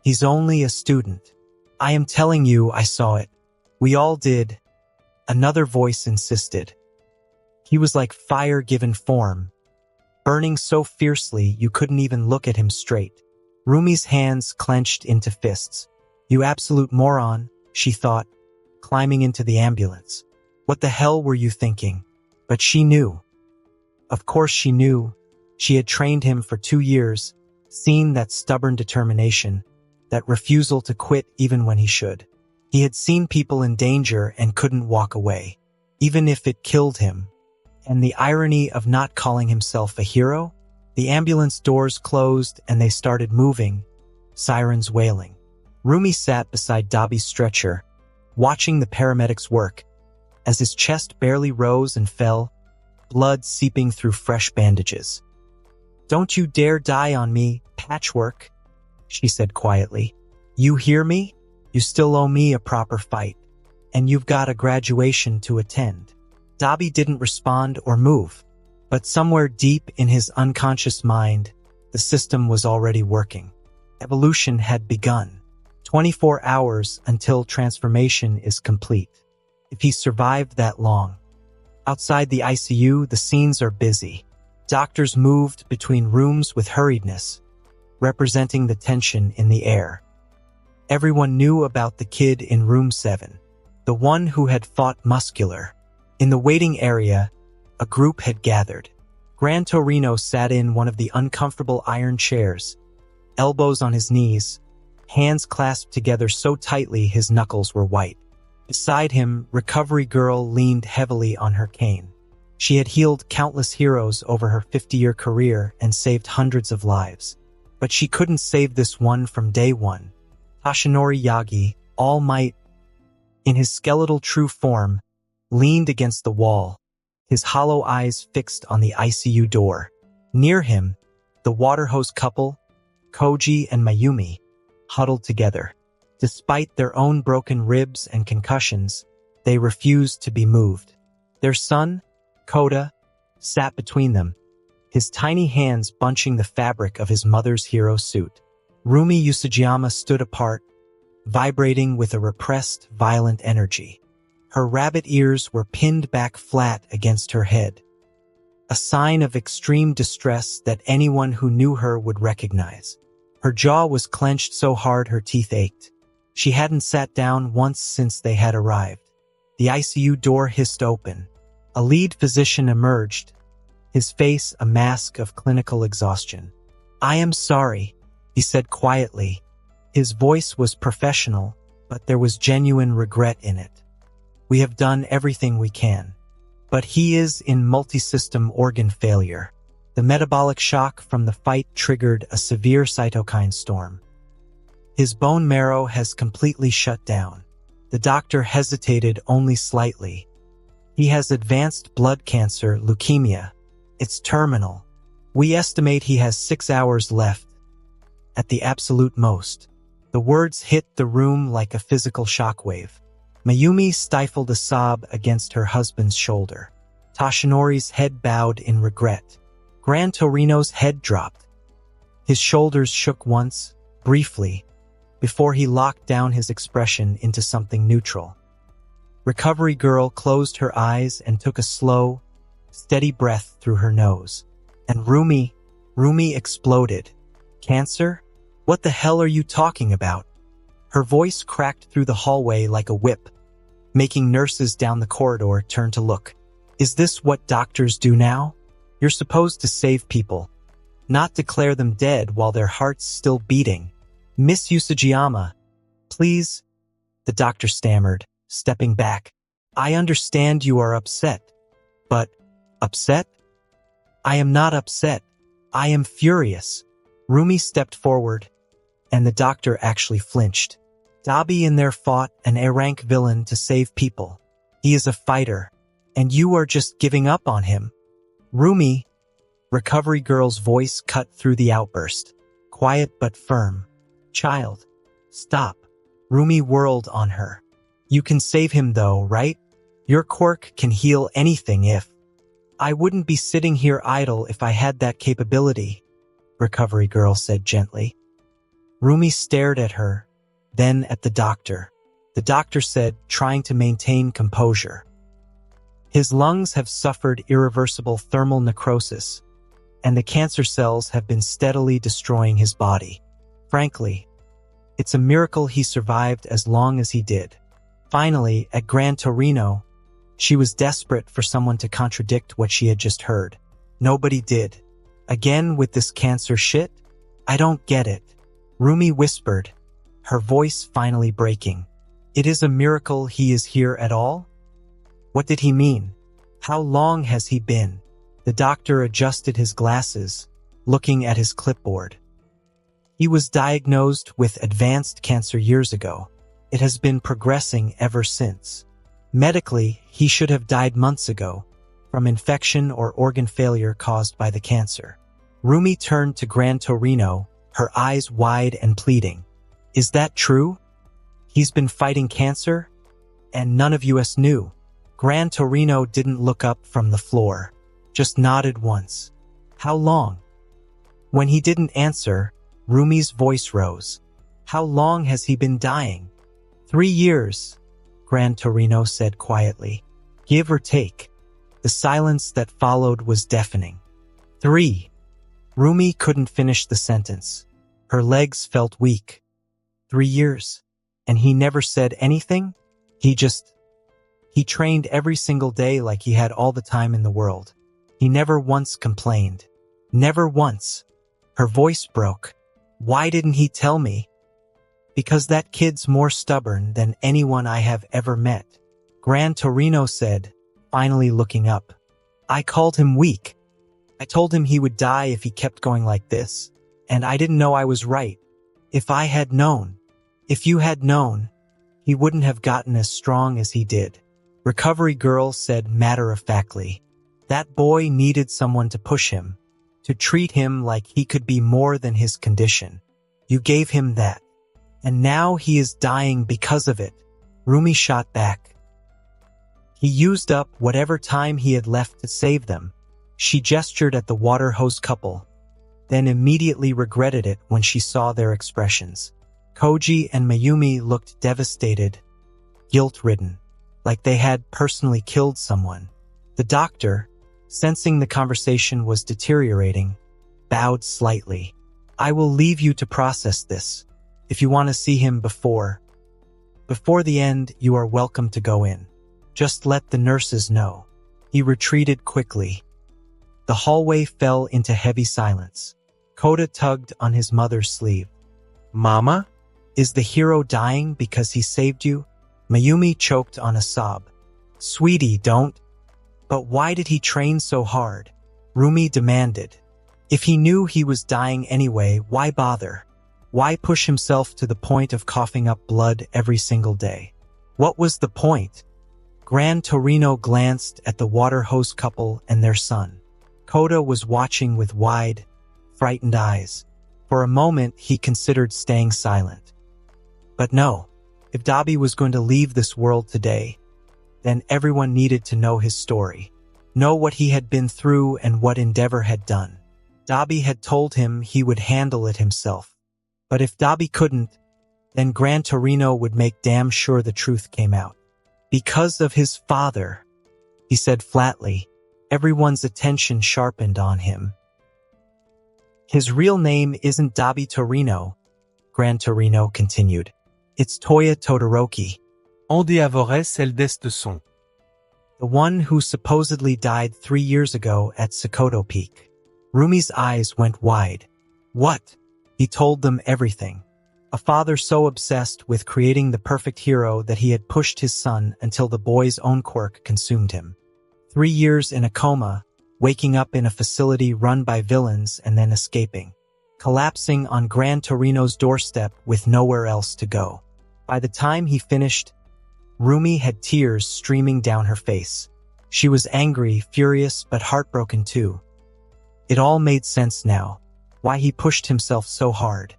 He's only a student." "I am telling you, I saw it. We all did." Another voice insisted. "He was like fire given form, burning so fiercely you couldn't even look at him straight." Rumi's hands clenched into fists. "You absolute moron," she thought, climbing into the ambulance. "What the hell were you thinking?" But she knew. Of course she knew. She had trained him for 2 years, seen that stubborn determination, that refusal to quit even when he should. He had seen people in danger and couldn't walk away, even if it killed him. And the irony of not calling himself a hero? The ambulance doors closed and they started moving, sirens wailing. Rumi sat beside Dabi's stretcher, watching the paramedics work. As his chest barely rose and fell, blood seeping through fresh bandages. "Don't you dare die on me, Patchwork," she said quietly. "You hear me? You still owe me a proper fight. And you've got a graduation to attend." Dabi didn't respond or move, but somewhere deep in his unconscious mind, the system was already working. Evolution had begun. 24 hours until transformation is complete. If he survived that long. Outside the ICU, the scenes are busy. Doctors moved between rooms with hurriedness, representing the tension in the air. Everyone knew about the kid in room 7. the one who had fought muscular. In the waiting area, a group had gathered. Gran Torino sat in one of the uncomfortable iron chairs, elbows on his knees, hands clasped together so tightly his knuckles were white. Beside him, Recovery Girl leaned heavily on her cane. She had healed countless heroes over her 50-year career and saved hundreds of lives. But she couldn't save this one from day one. Toshinori Yagi, All Might, in his skeletal true form, leaned against the wall, his hollow eyes fixed on the ICU door. Near him, the water hose couple, Koji and Mayumi, huddled together. Despite their own broken ribs and concussions, they refused to be moved. Their son, Koda, sat between them, his tiny hands bunching the fabric of his mother's hero suit. Rumi Usajiyama stood apart, vibrating with a repressed, violent energy. Her rabbit ears were pinned back flat against her head, a sign of extreme distress that anyone who knew her would recognize. Her jaw was clenched so hard her teeth ached. She hadn't sat down once since they had arrived. The ICU door hissed open. A lead physician emerged, his face a mask of clinical exhaustion. "I am sorry," he said quietly. His voice was professional, but there was genuine regret in it. "We have done everything we can. But he is in multi-system organ failure. The metabolic shock from the fight triggered a severe cytokine storm. His bone marrow has completely shut down." The doctor hesitated only slightly. "He has advanced blood cancer, leukemia. It's terminal. We estimate he has 6 hours left, at the absolute most." The words hit the room like a physical shockwave. Mayumi stifled a sob against her husband's shoulder. Toshinori's head bowed in regret. Gran Torino's head dropped. His shoulders shook once, briefly, before he locked down his expression into something neutral. Recovery Girl closed her eyes and took a slow, steady breath through her nose. And Rumi exploded. "Cancer? What the hell are you talking about?" Her voice cracked through the hallway like a whip, making nurses down the corridor turn to look. "Is this what doctors do now? You're supposed to save people, not declare them dead while their heart's still beating." "Miss Usajiyama, please," the doctor stammered, stepping back. "I understand you are upset, but upset? I am not upset. I am furious." Rumi stepped forward, and the doctor actually flinched. "Dabi in there fought an A-rank villain to save people. He is a fighter, and you are just giving up on him." "Rumi," Recovery Girl's voice cut through the outburst, quiet but firm. "Child, stop." Rumi whirled on her. "You can save him though, right? Your quirk can heal anything if—" "I wouldn't be sitting here idle if I had that capability," Recovery Girl said gently. Rumi stared at her, then at the doctor. The doctor said, trying to maintain composure, "His lungs have suffered irreversible thermal necrosis, and the cancer cells have been steadily destroying his body. Frankly, it's a miracle he survived as long as he did." Finally, at Gran Torino, she was desperate for someone to contradict what she had just heard. Nobody did. "Again with this cancer shit? I don't get it," Rumi whispered, her voice finally breaking. "It is a miracle he is here at all? What did he mean? How long has he been?" The doctor adjusted his glasses, looking at his clipboard. "He was diagnosed with advanced cancer years ago. It has been progressing ever since. Medically, he should have died months ago, from infection or organ failure caused by the cancer." Rumi turned to Gran Torino, her eyes wide and pleading. "Is that true? He's been fighting cancer? And none of us knew?" Gran Torino didn't look up from the floor, just nodded once. "How long?" When he didn't answer, Rumi's voice rose. "How long has he been dying?" 3 years, Gran Torino said quietly. "Give or take." The silence that followed was deafening. 3. Rumi couldn't finish the sentence. Her legs felt weak. 3 years. And he never said anything? He trained every single day like he had all the time in the world. He never once complained. Never once. Her voice broke. Why didn't he tell me? Because that kid's more stubborn than anyone I have ever met, Gran Torino said, finally looking up. I called him weak. I told him he would die if he kept going like this, and I didn't know I was right. If you had known, he wouldn't have gotten as strong as he did. Recovery Girl said matter-of-factly. That boy needed someone to push him, to treat him like he could be more than his condition. You gave him that. And now he is dying because of it. Rumi shot back. He used up whatever time he had left to save them. She gestured at the water hose couple, then immediately regretted it when she saw their expressions. Koji and Mayumi looked devastated, guilt-ridden, like they had personally killed someone. The doctor, sensing the conversation was deteriorating, bowed slightly. I will leave you to process this. If you want to see him before the end, you are welcome to go in. Just let the nurses know. He retreated quickly. The hallway fell into heavy silence. Kota tugged on his mother's sleeve. Mama? Is the hero dying because he saved you? Mayumi choked on a sob. Sweetie, don't. But why did he train so hard? Rumi demanded. If he knew he was dying anyway, why bother? Why push himself to the point of coughing up blood every single day? What was the point? Gran Torino glanced at the water hose couple and their son. Kota was watching with wide, frightened eyes. For a moment, he considered staying silent. But no, if Dabi was going to leave this world today, then everyone needed to know his story, know what he had been through and what Endeavor had done. Dabi had told him he would handle it himself. But if Dabi couldn't, then Gran Torino would make damn sure the truth came out. Because of his father, he said flatly. Everyone's attention sharpened on him. His real name isn't Dabi Torino, Gran Torino continued. It's Toya Todoroki. On déavorait celle d'este son. The one who supposedly died 3 years ago at Sokoto Peak. Rumi's eyes went wide. What? He told them everything. A father so obsessed with creating the perfect hero that he had pushed his son until the boy's own quirk consumed him. 3 years in a coma, waking up in a facility run by villains and then escaping. Collapsing on Gran Torino's doorstep with nowhere else to go. By the time he finished, Rumi had tears streaming down her face. She was angry, furious, but heartbroken too. It all made sense now. Why he pushed himself so hard.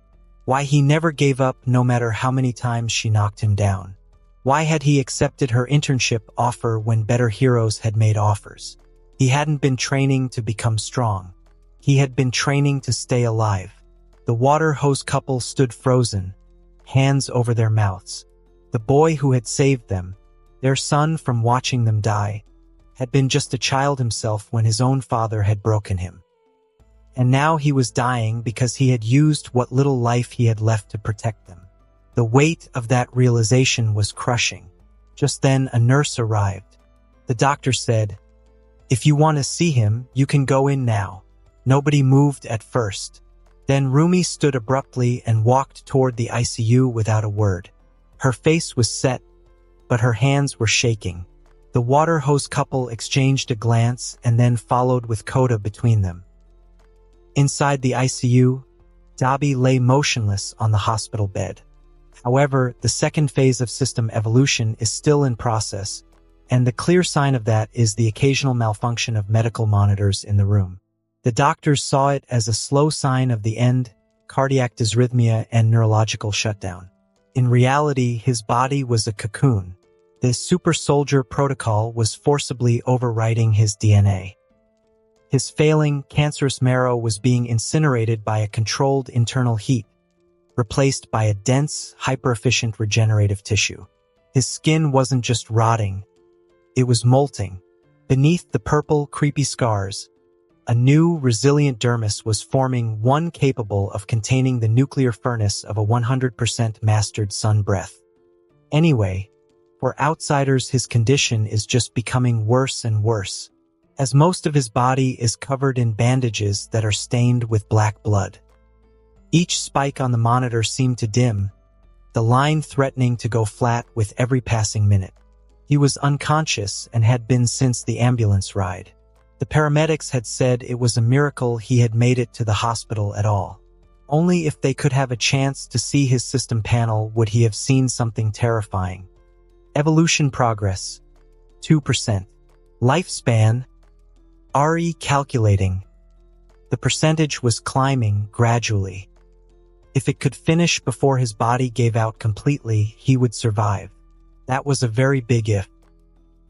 Why he never gave up no matter how many times she knocked him down. Why had he accepted her internship offer when better heroes had made offers? He hadn't been training to become strong. He had been training to stay alive. The water hose couple stood frozen, hands over their mouths. The boy who had saved them, their son from watching them die, had been just a child himself when his own father had broken him. And now he was dying because he had used what little life he had left to protect them. The weight of that realization was crushing. Just then a nurse arrived. The doctor said, "If you want to see him, you can go in now." Nobody moved at first. Then Rumi stood abruptly and walked toward the ICU without a word. Her face was set, but her hands were shaking. The water hose couple exchanged a glance and then followed with Kota between them. Inside the ICU, Dabi lay motionless on the hospital bed. However, the second phase of system evolution is still in process, and the clear sign of that is the occasional malfunction of medical monitors in the room. The doctors saw it as a slow sign of the end, cardiac dysrhythmia and neurological shutdown. In reality, his body was a cocoon. The super soldier protocol was forcibly overwriting his DNA. His failing, cancerous marrow was being incinerated by a controlled internal heat, replaced by a dense, hyper-efficient regenerative tissue. His skin wasn't just rotting, it was molting. Beneath the purple, creepy scars, a new, resilient dermis was forming, one capable of containing the nuclear furnace of a 100% mastered sun breath. Anyway, For outsiders, his condition is just becoming worse and worse, as most of his body is covered in bandages that are stained with black blood. Each spike on the monitor seemed to dim, the line threatening to go flat with every passing minute. He was unconscious and had been since the ambulance ride. The paramedics had said it was a miracle he had made it to the hospital at all. Only if they could have a chance to see his system panel would he have seen something terrifying. Evolution progress, 2%. Lifespan, RE calculating. The percentage was climbing gradually. If it could finish before his body gave out completely, he would survive. That was a very big if.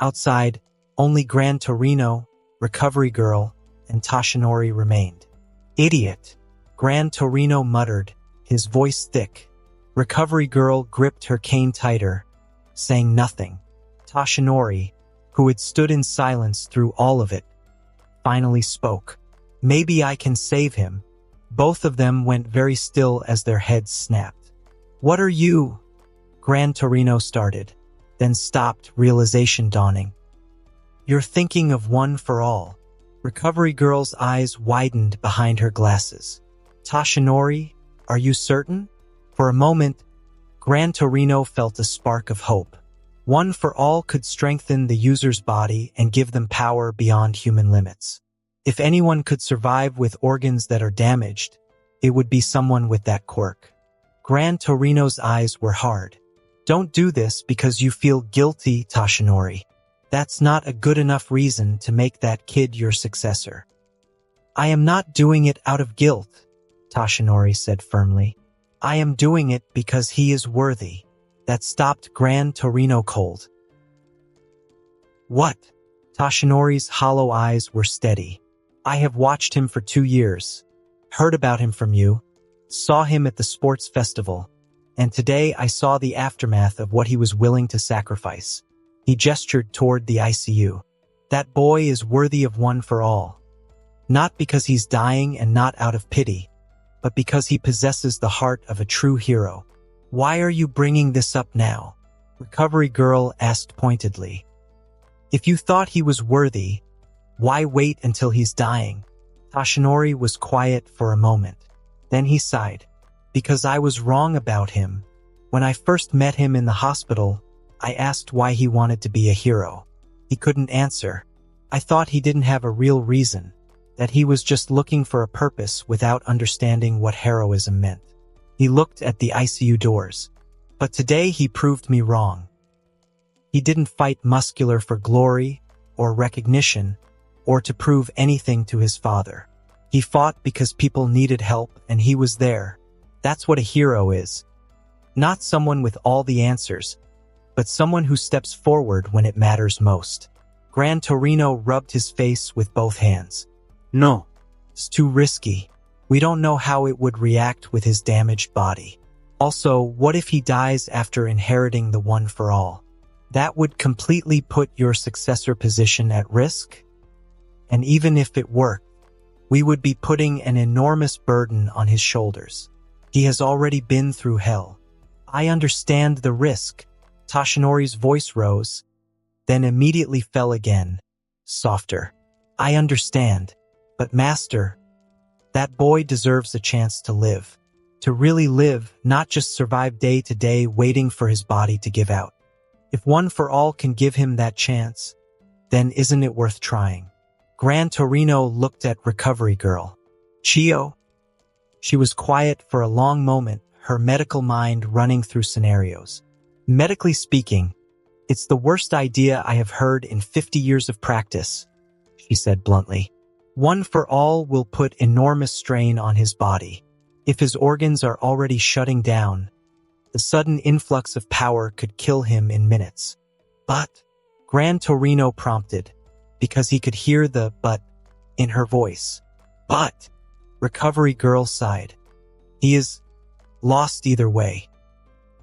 Outside, only Gran Torino, Recovery Girl, and Toshinori remained. Idiot, Gran Torino muttered, his voice thick. Recovery Girl gripped her cane tighter, saying nothing. Toshinori, who had stood in silence through all of it, finally spoke. Maybe I can save him. Both of them went very still as their heads snapped. What are you? Gran Torino started, then stopped, realization dawning. You're thinking of one for all. Recovery Girl's eyes widened behind her glasses. Toshinori, are you certain? For a moment, Gran Torino felt a spark of hope. One for all could strengthen the user's body and give them power beyond human limits. If anyone could survive with organs that are damaged, it would be someone with that quirk. Gran Torino's eyes were hard. Don't do this because you feel guilty, Toshinori. That's not a good enough reason to make that kid your successor. I am not doing it out of guilt, Toshinori said firmly. I am doing it because he is worthy. That stopped Gran Torino cold. What? Toshinori's hollow eyes were steady. I have watched him for 2 years, heard about him from you, saw him at the sports festival, and today I saw the aftermath of what he was willing to sacrifice. He gestured toward the ICU. That boy is worthy of one for all. Not because he's dying and not out of pity, but because he possesses the heart of a true hero. Why are you bringing this up now? Recovery Girl asked pointedly. If you thought he was worthy, why wait until he's dying? Toshinori was quiet for a moment. Then he sighed. Because I was wrong about him. When I first met him in the hospital, I asked why he wanted to be a hero. He couldn't answer. I thought he didn't have a real reason, that he was just looking for a purpose without understanding what heroism meant. He looked at the ICU doors. But today he proved me wrong. He didn't fight muscular for glory or recognition or to prove anything to his father. He fought because people needed help and he was there. That's what a hero is. Not someone with all the answers, but someone who steps forward when it matters most. Gran Torino rubbed his face with both hands. No. It's too risky. We don't know how it would react with his damaged body. Also, what if he dies after inheriting the one for all? That would completely put your successor position at risk. And even if it worked, we would be putting an enormous burden on his shoulders. He has already been through hell. I understand the risk. Toshinori's voice rose, then immediately fell again, softer. I understand, but Master, that boy deserves a chance to live. To really live, not just survive day to day waiting for his body to give out. If one for all can give him that chance, then isn't it worth trying? Gran Torino looked at Recovery Girl. Chio? She was quiet for a long moment, her medical mind running through scenarios. Medically speaking, it's the worst idea I have heard in 50 years of practice, she said bluntly. One for all will put enormous strain on his body. If his organs are already shutting down, the sudden influx of power could kill him in minutes. But, Gran Torino prompted, because he could hear the but in her voice. But, Recovery Girl sighed. He is lost either way.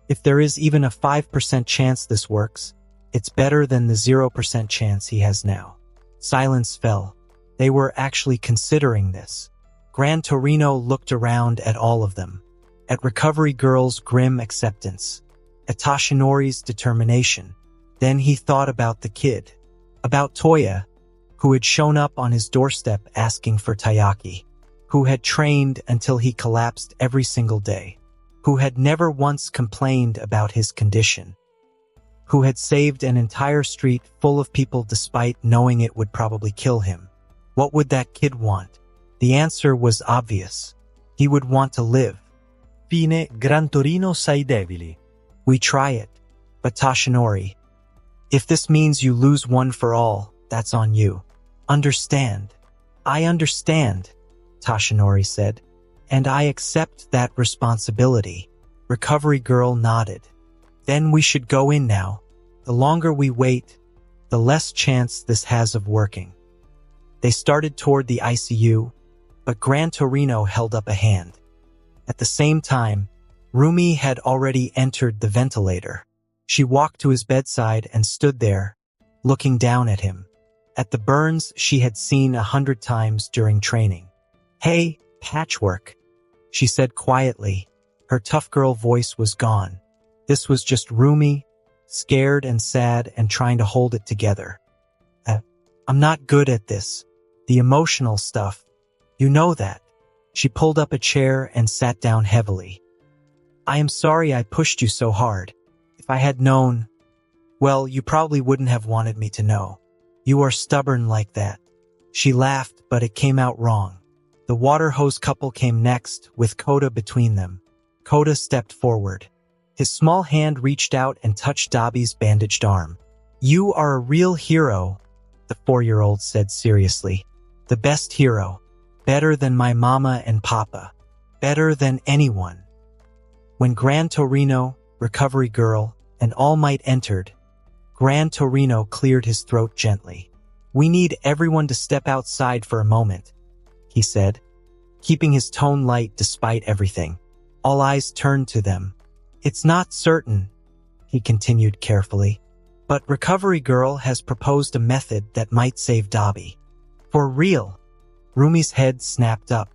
If there is even a 5% chance this works, it's better than the 0% chance he has now. Silence fell. They were actually considering this. Gran Torino looked around at all of them. At Recovery Girl's grim acceptance. At Toshinori's determination. Then he thought about the kid, about Toya, who had shown up on his doorstep asking for taiyaki, who had trained until he collapsed every single day, who had never once complained about his condition, who had saved an entire street full of people despite knowing it would probably kill him. What would that kid want? The answer was obvious. He would want to live. Fine, Gran Torino sei debili. We try it. But Toshinori, if this means you lose one for all, that's on you. Understand. I understand, Toshinori said, and I accept that responsibility. Recovery girl nodded. Then we should go in now. The longer we wait, the less chance this has of working. They started toward the ICU, but Gran Torino held up a hand. At the same time, Rumi had already entered the ventilator. She walked to his bedside and stood there, looking down at him, at the burns she had seen 100 times during training. "Hey, Patchwork," she said quietly. Her tough girl voice was gone. This was just Rumi, scared and sad and trying to hold it together. I'm not good at this. The emotional stuff. You know that." She pulled up a chair and sat down heavily. "I am sorry I pushed you so hard. If I had known, well, you probably wouldn't have wanted me to know. You are stubborn like that." She laughed, but it came out wrong. The water hose couple came next, with Koda between them. Koda stepped forward. His small hand reached out and touched Dabi's bandaged arm. "You are a real hero," the 4-year-old said seriously. "The best hero. Better than my mama and papa. Better than anyone." When Gran Torino, Recovery Girl, and All Might entered, Gran Torino cleared his throat gently. "We need everyone to step outside for a moment," he said, keeping his tone light despite everything. All eyes turned to them. "It's not certain," he continued carefully, "but Recovery Girl has proposed a method that might save Dabi." "For real?" Rumi's head snapped up.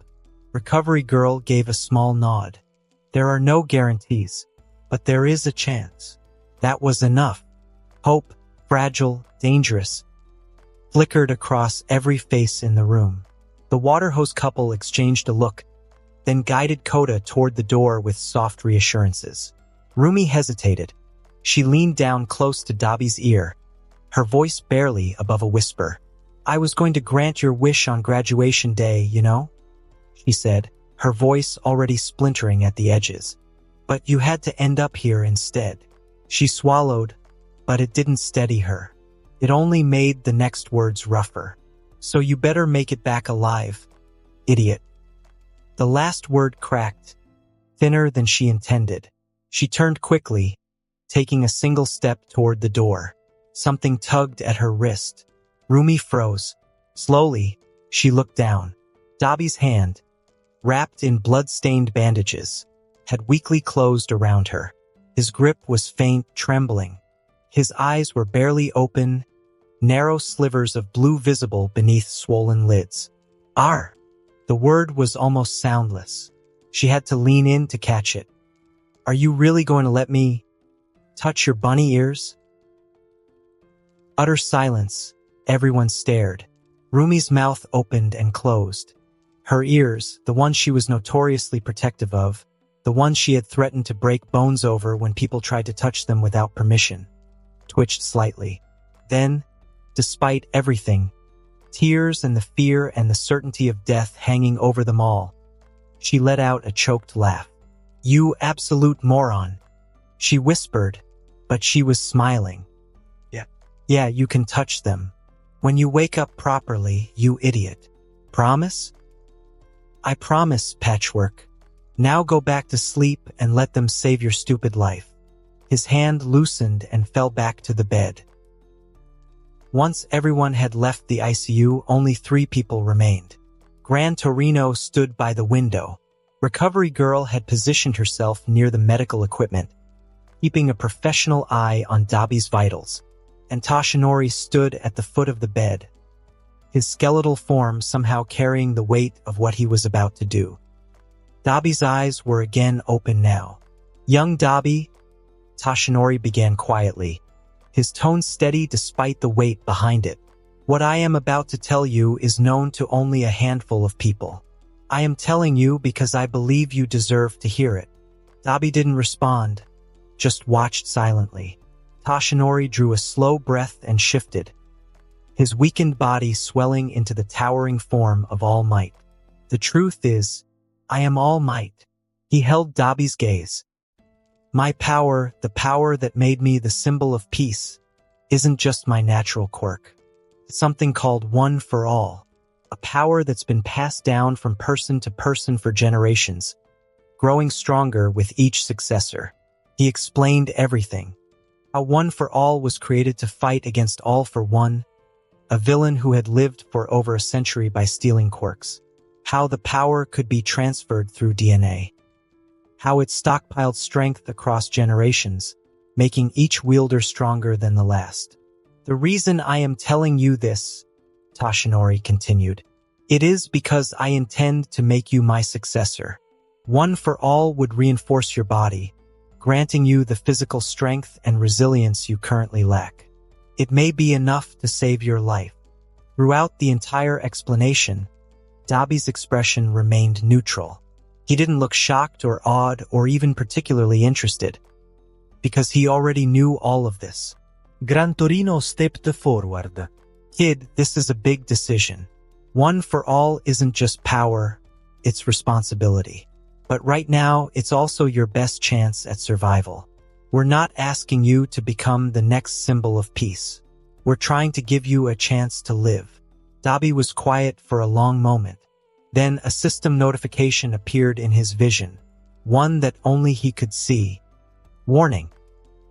Recovery Girl gave a small nod. "There are no guarantees, but there is a chance." That was enough. Hope, fragile, dangerous, flickered across every face in the room. The water hose couple exchanged a look, then guided Koda toward the door with soft reassurances. Rumi hesitated. She leaned down close to Dabi's ear, her voice barely above a whisper. "I was going to grant your wish on graduation day, you know?" she said, her voice already splintering at the edges. "But you had to end up here instead." She swallowed, but it didn't steady her. It only made the next words rougher. "So you better make it back alive, idiot." The last word cracked, thinner than she intended. She turned quickly, taking a single step toward the door. Something tugged at her wrist. Rumi froze. Slowly, she looked down. Dabi's hand, wrapped in blood-stained bandages, had weakly closed around her. His grip was faint, trembling. His eyes were barely open, narrow slivers of blue visible beneath swollen lids. "R." The word was almost soundless. She had to lean in to catch it. "Are you really going to let me touch your bunny ears?" Utter silence. Everyone stared. Rumi's mouth opened and closed. Her ears, the ones she was notoriously protective of, the ones she had threatened to break bones over when people tried to touch them without permission, twitched slightly. Then, despite everything, tears and the fear and the certainty of death hanging over them all, she let out a choked laugh. "You absolute moron," she whispered, but she was smiling. Yeah, you can touch them. When you wake up properly, you idiot. Promise?" "I promise, Patchwork. Now go back to sleep and let them save your stupid life." His hand loosened and fell back to the bed. Once everyone had left the ICU, only 3 people remained. Gran Torino stood by the window. Recovery Girl had positioned herself near the medical equipment, keeping a professional eye on Dabi's vitals, and Toshinori stood at the foot of the bed, his skeletal form somehow carrying the weight of what he was about to do. Dabi's eyes were again open now. "Young Dabi," Toshinori began quietly, his tone steady despite the weight behind it. What I am about to tell you is known to only a handful of people. I am telling you because I believe you deserve to hear it. Dabi didn't respond, just watched silently. Toshinori drew a slow breath and shifted, his weakened body swelling into the towering form of All Might. The truth is, I am All Might. He held Dabi's gaze. My power, the power that made me the symbol of peace, isn't just my natural quirk. It's something called One for All, a power that's been passed down from person to person for generations, growing stronger with each successor. He explained everything. How One for All was created to fight against All for One, a villain who had lived for over a century by stealing quirks. How the power could be transferred through DNA. How it stockpiled strength across generations, making each wielder stronger than the last. The reason I am telling you this, Toshinori continued, it is because I intend to make you my successor. One for All would reinforce your body, granting you the physical strength and resilience you currently lack. It may be enough to save your life. Throughout the entire explanation, Dabi's expression remained neutral. He didn't look shocked or awed or even particularly interested, because he already knew all of this. Gran Torino stepped forward. Kid, this is a big decision. One for All isn't just power, it's responsibility. But right now, it's also your best chance at survival. We're not asking you to become the next symbol of peace. We're trying to give you a chance to live. Dabi was quiet for a long moment. Then a system notification appeared in his vision, one that only he could see. Warning.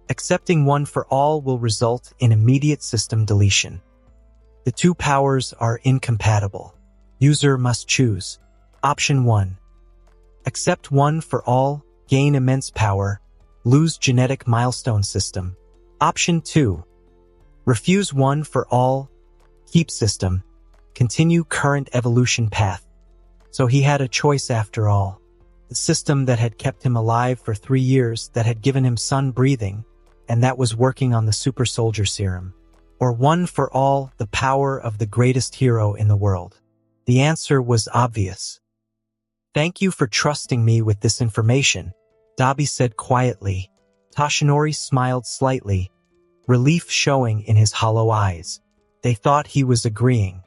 Accepting One for All will result in immediate system deletion. The two powers are incompatible. User must choose. Option 1. Accept One for All, gain immense power, lose genetic milestone system. Option 2. Refuse One for All, keep system, continue current evolution path. So he had a choice after all. The system that had kept him alive for 3 years, that had given him sun breathing, and that was working on the super soldier serum. Or One for All, the power of the greatest hero in the world. The answer was obvious. Thank you for trusting me with this information, Dabi said quietly. Toshinori smiled slightly, relief showing in his hollow eyes. They thought he was agreeing.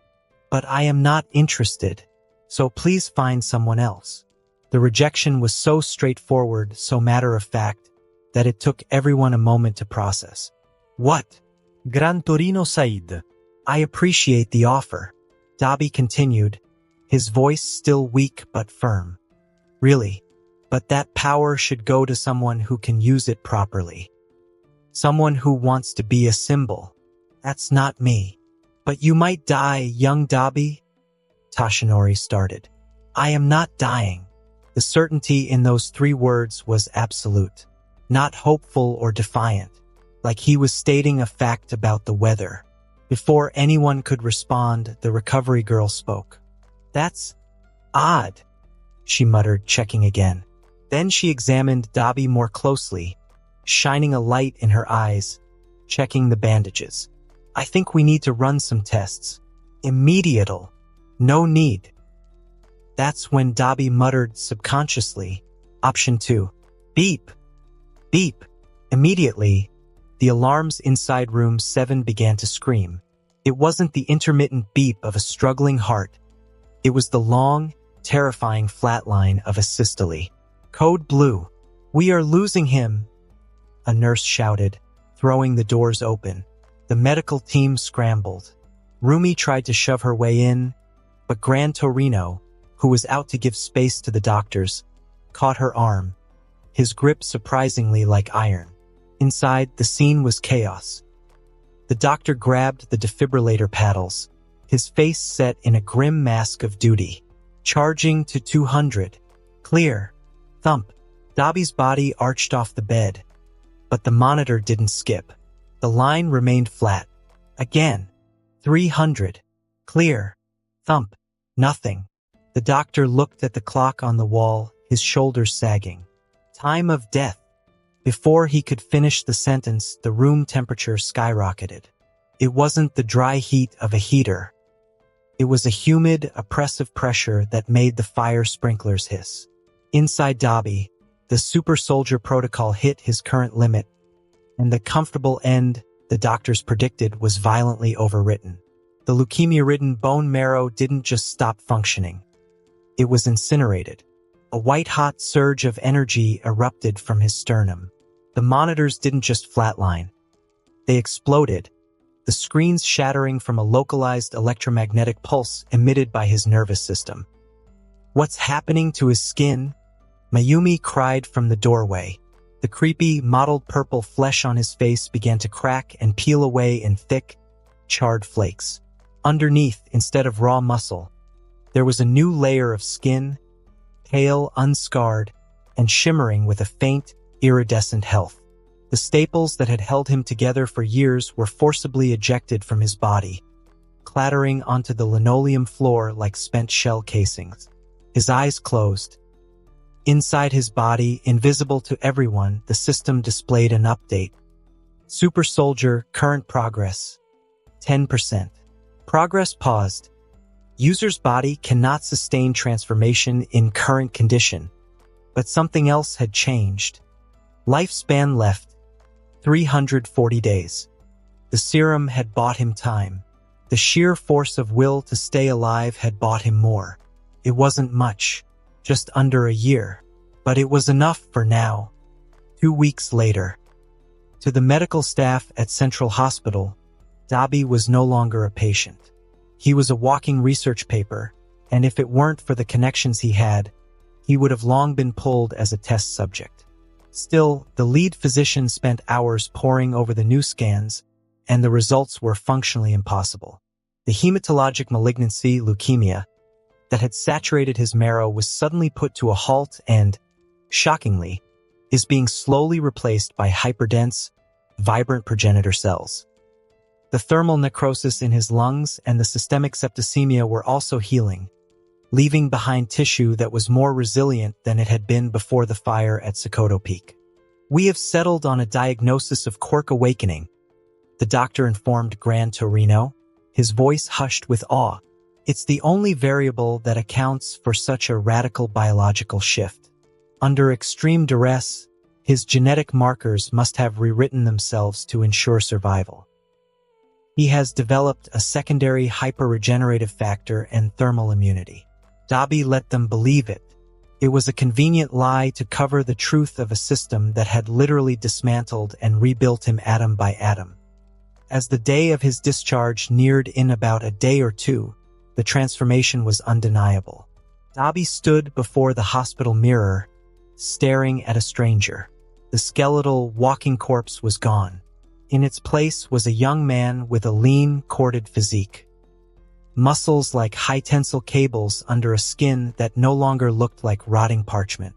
But I am not interested. So please find someone else. The rejection was so straightforward, so matter-of-fact, that it took everyone a moment to process. What? Gran Torino Said. I appreciate the offer, Dabi continued, his voice still weak but firm. Really, but that power should go to someone who can use it properly. Someone who wants to be a symbol. That's not me. But you might die, young Dabi, Toshinori started. I am not dying. The certainty in those 3 words was absolute, not hopeful or defiant, like he was stating a fact about the weather. Before anyone could respond, the recovery girl spoke. That's odd, she muttered, checking again. Then she examined Dabi more closely, shining a light in her eyes, checking the bandages. I think we need to run some tests. Immediate. No need. That's when Dabi muttered subconsciously, Option 2. Beep. Beep. Immediately, the alarms inside room 7 began to scream. It wasn't the intermittent beep of a struggling heart. It was the long, terrifying flatline of a systole. Code Blue. We are losing him, a nurse shouted, throwing the doors open. The medical team scrambled. Rumi tried to shove her way in, but Gran Torino, who was out to give space to the doctors, caught her arm, his grip surprisingly like iron. Inside, the scene was chaos. The doctor grabbed the defibrillator paddles, his face set in a grim mask of duty. Charging to 200. Clear. Thump. Dabi's body arched off the bed, but the monitor didn't skip. The line remained flat. Again. 300. Clear. Thump. Nothing. The doctor looked at the clock on the wall, his shoulders sagging. Time of death. Before he could finish the sentence, the room temperature skyrocketed. It wasn't the dry heat of a heater. It was a humid, oppressive pressure that made the fire sprinklers hiss. Inside Dabi, the super soldier protocol hit his current limit, and the comfortable end the doctors predicted was violently overwritten. The leukemia-ridden bone marrow didn't just stop functioning. It was incinerated. A white-hot surge of energy erupted from his sternum. The monitors didn't just flatline. They exploded, the screens shattering from a localized electromagnetic pulse emitted by his nervous system. "What's happening to his skin?" Mayumi cried from the doorway. The creepy, mottled purple flesh on his face began to crack and peel away in thick, charred flakes. Underneath, instead of raw muscle, there was a new layer of skin, pale, unscarred, and shimmering with a faint, iridescent health. The staples that had held him together for years were forcibly ejected from his body, clattering onto the linoleum floor like spent shell casings. His eyes closed. Inside his body, invisible to everyone, the system displayed an update. Super Soldier, current progress, 10%. Progress paused. User's body cannot sustain transformation in current condition, but something else had changed. Lifespan left, 340 days. The serum had bought him time. The sheer force of will to stay alive had bought him more. It wasn't much, just under a year, but it was enough for now. 2 weeks later. To the medical staff at Central Hospital, Dabi was no longer a patient. He was a walking research paper, and if it weren't for the connections he had, he would have long been pulled as a test subject. Still, the lead physician spent hours poring over the new scans, and the results were functionally impossible. The hematologic malignancy, leukemia, that had saturated his marrow was suddenly put to a halt and, shockingly, is being slowly replaced by hyperdense, vibrant progenitor cells. The thermal necrosis in his lungs and the systemic septicemia were also healing, leaving behind tissue that was more resilient than it had been before the fire at Sokoto Peak. "We have settled on a diagnosis of quark awakening," the doctor informed Gran Torino, his voice hushed with awe. "It's the only variable that accounts for such a radical biological shift. Under extreme duress, his genetic markers must have rewritten themselves to ensure survival. He has developed a secondary hyperregenerative factor and thermal immunity." Dabi let them believe it. It was a convenient lie to cover the truth of a system that had literally dismantled and rebuilt him atom by atom. As the day of his discharge neared in about a day or two, the transformation was undeniable. Dabi stood before the hospital mirror, staring at a stranger. The skeletal, walking corpse was gone. In its place was a young man with a lean, corded physique. Muscles like high-tensile cables under a skin that no longer looked like rotting parchment.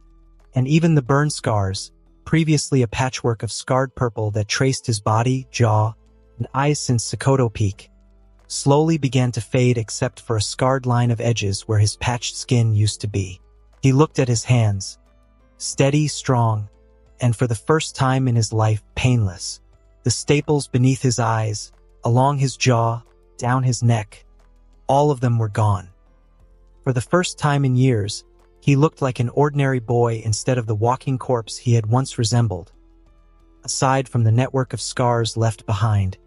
And even the burn scars, previously a patchwork of scarred purple that traced his body, jaw, and eyes since Sokoto Peak, slowly began to fade except for a scarred line of edges where his patched skin used to be. He looked at his hands, steady, strong, and for the first time in his life, painless. The staples beneath his eyes, along his jaw, down his neck, all of them were gone. For the first time in years, he looked like an ordinary boy instead of the walking corpse he had once resembled. Aside from the network of scars left behind,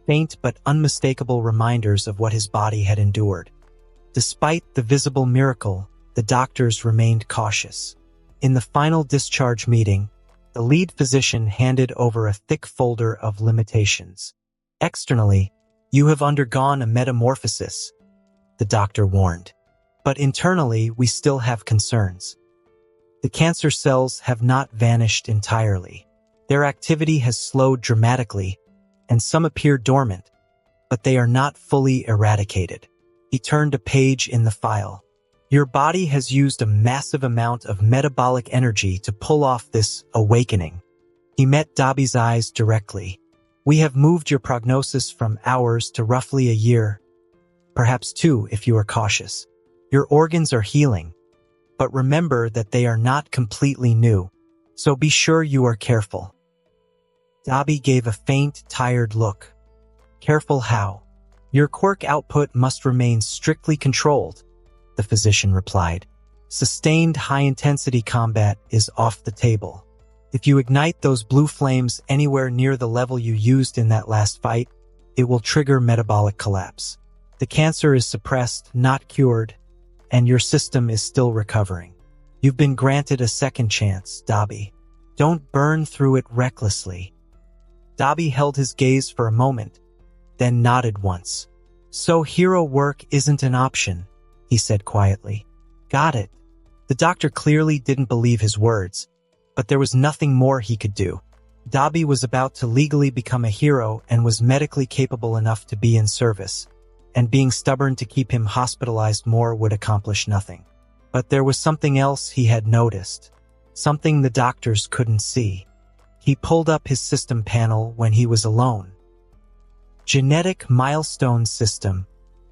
faint but unmistakable reminders of what his body had endured. Despite the visible miracle, the doctors remained cautious. In the final discharge meeting, the lead physician handed over a thick folder of limitations. "Externally, you have undergone a metamorphosis," the doctor warned. "But internally, we still have concerns. The cancer cells have not vanished entirely. Their activity has slowed dramatically, and some appear dormant, but they are not fully eradicated." He turned a page in the file. "Your body has used a massive amount of metabolic energy to pull off this awakening." He met Dabi's eyes directly. "We have moved your prognosis from hours to roughly a year, perhaps 2 if you are cautious. Your organs are healing, but remember that they are not completely new. So be sure you are careful. Dabi gave a faint, tired look. Careful how? Your quirk output must remain strictly controlled, the physician replied. Sustained high-intensity combat is off the table. If you ignite those blue flames anywhere near the level you used in that last fight, it will trigger metabolic collapse. The cancer is suppressed, not cured, and your system is still recovering. You've been granted a second chance, Dabi. Don't burn through it recklessly. Dabi held his gaze for a moment, then nodded once. So hero work isn't an option, he said quietly. Got it. The doctor clearly didn't believe his words, but there was nothing more he could do. Dabi was about to legally become a hero and was medically capable enough to be in service, and being stubborn to keep him hospitalized more would accomplish nothing. But there was something else he had noticed, something the doctors couldn't see. He pulled up his system panel when he was alone. Genetic milestone system,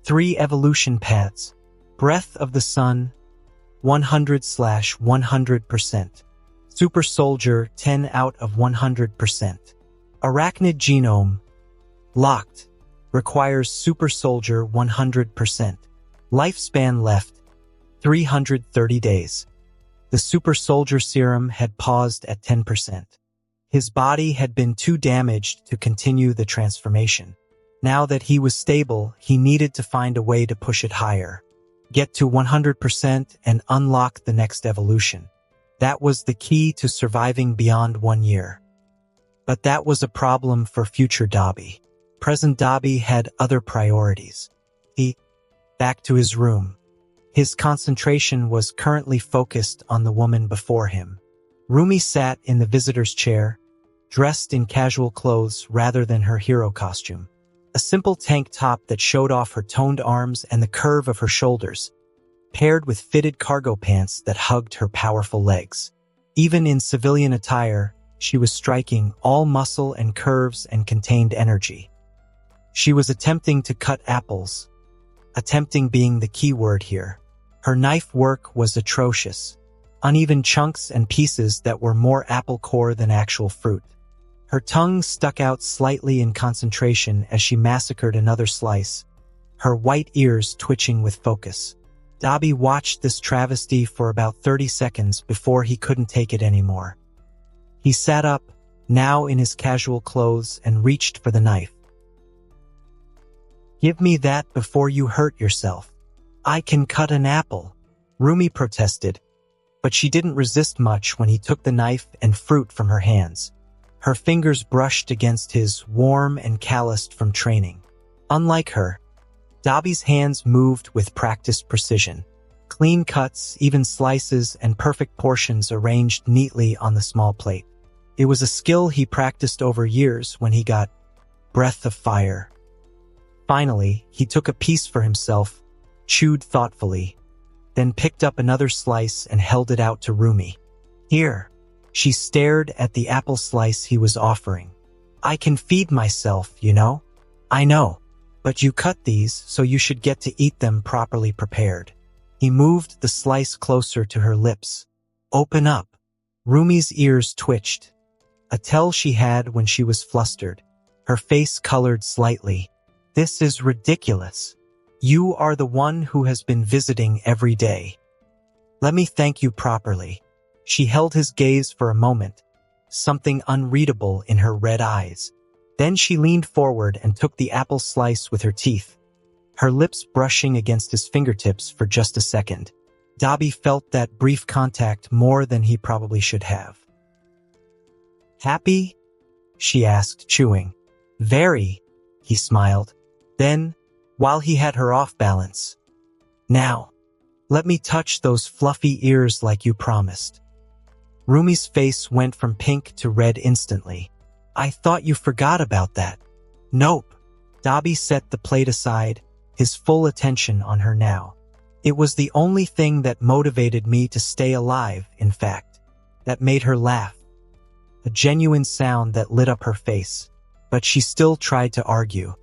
3 evolution paths, breath of the sun, 100/100%. Super soldier, 10 out of 100%. Arachnid genome, locked, requires super soldier 100%. Lifespan left, 330 days. The super soldier serum had paused at 10%. His body had been too damaged to continue the transformation. Now that he was stable, he needed to find a way to push it higher. Get to 100% and unlock the next evolution. That was the key to surviving beyond 1 year. But that was a problem for future Dabi. Present Dabi had other priorities. Back to his room. His concentration was currently focused on the woman before him. Rumi sat in the visitor's chair, dressed in casual clothes rather than her hero costume. A simple tank top that showed off her toned arms and the curve of her shoulders, paired with fitted cargo pants that hugged her powerful legs. Even in civilian attire, she was striking, all muscle and curves and contained energy. She was attempting to cut apples, attempting being the key word here. Her knife work was atrocious, uneven chunks and pieces that were more apple core than actual fruit. Her tongue stuck out slightly in concentration as she massacred another slice, her white ears twitching with focus. Dabi watched this travesty for about 30 seconds before he couldn't take it anymore. He sat up, now in his casual clothes, and reached for the knife. Give me that before you hurt yourself. I can cut an apple, Rumi protested, but she didn't resist much when he took the knife and fruit from her hands. Her fingers brushed against his, warm and calloused from training. Unlike her, Dabi's hands moved with practiced precision. Clean cuts, even slices, and perfect portions arranged neatly on the small plate. It was a skill he practiced over years when he got breath of fire. Finally, he took a piece for himself, chewed thoughtfully, then picked up another slice and held it out to Rumi. Here. She stared at the apple slice he was offering. I can feed myself, you know? I know. But you cut these, so you should get to eat them properly prepared. He moved the slice closer to her lips. Open up. Rumi's ears twitched, a tell she had when she was flustered. Her face colored slightly. This is ridiculous. You are the one who has been visiting every day. Let me thank you properly. She held his gaze for a moment, something unreadable in her red eyes. Then she leaned forward and took the apple slice with her teeth, her lips brushing against his fingertips for just a second. Dabi felt that brief contact more than he probably should have. Happy? She asked, chewing. Very, he smiled. Then, while he had her off balance, now, let me touch those fluffy ears like you promised. Rumi's face went from pink to red instantly. I thought you forgot about that. Nope. Dabi set the plate aside, his full attention on her now. It was the only thing that motivated me to stay alive, in fact, that made her laugh. A genuine sound that lit up her face, but she still tried to argue.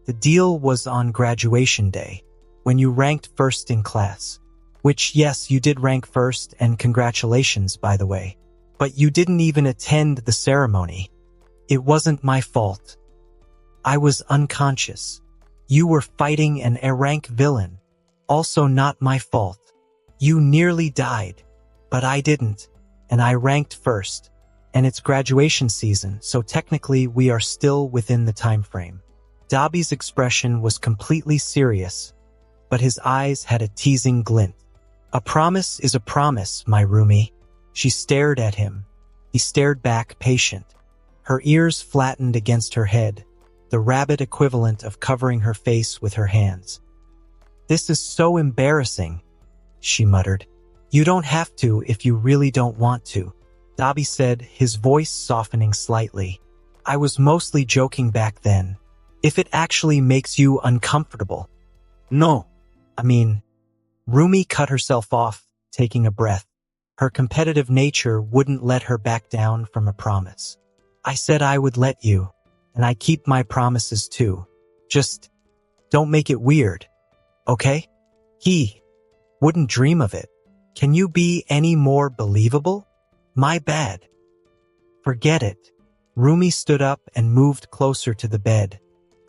The deal was on graduation day, when you ranked first in class. Which, yes, you did rank first, and congratulations, by the way. But you didn't even attend the ceremony. It wasn't my fault. I was unconscious. You were fighting an A-rank villain. Also not my fault. You nearly died, but I didn't, and I ranked first. And it's graduation season, so technically we are still within the time frame. Dabi's expression was completely serious, but his eyes had a teasing glint. A promise is a promise, my roomie. She stared at him. He stared back, patient. Her ears flattened against her head, the rabbit equivalent of covering her face with her hands. This is so embarrassing, she muttered. You don't have to if you really don't want to, Dabi said, his voice softening slightly. I was mostly joking back then. If it actually makes you uncomfortable. No. Rumi cut herself off, taking a breath. Her competitive nature wouldn't let her back down from a promise. I said I would let you, and I keep my promises too. Just don't make it weird, okay? He wouldn't dream of it. Can you be any more believable? My bad. Forget it. Rumi stood up and moved closer to the bed,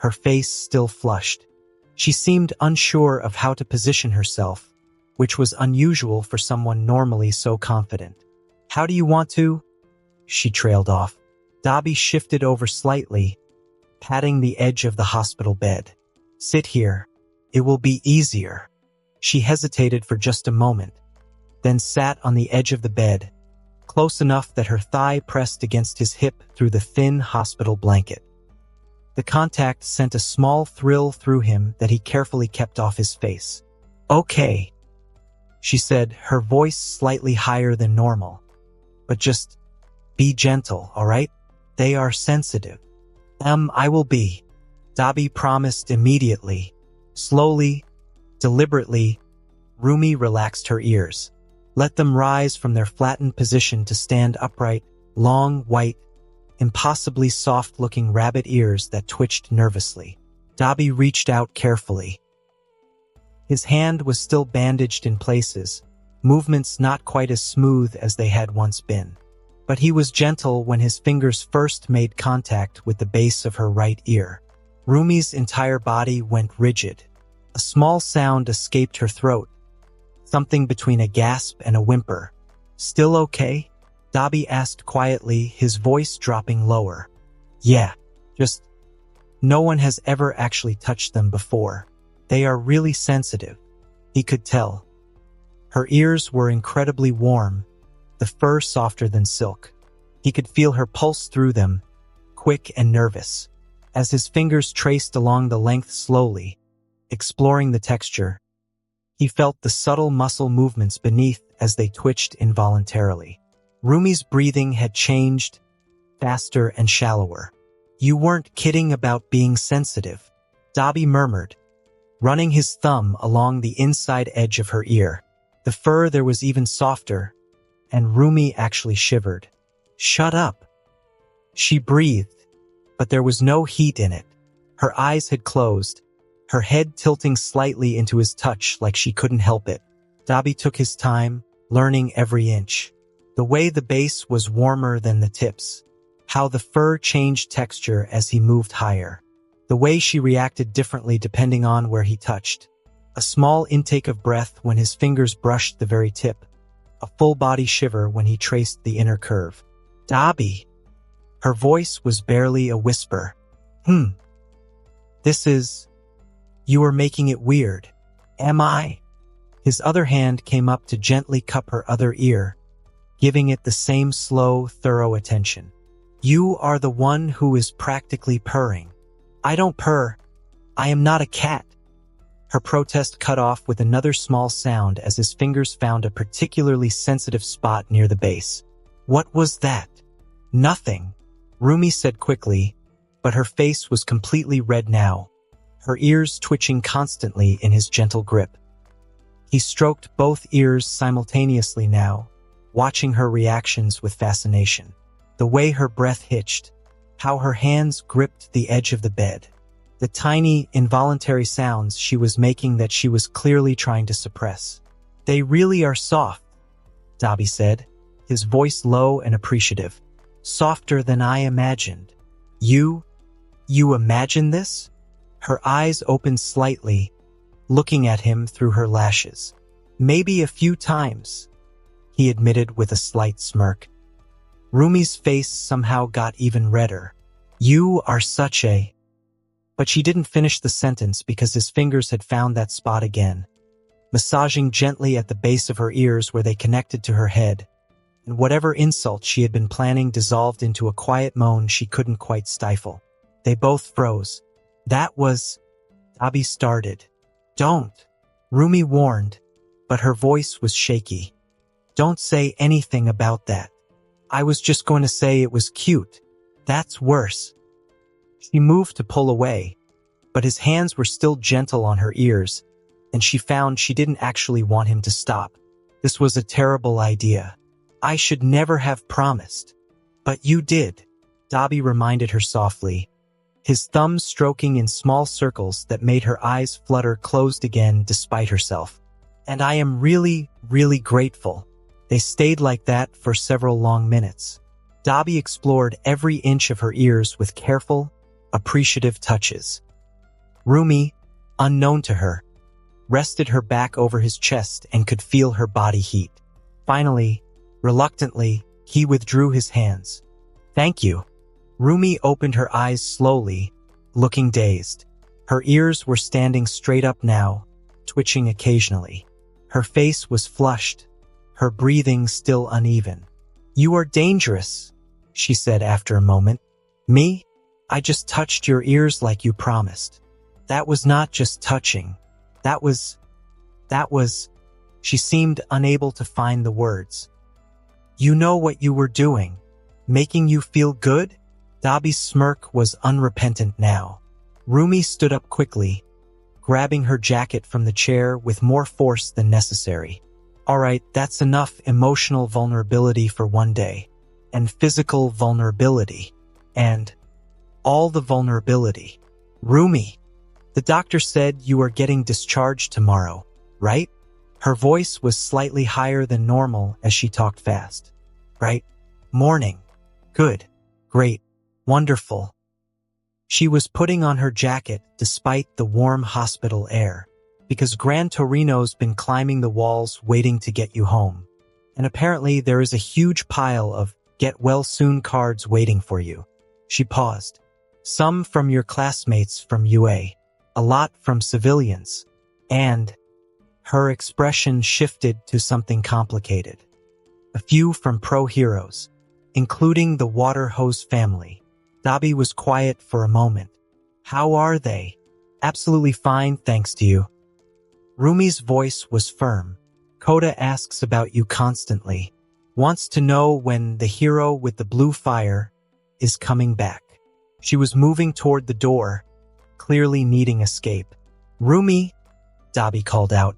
her face still flushed. She seemed unsure of how to position herself, which was unusual for someone normally so confident. How do you want to? She trailed off. Dabi shifted over slightly, patting the edge of the hospital bed. Sit here. It will be easier. She hesitated for just a moment, then sat on the edge of the bed, close enough that her thigh pressed against his hip through the thin hospital blanket. The contact sent a small thrill through him that he carefully kept off his face. Okay, she said, her voice slightly higher than normal. But just be gentle, all right? They are sensitive. I will be. Dabi promised immediately. Slowly, deliberately, Rumi relaxed her ears. Let them rise from their flattened position to stand upright, long, white, impossibly soft-looking rabbit ears that twitched nervously. Dabi reached out carefully. His hand was still bandaged in places, movements not quite as smooth as they had once been. But he was gentle when his fingers first made contact with the base of her right ear. Rumi's entire body went rigid. A small sound escaped her throat, something between a gasp and a whimper. Still okay? Dabi asked quietly, his voice dropping lower. Yeah, just no one has ever actually touched them before. They are really sensitive. He could tell. Her ears were incredibly warm, the fur softer than silk. He could feel her pulse through them, quick and nervous. As his fingers traced along the length slowly, exploring the texture, he felt the subtle muscle movements beneath as they twitched involuntarily. Rumi's breathing had changed, faster and shallower. You weren't kidding about being sensitive, Dabi murmured, running his thumb along the inside edge of her ear. The fur there was even softer, and Rumi actually shivered. Shut up. She breathed, but there was no heat in it. Her eyes had closed, her head tilting slightly into his touch like she couldn't help it. Dabi took his time, learning every inch. The way the base was warmer than the tips, how the fur changed texture as he moved higher, the way she reacted differently depending on where he touched. A small intake of breath when his fingers brushed the very tip, a full-body shiver when he traced the inner curve. Dabi! Her voice was barely a whisper. This is... You are making it weird. Am I? His other hand came up to gently cup her other ear, giving it the same slow, thorough attention. You are the one who is practically purring. I don't purr. I am not a cat. Her protest cut off with another small sound as his fingers found a particularly sensitive spot near the base. What was that? Nothing, Rumi said quickly, but her face was completely red now, her ears twitching constantly in his gentle grip. He stroked both ears simultaneously now, watching her reactions with fascination. The way her breath hitched, how her hands gripped the edge of the bed, the tiny, involuntary sounds she was making that she was clearly trying to suppress. They really are soft, Dabi said, his voice low and appreciative. Softer than I imagined. You imagined this? Her eyes opened slightly, looking at him through her lashes. Maybe a few times, he admitted with a slight smirk. Rumi's face somehow got even redder. You are such a... But she didn't finish the sentence because his fingers had found that spot again, massaging gently at the base of her ears where they connected to her head, and whatever insult she had been planning dissolved into a quiet moan she couldn't quite stifle. They both froze. That was... Dabi started. Don't, Rumi warned, but her voice was shaky. Don't say anything about that. I was just going to say it was cute. That's worse. She moved to pull away, but his hands were still gentle on her ears, and she found she didn't actually want him to stop. This was a terrible idea. I should never have promised. But you did, Dabi reminded her softly, his thumb stroking in small circles that made her eyes flutter closed again despite herself. And I am really, really grateful. They stayed like that for several long minutes. Dabi explored every inch of her ears with careful, appreciative touches. Rumi, unknown to her, rested her back over his chest and could feel her body heat. Finally, reluctantly, he withdrew his hands. Thank you. Rumi opened her eyes slowly, looking dazed. Her ears were standing straight up now, twitching occasionally. Her face was flushed, her breathing still uneven. You are dangerous, she said after a moment. Me? I just touched your ears like you promised. That was not just touching. That was... She seemed unable to find the words. You know what you were doing? Making you feel good? Dabi's smirk was unrepentant now. Rumi stood up quickly, grabbing her jacket from the chair with more force than necessary. All right, that's enough emotional vulnerability for one day. And physical vulnerability. And all the vulnerability. Rumi, the doctor said you are getting discharged tomorrow, right? Her voice was slightly higher than normal as she talked fast. Right? Morning. Good. Great. Wonderful. She was putting on her jacket despite the warm hospital air, because Gran Torino's been climbing the walls waiting to get you home. And apparently there is a huge pile of get well soon cards waiting for you. She paused. Some from your classmates from UA, a lot from civilians, and her expression shifted to something complicated. A few from pro-heroes, including the water hose family. Dabi was quiet for a moment. How are they? Absolutely fine, thanks to you. Rumi's voice was firm. Koda asks about you constantly. Wants to know when the hero with the blue fire is coming back. She was moving toward the door, clearly needing escape. Rumi, Dabi called out,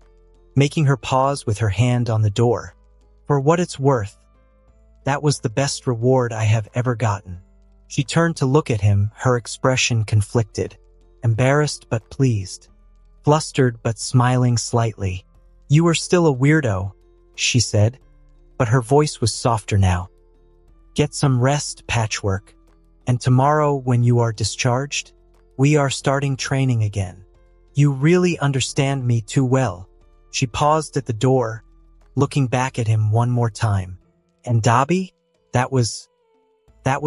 making her pause with her hand on the door. For what it's worth, that was the best reward I have ever gotten. She turned to look at him, her expression conflicted, embarrassed but pleased, flustered but smiling slightly. You are still a weirdo, she said, but her voice was softer now. Get some rest, Patchwork, and tomorrow when you are discharged, we are starting training again. You really understand me too well. She paused at the door, looking back at him one more time. And Dabi? That was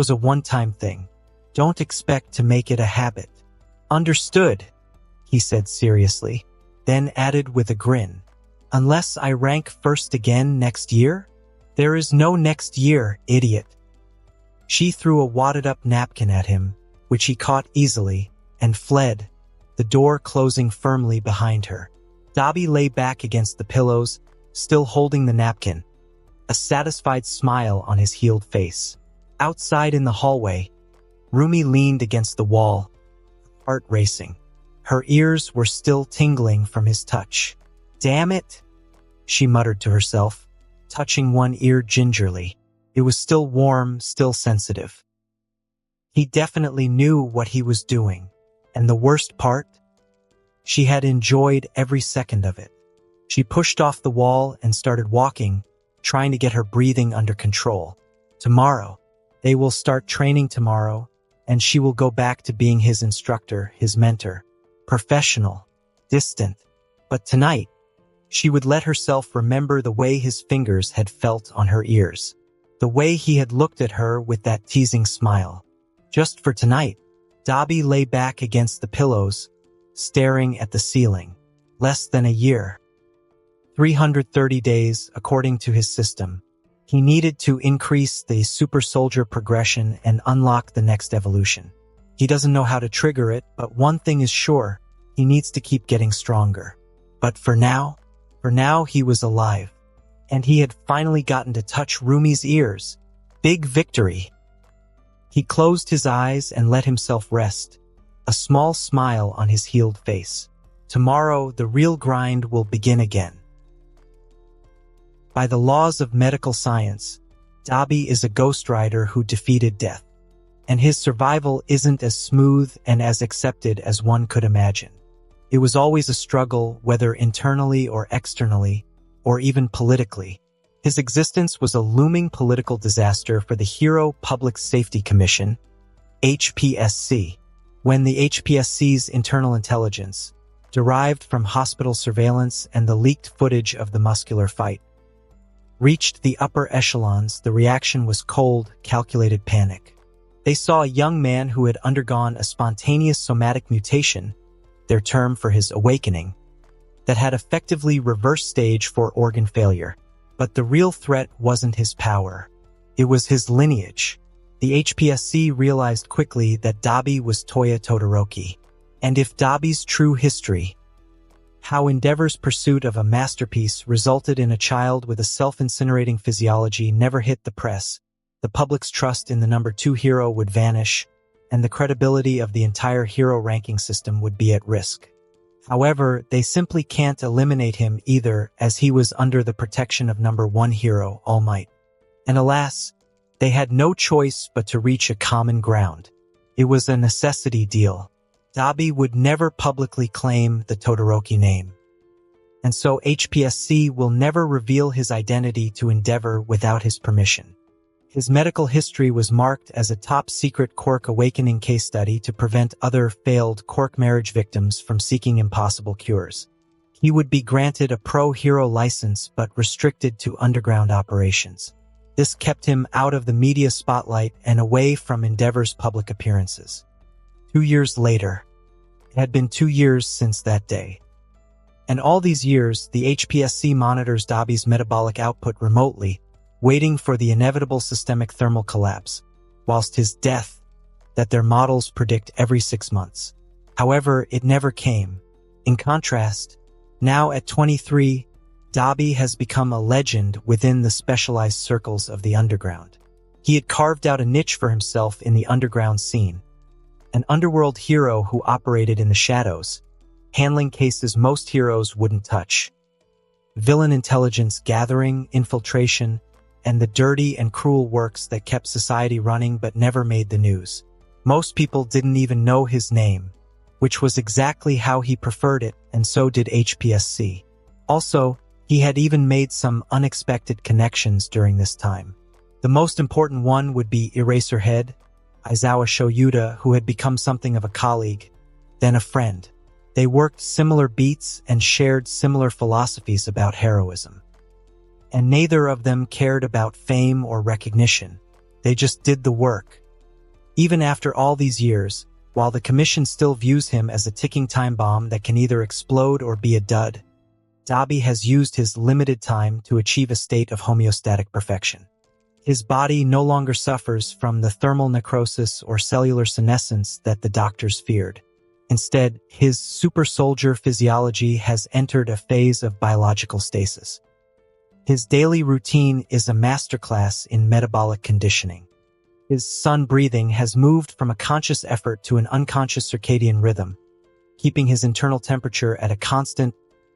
a one-time thing. Don't expect to make it a habit. Understood, he said seriously, then added with a grin. Unless I rank first again next year? There is no next year, idiot. She threw a wadded-up napkin at him, which he caught easily, and fled, the door closing firmly behind her. Dabi lay back against the pillows, still holding the napkin, a satisfied smile on his healed face. Outside in the hallway, Rumi leaned against the wall, heart racing. Her ears were still tingling from his touch. Damn it, she muttered to herself, touching one ear gingerly. It was still warm, still sensitive. He definitely knew what he was doing. And the worst part? She had enjoyed every second of it. She pushed off the wall and started walking, trying to get her breathing under control. Tomorrow, they will start training tomorrow, and she will go back to being his instructor, his mentor, professional, distant. But tonight, she would let herself remember the way his fingers had felt on her ears, the way he had looked at her with that teasing smile. Just for tonight, Dabi lay back against the pillows, staring at the ceiling. Less than a year. 330 days, according to his system. He needed to increase the super soldier progression and unlock the next evolution. He doesn't know how to trigger it, but one thing is sure, he needs to keep getting stronger. But for now he was alive. And he had finally gotten to touch Rumi's ears. Big victory. He closed his eyes and let himself rest, a small smile on his healed face. Tomorrow, the real grind will begin again. By the laws of medical science, Dabi is a ghost rider who defeated death, and his survival isn't as smooth and as accepted as one could imagine. It was always a struggle, whether internally or externally, or even politically. His existence was a looming political disaster for the Hero Public Safety Commission, HPSC, when the HPSC's internal intelligence, derived from hospital surveillance and the leaked footage of the muscular fight, reached the upper echelons, the reaction was cold, calculated panic. They saw a young man who had undergone a spontaneous somatic mutation, their term for his awakening, that had effectively reversed stage for organ failure. But the real threat wasn't his power. It was his lineage. The HPSC realized quickly that Dabi was Toya Todoroki. And if Dabi's true history, how Endeavor's pursuit of a masterpiece resulted in a child with a self-incinerating physiology never hit the press, the public's trust in the number 2 hero would vanish, and the credibility of the entire hero ranking system would be at risk. However, they simply can't eliminate him either, as he was under the protection of number 1 hero, All Might. And alas, they had no choice but to reach a common ground. It was a necessity deal. Dabi would never publicly claim the Todoroki name. And so HPSC will never reveal his identity to Endeavor without his permission. His medical history was marked as a top-secret Quark awakening case study to prevent other failed Quark marriage victims from seeking impossible cures. He would be granted a pro-hero license but restricted to underground operations. This kept him out of the media spotlight and away from Endeavor's public appearances. 2 years later, it had been 2 years since that day. And all these years, the HPSC monitors Dabi's metabolic output remotely, waiting for the inevitable systemic thermal collapse, whilst his death, that their models predict every 6 months. However, it never came. In contrast, now at 23, Dabi has become a legend within the specialized circles of the underground. He had carved out a niche for himself in the underground scene, an underworld hero who operated in the shadows, handling cases most heroes wouldn't touch. Villain intelligence gathering, infiltration, and the dirty and cruel works that kept society running but never made the news. Most people didn't even know his name, which was exactly how he preferred it, and so did HPSC. Also, he had even made some unexpected connections during this time. The most important one would be Eraserhead, Aizawa Shoyuda, who had become something of a colleague, then a friend. They worked similar beats and shared similar philosophies about heroism. And neither of them cared about fame or recognition. They just did the work. Even after all these years, while the Commission still views him as a ticking time bomb that can either explode or be a dud, Dabi has used his limited time to achieve a state of homeostatic perfection. His body no longer suffers from the thermal necrosis or cellular senescence that the doctors feared. Instead, his super soldier physiology has entered a phase of biological stasis. His daily routine is a masterclass in metabolic conditioning. His sun breathing has moved from a conscious effort to an unconscious circadian rhythm, keeping his internal temperature at a constant,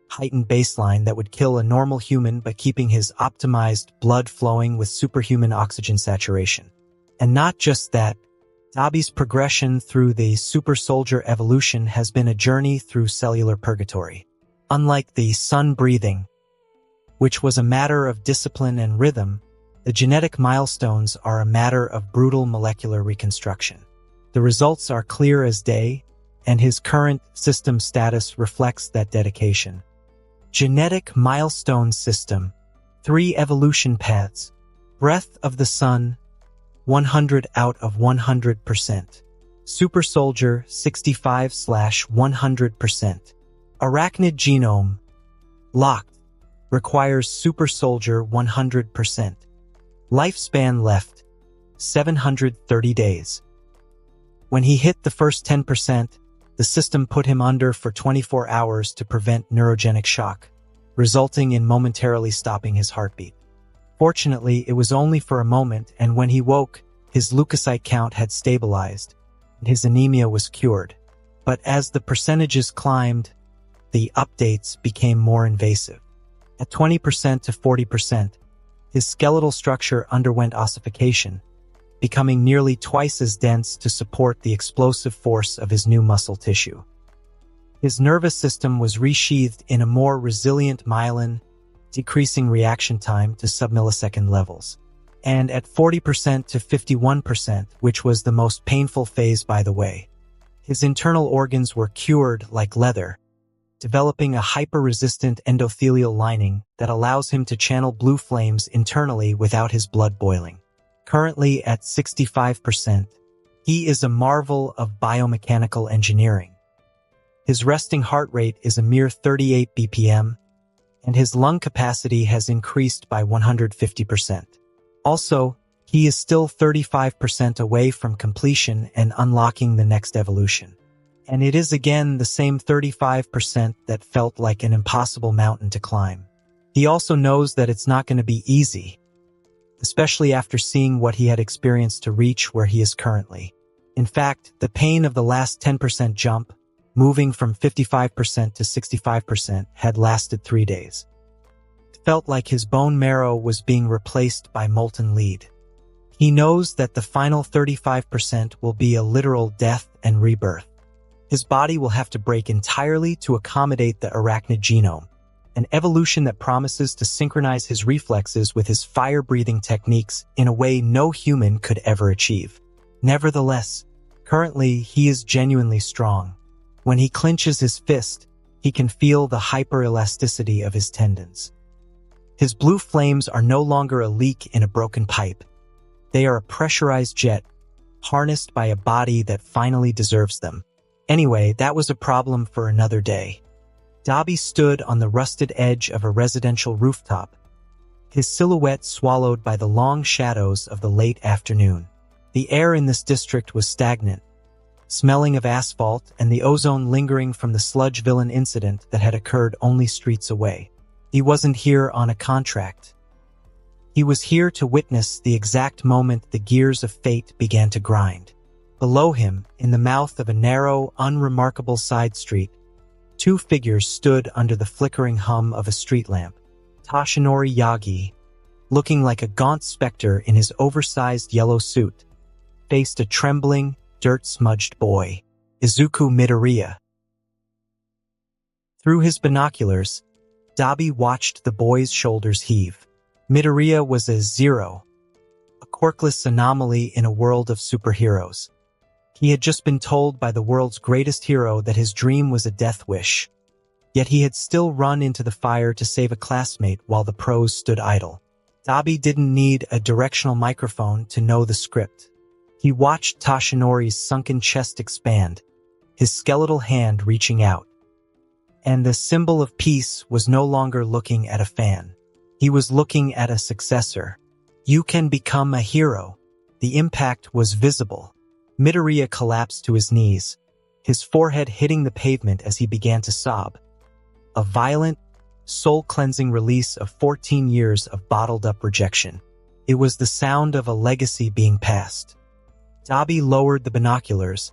heightened baseline that would kill a normal human but keeping his optimized blood flowing with superhuman oxygen saturation. And not just that, Dabi's progression through the super soldier evolution has been a journey through cellular purgatory. Unlike the sun breathing, which was a matter of discipline and rhythm, the genetic milestones are a matter of brutal molecular reconstruction. The results are clear as day, and his current system status reflects that dedication. Genetic milestone system, 3 evolution paths, breath of the sun, 100 out of 100%. Super soldier, 65/100%. Arachnid genome, locked, requires super soldier 100%. Lifespan left, 730 days. When he hit the first 10%, the system put him under for 24 hours to prevent neurogenic shock, resulting in momentarily stopping his heartbeat. Fortunately, it was only for a moment, and when he woke, his leukocyte count had stabilized, and his anemia was cured. But as the percentages climbed, the updates became more invasive. At 20% to 40%, his skeletal structure underwent ossification, becoming nearly twice as dense to support the explosive force of his new muscle tissue. His nervous system was resheathed in a more resilient myelin, decreasing reaction time to submillisecond levels. And at 40% to 51%, which was the most painful phase by the way, his internal organs were cured like leather, developing a hyper-resistant endothelial lining that allows him to channel blue flames internally without his blood boiling. Currently at 65%, he is a marvel of biomechanical engineering. His resting heart rate is a mere 38 BPM, and his lung capacity has increased by 150%. Also, he is still 35% away from completion and unlocking the next evolution. And it is again the same 35% that felt like an impossible mountain to climb. He also knows that it's not going to be easy, especially after seeing what he had experienced to reach where he is currently. In fact, the pain of the last 10% jump, moving from 55% to 65%, had lasted 3 days. It felt like his bone marrow was being replaced by molten lead. He knows that the final 35% will be a literal death and rebirth. His body will have to break entirely to accommodate the arachnid genome, an evolution that promises to synchronize his reflexes with his fire-breathing techniques in a way no human could ever achieve. Nevertheless, currently he is genuinely strong. When he clenches his fist, he can feel the hyperelasticity of his tendons. His blue flames are no longer a leak in a broken pipe. They are a pressurized jet, harnessed by a body that finally deserves them. Anyway, that was a problem for another day. Dabi stood on the rusted edge of a residential rooftop, his silhouette swallowed by the long shadows of the late afternoon. The air in this district was stagnant, smelling of asphalt and the ozone lingering from the sludge villain incident that had occurred only streets away. He wasn't here on a contract. He was here to witness the exact moment the gears of fate began to grind. Below him, in the mouth of a narrow, unremarkable side street, 2 figures stood under the flickering hum of a street lamp. Toshinori Yagi, looking like a gaunt specter in his oversized yellow suit, faced a trembling, dirt-smudged boy, Izuku Midoriya. Through his binoculars, Dabi watched the boy's shoulders heave. Midoriya was a zero, a quirkless anomaly in a world of superheroes. He had just been told by the world's greatest hero that his dream was a death wish, yet he had still run into the fire to save a classmate while the pros stood idle. Dabi didn't need a directional microphone to know the script. He watched Toshinori's sunken chest expand, his skeletal hand reaching out. And the symbol of peace was no longer looking at a fan. He was looking at a successor. You can become a hero. The impact was visible. Midoriya collapsed to his knees, his forehead hitting the pavement as he began to sob. A violent, soul-cleansing release of 14 years of bottled-up rejection. It was the sound of a legacy being passed. Dabi lowered the binoculars,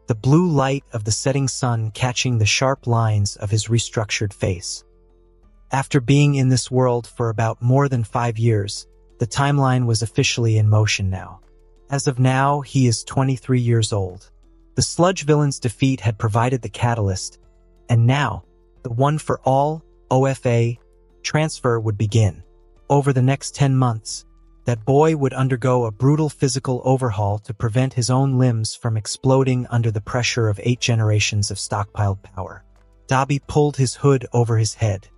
the blue light of the setting sun catching the sharp lines of his restructured face. After being in this world for about more than 5 years, the timeline was officially in motion now. As of now, he is 23 years old. The sludge villain's defeat had provided the catalyst, and now, the one for all, OFA, transfer would begin. Over the next 10 months, that boy would undergo a brutal physical overhaul to prevent his own limbs from exploding under the pressure of 8 generations of stockpiled power. Dabi pulled his hood over his head.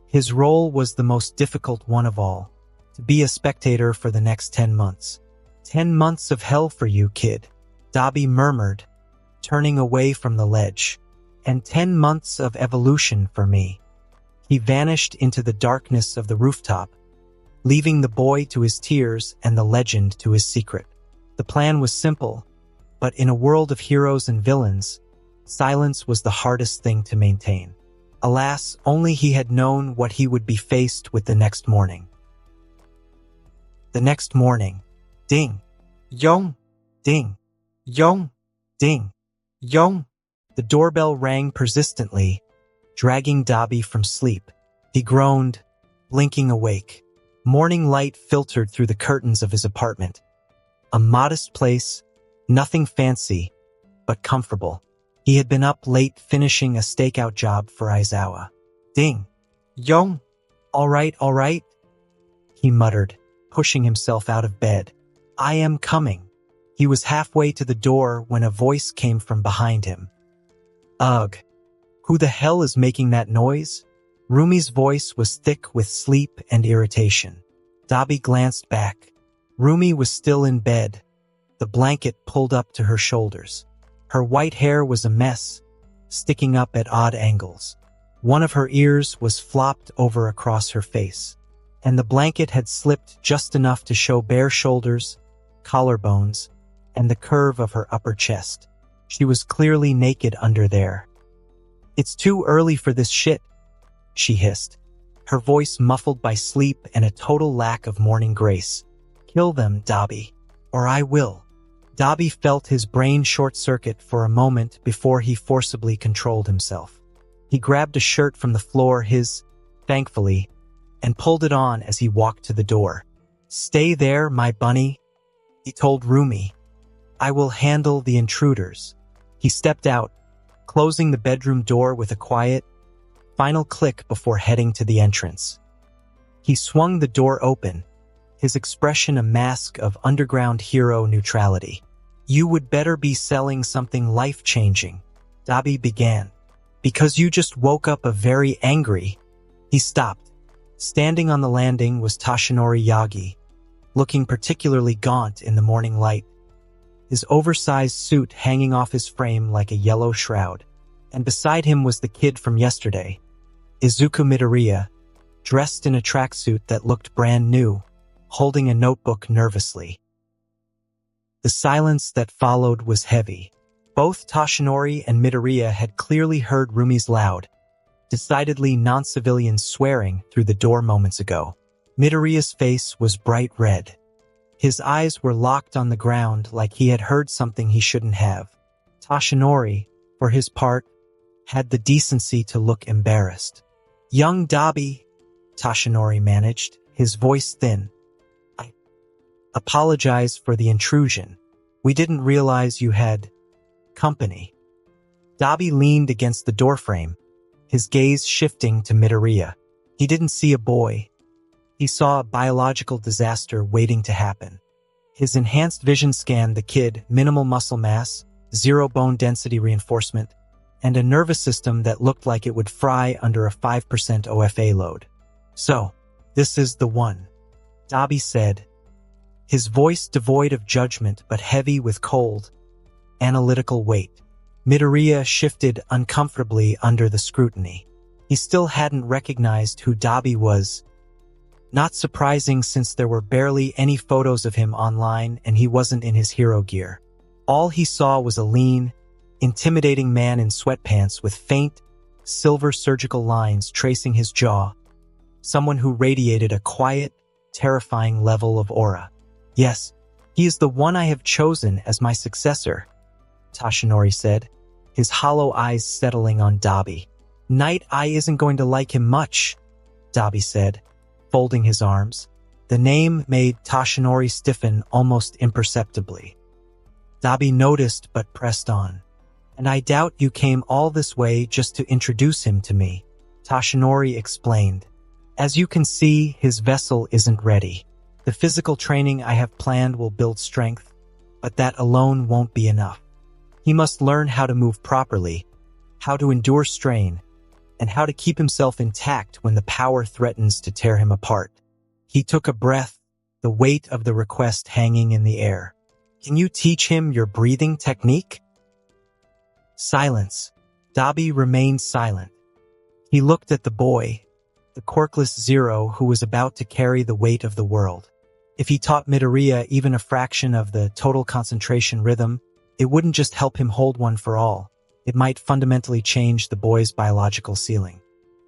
His role was the most difficult one of all, to be a spectator for the next 10 months. 10 months of hell for you, kid, Dabi murmured, turning away from the ledge. And 10 months of evolution for me. He vanished into the darkness of the rooftop, leaving the boy to his tears and the legend to his secret. The plan was simple, but in a world of heroes and villains, silence was the hardest thing to maintain. Alas, only he had known what he would be faced with the next morning. The next morning, ding, yong, ding, yong, ding, yong. The doorbell rang persistently, dragging Dabi from sleep. He groaned, blinking awake. Morning light filtered through the curtains of his apartment. A modest place, nothing fancy, but comfortable. He had been up late finishing a stakeout job for Aizawa. Ding. Yong. All right, he muttered, pushing himself out of bed. I am coming. He was halfway to the door when a voice came from behind him. Ugh. Who the hell is making that noise? Rumi's voice was thick with sleep and irritation. Dabi glanced back. Rumi was still in bed, the blanket pulled up to her shoulders. Her white hair was a mess, sticking up at odd angles. One of her ears was flopped over across her face, and the blanket had slipped just enough to show bare shoulders, collarbones, and the curve of her upper chest. She was clearly naked under there. It's too early for this shit, she hissed, her voice muffled by sleep and a total lack of morning grace. Kill them, Dabi, or I will. Dabi felt his brain short-circuit for a moment before he forcibly controlled himself. He grabbed a shirt from the floor, thankfully, and pulled it on as he walked to the door. Stay there, my bunny, he told Rumi. I will handle the intruders. He stepped out, closing the bedroom door with a quiet, final click before heading to the entrance. He swung the door open, his expression a mask of underground hero neutrality. You would better be selling something life-changing, Dabi began. Because you just woke up a very angry. He stopped. Standing on the landing was Toshinori Yagi, looking particularly gaunt in the morning light, his oversized suit hanging off his frame like a yellow shroud. And beside him was the kid from yesterday, Izuku Midoriya, dressed in a tracksuit that looked brand new, holding a notebook nervously. The silence that followed was heavy. Both Toshinori and Midoriya had clearly heard Rumi's loud, decidedly non-civilian swearing through the door moments ago. Midoriya's face was bright red. His eyes were locked on the ground like he had heard something he shouldn't have. Toshinori, for his part, had the decency to look embarrassed. Young Dabi, Toshinori managed, his voice thin. I apologize for the intrusion. We didn't realize you had company. Dabi leaned against the doorframe, his gaze shifting to Midoriya. He didn't see a boy. He saw a biological disaster waiting to happen. His enhanced vision scanned the kid, minimal muscle mass, 0 bone density reinforcement, and a nervous system that looked like it would fry under a 5% OFA load. So, this is the one, Dabi said, his voice devoid of judgment but heavy with cold, analytical weight. Midoriya shifted uncomfortably under the scrutiny. He still hadn't recognized who Dabi was. Not surprising since there were barely any photos of him online and he wasn't in his hero gear. All he saw was a lean, intimidating man in sweatpants with faint, silver surgical lines tracing his jaw. Someone who radiated a quiet, terrifying level of aura. Yes, he is the one I have chosen as my successor, Toshinori said, his hollow eyes settling on Dabi. Night Eye isn't going to like him much, Dabi said, folding his arms. The name made Toshinori stiffen almost imperceptibly. Dabi noticed but pressed on. And I doubt you came all this way just to introduce him to me, Toshinori explained, As you can see, his vessel isn't ready. The physical training I have planned will build strength, but that alone won't be enough. He must learn how to move properly, how to endure strain, and how to keep himself intact when the power threatens to tear him apart. He took a breath, the weight of the request hanging in the air. Can you teach him your breathing technique? Silence. Dabi remained silent. He looked at the boy, the corkless Zero who was about to carry the weight of the world. If he taught Midoriya even a fraction of the total concentration rhythm, it wouldn't just help him hold one for all. It might fundamentally change the boy's biological ceiling.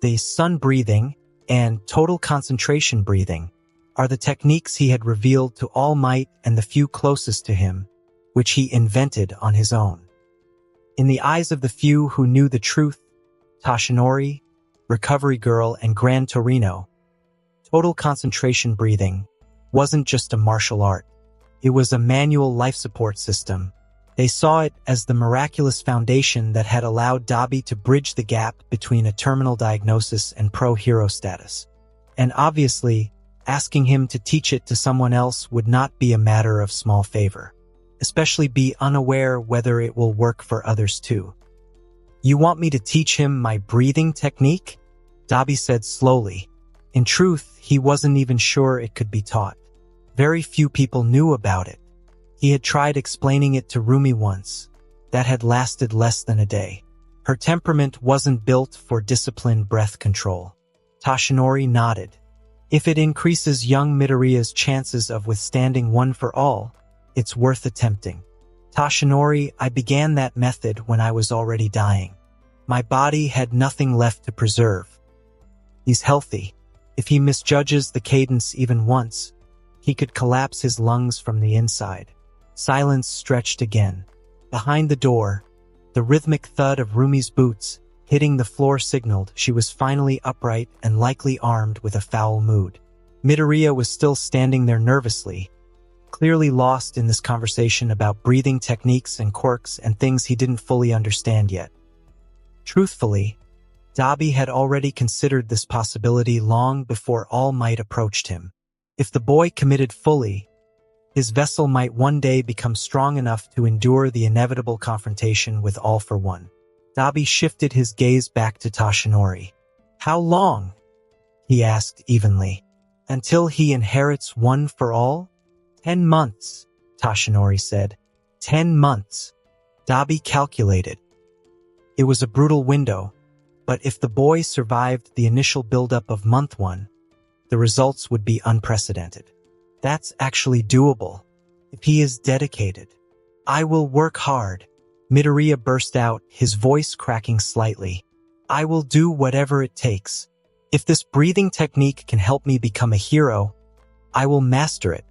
The sun breathing and total concentration breathing are the techniques he had revealed to All Might and the few closest to him, which he invented on his own. In the eyes of the few who knew the truth, Toshinori, Recovery Girl, and Gran Torino, total concentration breathing wasn't just a martial art. It was a manual life support system. They saw it as the miraculous foundation that had allowed Dabi to bridge the gap between a terminal diagnosis and pro-hero status. And obviously, asking him to teach it to someone else would not be a matter of small favor, especially be unaware whether it will work for others too. You want me to teach him my breathing technique? Dabi said slowly. In truth, he wasn't even sure it could be taught. Very few people knew about it. He had tried explaining it to Rumi once. That had lasted less than a day. Her temperament wasn't built for disciplined breath control. Toshinori nodded. If it increases young Midoriya's chances of withstanding one for all, it's worth attempting. Toshinori, I began that method when I was already dying. My body had nothing left to preserve. He's healthy. If he misjudges the cadence even once, he could collapse his lungs from the inside. Silence stretched again. Behind the door, the rhythmic thud of Rumi's boots hitting the floor signaled she was finally upright and likely armed with a foul mood. Midoriya was still standing there nervously, clearly lost in this conversation about breathing techniques and quirks and things he didn't fully understand yet. Truthfully, Dabi had already considered this possibility long before All Might approached him. If the boy committed fully, his vessel might one day become strong enough to endure the inevitable confrontation with All for One. Dabi shifted his gaze back to Toshinori. How long? He asked evenly. Until he inherits One for All? 10 months, Toshinori said. 10 months. Dabi calculated. It was a brutal window, but if the boy survived the initial buildup of month 1, the results would be unprecedented. That's actually doable, if he is dedicated. I will work hard. Midoriya burst out, his voice cracking slightly. I will do whatever it takes. If this breathing technique can help me become a hero, I will master it.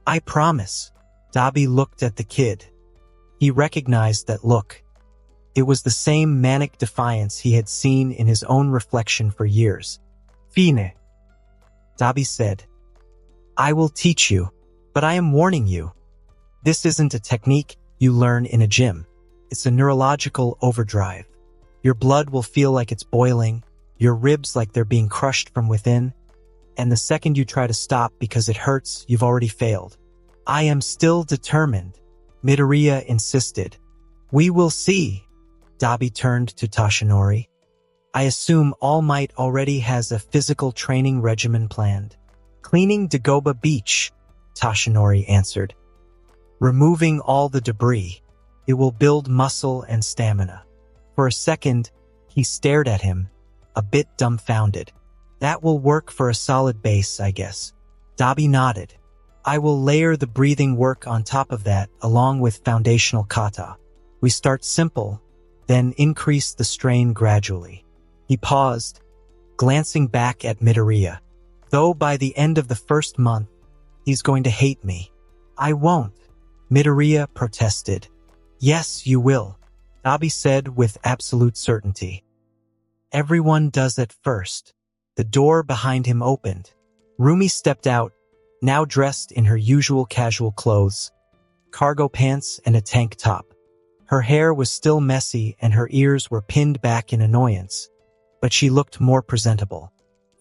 I promise. Dabi looked at the kid. He recognized that look. It was the same manic defiance he had seen in his own reflection for years. Fine. Dabi said, I will teach you, but I am warning you. This isn't a technique you learn in a gym. It's a neurological overdrive. Your blood will feel like it's boiling, your ribs like they're being crushed from within, and the second you try to stop because it hurts, you've already failed. I am still determined, Midoriya insisted. We will see. Dabi turned to Toshinori. I assume All Might already has a physical training regimen planned. Cleaning Dagoba Beach, Toshinori answered. Removing all the debris. It will build muscle and stamina. For a second, he stared at him, a bit dumbfounded. That will work for a solid base, I guess. Dabi nodded. I will layer the breathing work on top of that along with foundational kata. We start simple, then increase the strain gradually. He paused, glancing back at Midoriya. Though by the end of the first month, he's going to hate me. I won't, Midoriya protested. Yes, you will, Dabi said with absolute certainty. Everyone does at first. The door behind him opened. Rumi stepped out, now dressed in her usual casual clothes, cargo pants and a tank top. Her hair was still messy and her ears were pinned back in annoyance, but she looked more presentable.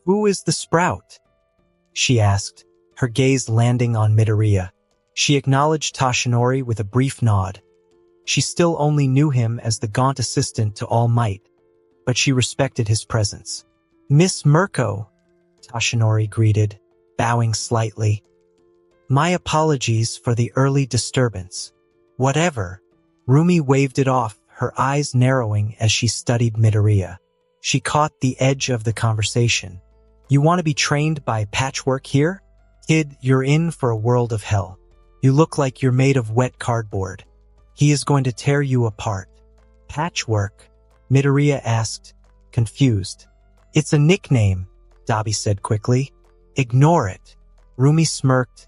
Who is the sprout? She asked, her gaze landing on Midoriya. She acknowledged Toshinori with a brief nod. She still only knew him as the gaunt assistant to All Might, but she respected his presence. Miss Mirko, Toshinori greeted, bowing slightly. My apologies for the early disturbance. Whatever. Rumi waved it off, her eyes narrowing as she studied Midoriya. She caught the edge of the conversation. You want to be trained by Patchwork here? Kid, you're in for a world of hell. You look like you're made of wet cardboard. He is going to tear you apart. Patchwork? Midoriya asked, confused. It's a nickname, Dabi said quickly. Ignore it. Rumi smirked,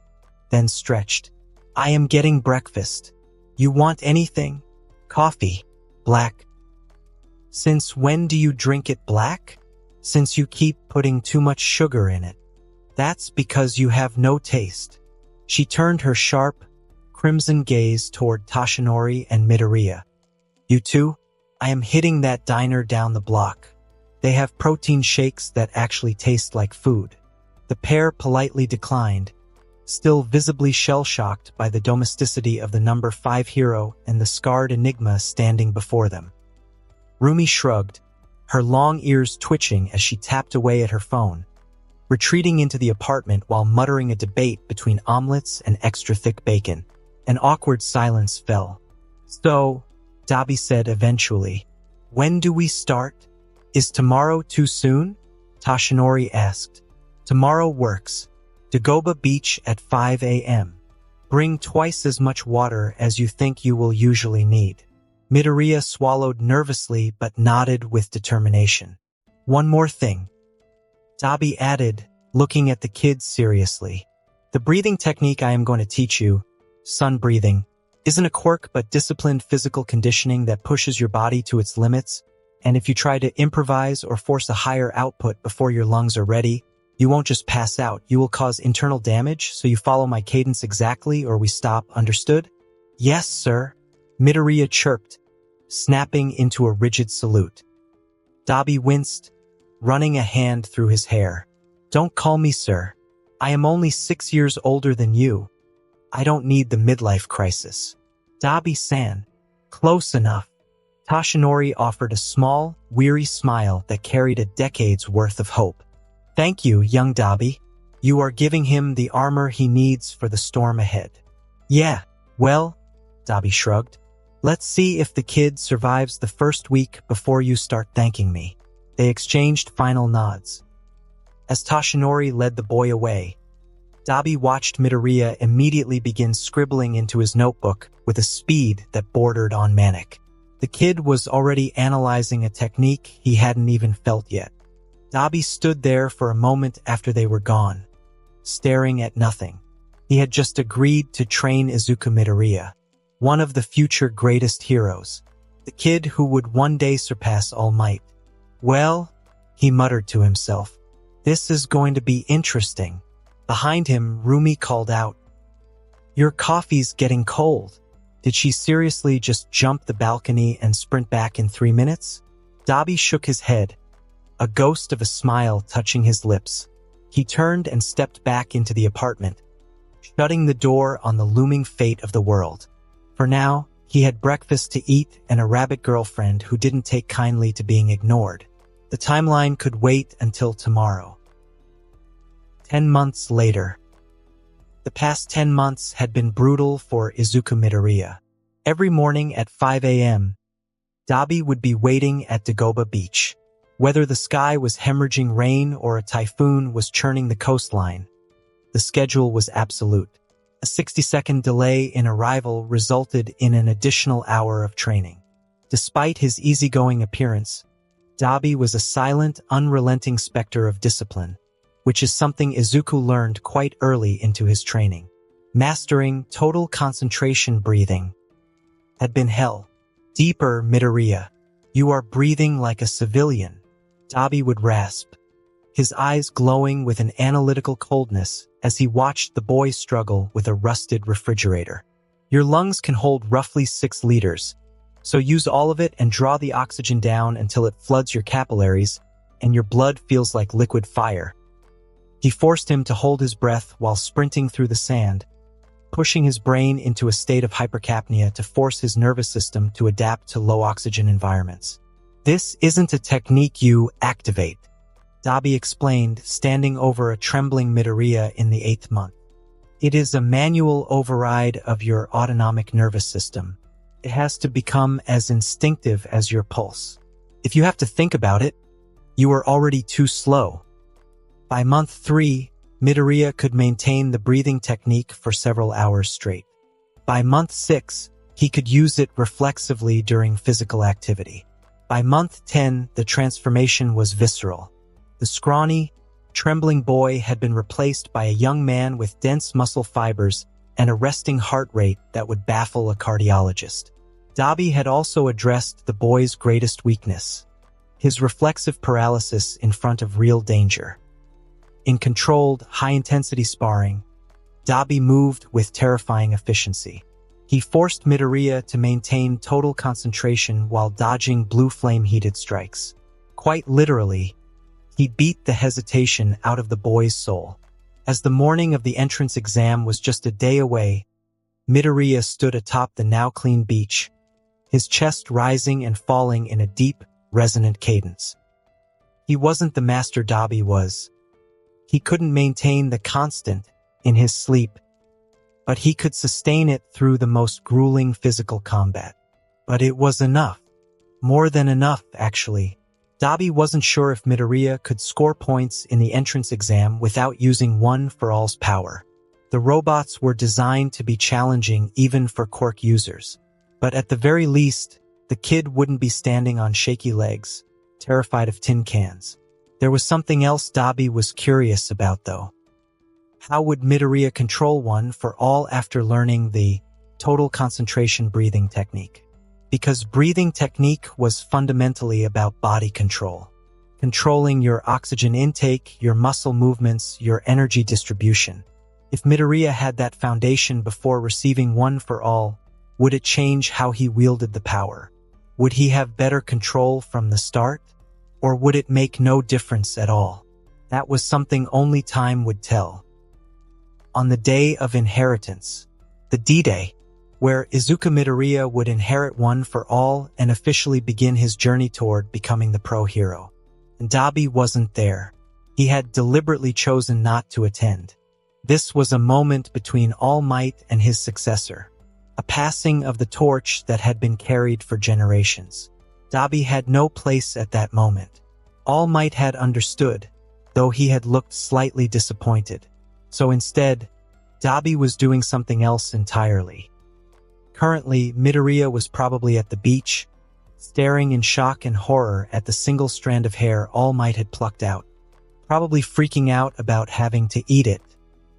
then stretched. I am getting breakfast. You want anything? Coffee. Black. Since when do you drink it black? Since you keep putting too much sugar in it. That's because you have no taste. She turned her sharp, crimson gaze toward Toshinori and Midoriya. You two, I am hitting that diner down the block. They have protein shakes that actually taste like food. The pair politely declined, still visibly shell-shocked by the domesticity of the number 5 hero and the scarred enigma standing before them. Rumi shrugged, her long ears twitching as she tapped away at her phone, retreating into the apartment while muttering a debate between omelets and extra-thick bacon. An awkward silence fell. So, Dabi said eventually, when do we start? Is tomorrow too soon? Toshinori asked. Tomorrow works. Dagoba Beach at 5 a.m. Bring twice as much water as you think you will usually need. Midoriya swallowed nervously but nodded with determination. One more thing. Dabi added, looking at the kids seriously. The breathing technique I am going to teach you, sun breathing, isn't a quirk but disciplined physical conditioning that pushes your body to its limits, and if you try to improvise or force a higher output before your lungs are ready, you won't just pass out, you will cause internal damage, so you follow my cadence exactly or we stop, understood? Yes, sir, Midoriya chirped, snapping into a rigid salute. Dabi winced, running a hand through his hair. Don't call me sir. I am only 6 years older than you. I don't need the midlife crisis. Dabi-san. Close enough. Toshinori offered a small, weary smile that carried a decade's worth of hope. Thank you, young Dabi. You are giving him the armor he needs for the storm ahead. Yeah, well, Dabi shrugged. Let's see if the kid survives the first week before you start thanking me. They exchanged final nods. As Toshinori led the boy away, Dabi watched Midoriya immediately begin scribbling into his notebook with a speed that bordered on manic. The kid was already analyzing a technique he hadn't even felt yet. Dabi stood there for a moment after they were gone, staring at nothing. He had just agreed to train Izuku Midoriya, one of the future greatest heroes, the kid who would one day surpass All Might. Well, he muttered to himself, this is going to be interesting. Behind him, Rumi called out, Your coffee's getting cold. Did she seriously just jump the balcony and sprint back in 3 minutes? Dabi shook his head, a ghost of a smile touching his lips. He turned and stepped back into the apartment, shutting the door on the looming fate of the world. For now, he had breakfast to eat and a rabbit girlfriend who didn't take kindly to being ignored. The timeline could wait until tomorrow. 10 months later. The past 10 months had been brutal for Izuku Midoriya. Every morning at 5 a.m., Dabi would be waiting at Dagoba Beach. Whether the sky was hemorrhaging rain or a typhoon was churning the coastline, the schedule was absolute. A 60-second delay in arrival resulted in an additional hour of training. Despite his easygoing appearance, Dabi was a silent, unrelenting specter of discipline, which is something Izuku learned quite early into his training. Mastering total concentration breathing had been hell. Deeper, Midoriya. You are breathing like a civilian, Dabi would rasp, his eyes glowing with an analytical coldness as he watched the boy struggle with a rusted refrigerator. Your lungs can hold roughly 6 liters, so use all of it and draw the oxygen down until it floods your capillaries, and your blood feels like liquid fire. He forced him to hold his breath while sprinting through the sand, pushing his brain into a state of hypercapnia to force his nervous system to adapt to low oxygen environments. This isn't a technique you activate, Dabi explained, standing over a trembling Midoriya in the 8th month. It is a manual override of your autonomic nervous system. It has to become as instinctive as your pulse. If you have to think about it, you are already too slow. By month 3, Midoriya could maintain the breathing technique for several hours straight. By month 6, he could use it reflexively during physical activity. By month 10, the transformation was visceral. The scrawny, trembling boy had been replaced by a young man with dense muscle fibers and a resting heart rate that would baffle a cardiologist. Dabi had also addressed the boy's greatest weakness, his reflexive paralysis in front of real danger. In controlled, high-intensity sparring, Dabi moved with terrifying efficiency. He forced Midoriya to maintain total concentration while dodging blue flame-heated strikes. Quite literally, he beat the hesitation out of the boy's soul. As the morning of the entrance exam was just a day away, Midoriya stood atop the now-clean beach, his chest rising and falling in a deep, resonant cadence. He wasn't the master Dabi was. He couldn't maintain the constant in his sleep, but he could sustain it through the most grueling physical combat. But it was enough. More than enough, actually. Dabi wasn't sure if Midoriya could score points in the entrance exam without using One for All's power. The robots were designed to be challenging even for quirk users. But at the very least, the kid wouldn't be standing on shaky legs, terrified of tin cans. There was something else Dabi was curious about, though. How would Midoriya control One for All after learning the total concentration breathing technique? Because breathing technique was fundamentally about body control. Controlling your oxygen intake, your muscle movements, your energy distribution. If Midoriya had that foundation before receiving One for All, would it change how he wielded the power? Would he have better control from the start? Or would it make no difference at all? That was something only time would tell. On the day of inheritance, the D-Day, where Izuku Midoriya would inherit One for All and officially begin his journey toward becoming the pro hero. And Dabi wasn't there. He had deliberately chosen not to attend. This was a moment between All Might and his successor, a passing of the torch that had been carried for generations. Dabi had no place at that moment. All Might had understood, though he had looked slightly disappointed. So instead, Dabi was doing something else entirely. Currently, Midoriya was probably at the beach, staring in shock and horror at the single strand of hair All Might had plucked out, probably freaking out about having to eat it,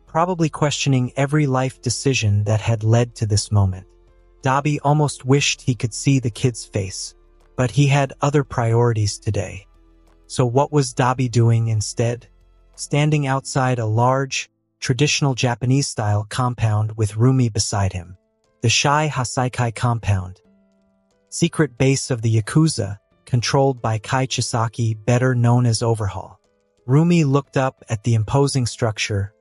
probably questioning every life decision that had led to this moment. Dabi almost wished he could see the kid's face, but he had other priorities today. So what was Dabi doing instead? Standing outside a large, traditional Japanese-style compound with Rumi beside him. The Shai Hasaikai compound, secret base of the Yakuza, controlled by Kai Chisaki, better known as Overhaul. Rumi looked up at the imposing structure,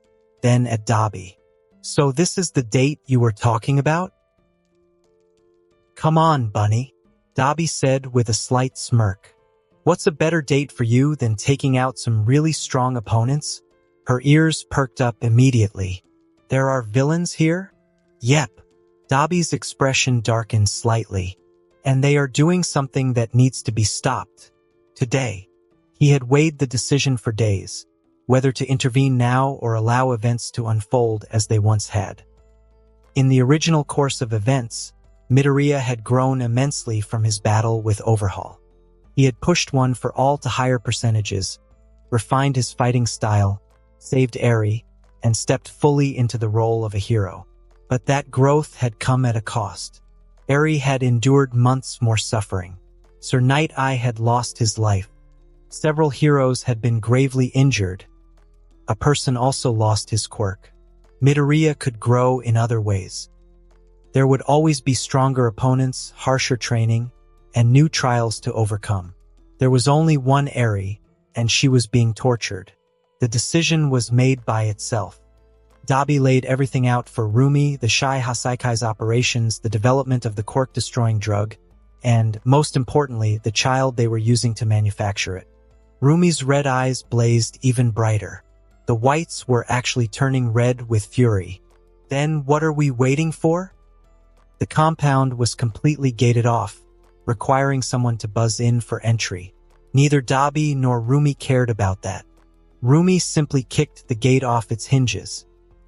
then at Dabi. So this is the date you were talking about? Come on, Bunny, Dabi said with a slight smirk. What's a better date for you than taking out some really strong opponents? Her ears perked up immediately. There are villains here? Yep. Dabi's expression darkened slightly. And they are doing something that needs to be stopped. Today. He had weighed the decision for days, whether to intervene now or allow events to unfold as they once had. In the original course of events, Midoriya had grown immensely from his battle with Overhaul. He had pushed One for All to higher percentages, refined his fighting style, saved Eri, and stepped fully into the role of a hero. But that growth had come at a cost. Eri had endured months more suffering. Sir Night Eye had lost his life. Several heroes had been gravely injured. A person also lost his quirk. Midoriya could grow in other ways. There would always be stronger opponents, harsher training, and new trials to overcome. There was only one Eri, and she was being tortured. The decision was made by itself. Dabi laid everything out for Rumi, the Shai Hasaikai's operations, the development of the cork-destroying drug, and, most importantly, the child they were using to manufacture it. Rumi's red eyes blazed even brighter. The whites were actually turning red with fury. Then what are we waiting for? The compound was completely gated off, requiring someone to buzz in for entry. Neither Dabi nor Rumi cared about that. Rumi simply kicked the gate off its hinges,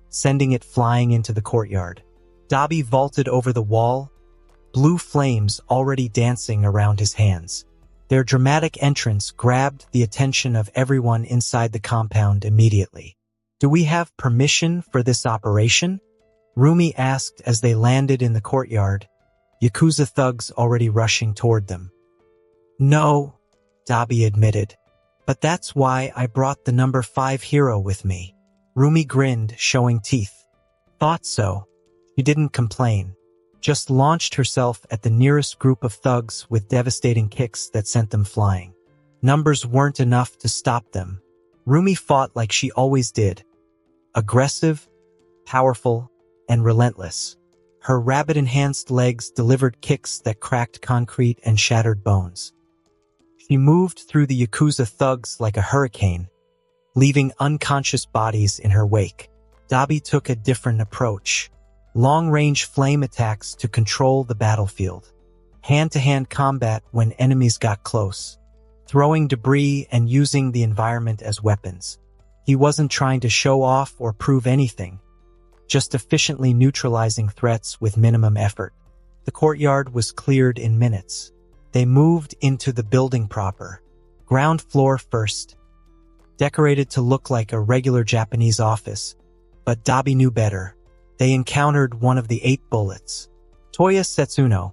sending it flying into the courtyard. Dabi vaulted over the wall, blue flames already dancing around his hands. Their dramatic entrance grabbed the attention of everyone inside the compound immediately. "Do we have permission for this operation?" Rumi asked as they landed in the courtyard, Yakuza thugs already rushing toward them. "No," Dabi admitted, "but that's why I brought the number 5 hero with me." Rumi grinned, showing teeth. "Thought so." She didn't complain, just launched herself at the nearest group of thugs with devastating kicks that sent them flying. Numbers weren't enough to stop them. Rumi fought like she always did. Aggressive, powerful, and relentless. Her rabbit-enhanced legs delivered kicks that cracked concrete and shattered bones. She moved through the Yakuza thugs like a hurricane, leaving unconscious bodies in her wake. Dabi took a different approach. Long-range flame attacks to control the battlefield. Hand-to-hand combat when enemies got close. Throwing debris and using the environment as weapons. He wasn't trying to show off or prove anything, just efficiently neutralizing threats with minimum effort. The courtyard was cleared in minutes. They moved into the building proper. Ground floor first. Decorated to look like a regular Japanese office, but Dabi knew better. They encountered one of the 8 bullets. Toya Setsuno,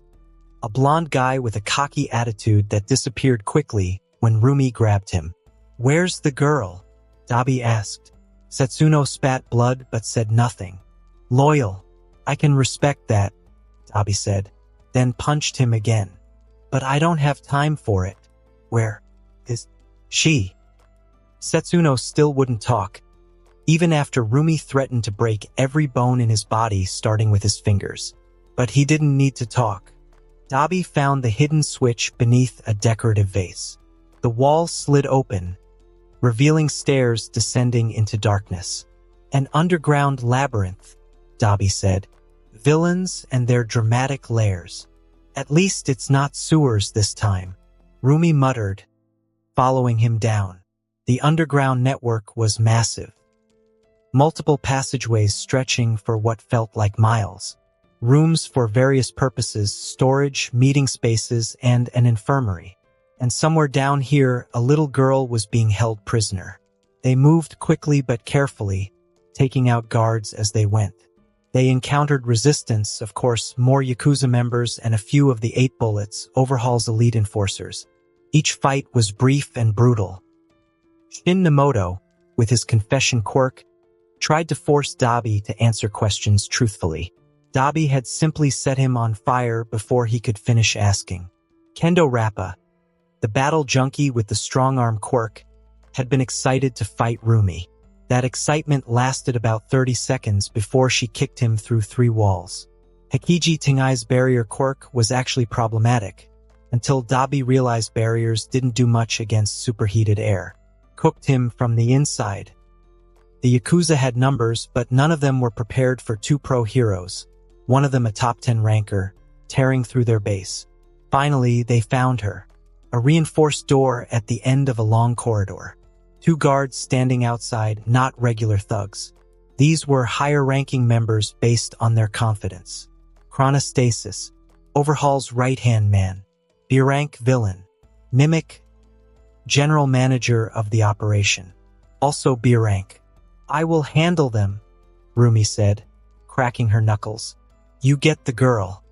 a blonde guy with a cocky attitude that disappeared quickly when Rumi grabbed him. "Where's the girl?" Dabi asked. Setsuno spat blood but said nothing. "Loyal. I can respect that," Dabi said, then punched him again. "But I don't have time for it." "Where is she?" Setsuno still wouldn't talk, even after Rumi threatened to break every bone in his body starting with his fingers. But he didn't need to talk. Dabi found the hidden switch beneath a decorative vase. The wall slid open, revealing stairs descending into darkness. "An underground labyrinth," Dabi said. "Villains and their dramatic lairs. At least it's not sewers this time," Rumi muttered, following him down. The underground network was massive. Multiple passageways stretching for what felt like miles. Rooms for various purposes, storage, meeting spaces, and an infirmary. And somewhere down here, a little girl was being held prisoner. They moved quickly but carefully, taking out guards as they went. They encountered resistance, of course, more Yakuza members and a few of the 8 bullets, Overhaul's elite enforcers. Each fight was brief and brutal. Shin Namoto, with his confession quirk, tried to force Dabi to answer questions truthfully. Dabi had simply set him on fire before he could finish asking. Kendo Rappa, the battle junkie with the strong-arm quirk, had been excited to fight Rumi. That excitement lasted about 30 seconds before she kicked him through 3 walls. Hikiji Tingai's barrier quirk was actually problematic, until Dabi realized barriers didn't do much against superheated air. Cooked him from the inside. The Yakuza had numbers, but none of them were prepared for 2 pro heroes, one of them a top 10 ranker, tearing through their base. Finally, they found her. A reinforced door at the end of a long corridor. 2 guards standing outside, not regular thugs. These were higher-ranking members based on their confidence. Chronostasis, Overhaul's right-hand man. B-rank villain. Mimic, general manager of the operation. Also B-rank. "I will handle them," Rumi said, cracking her knuckles. "You get the girl."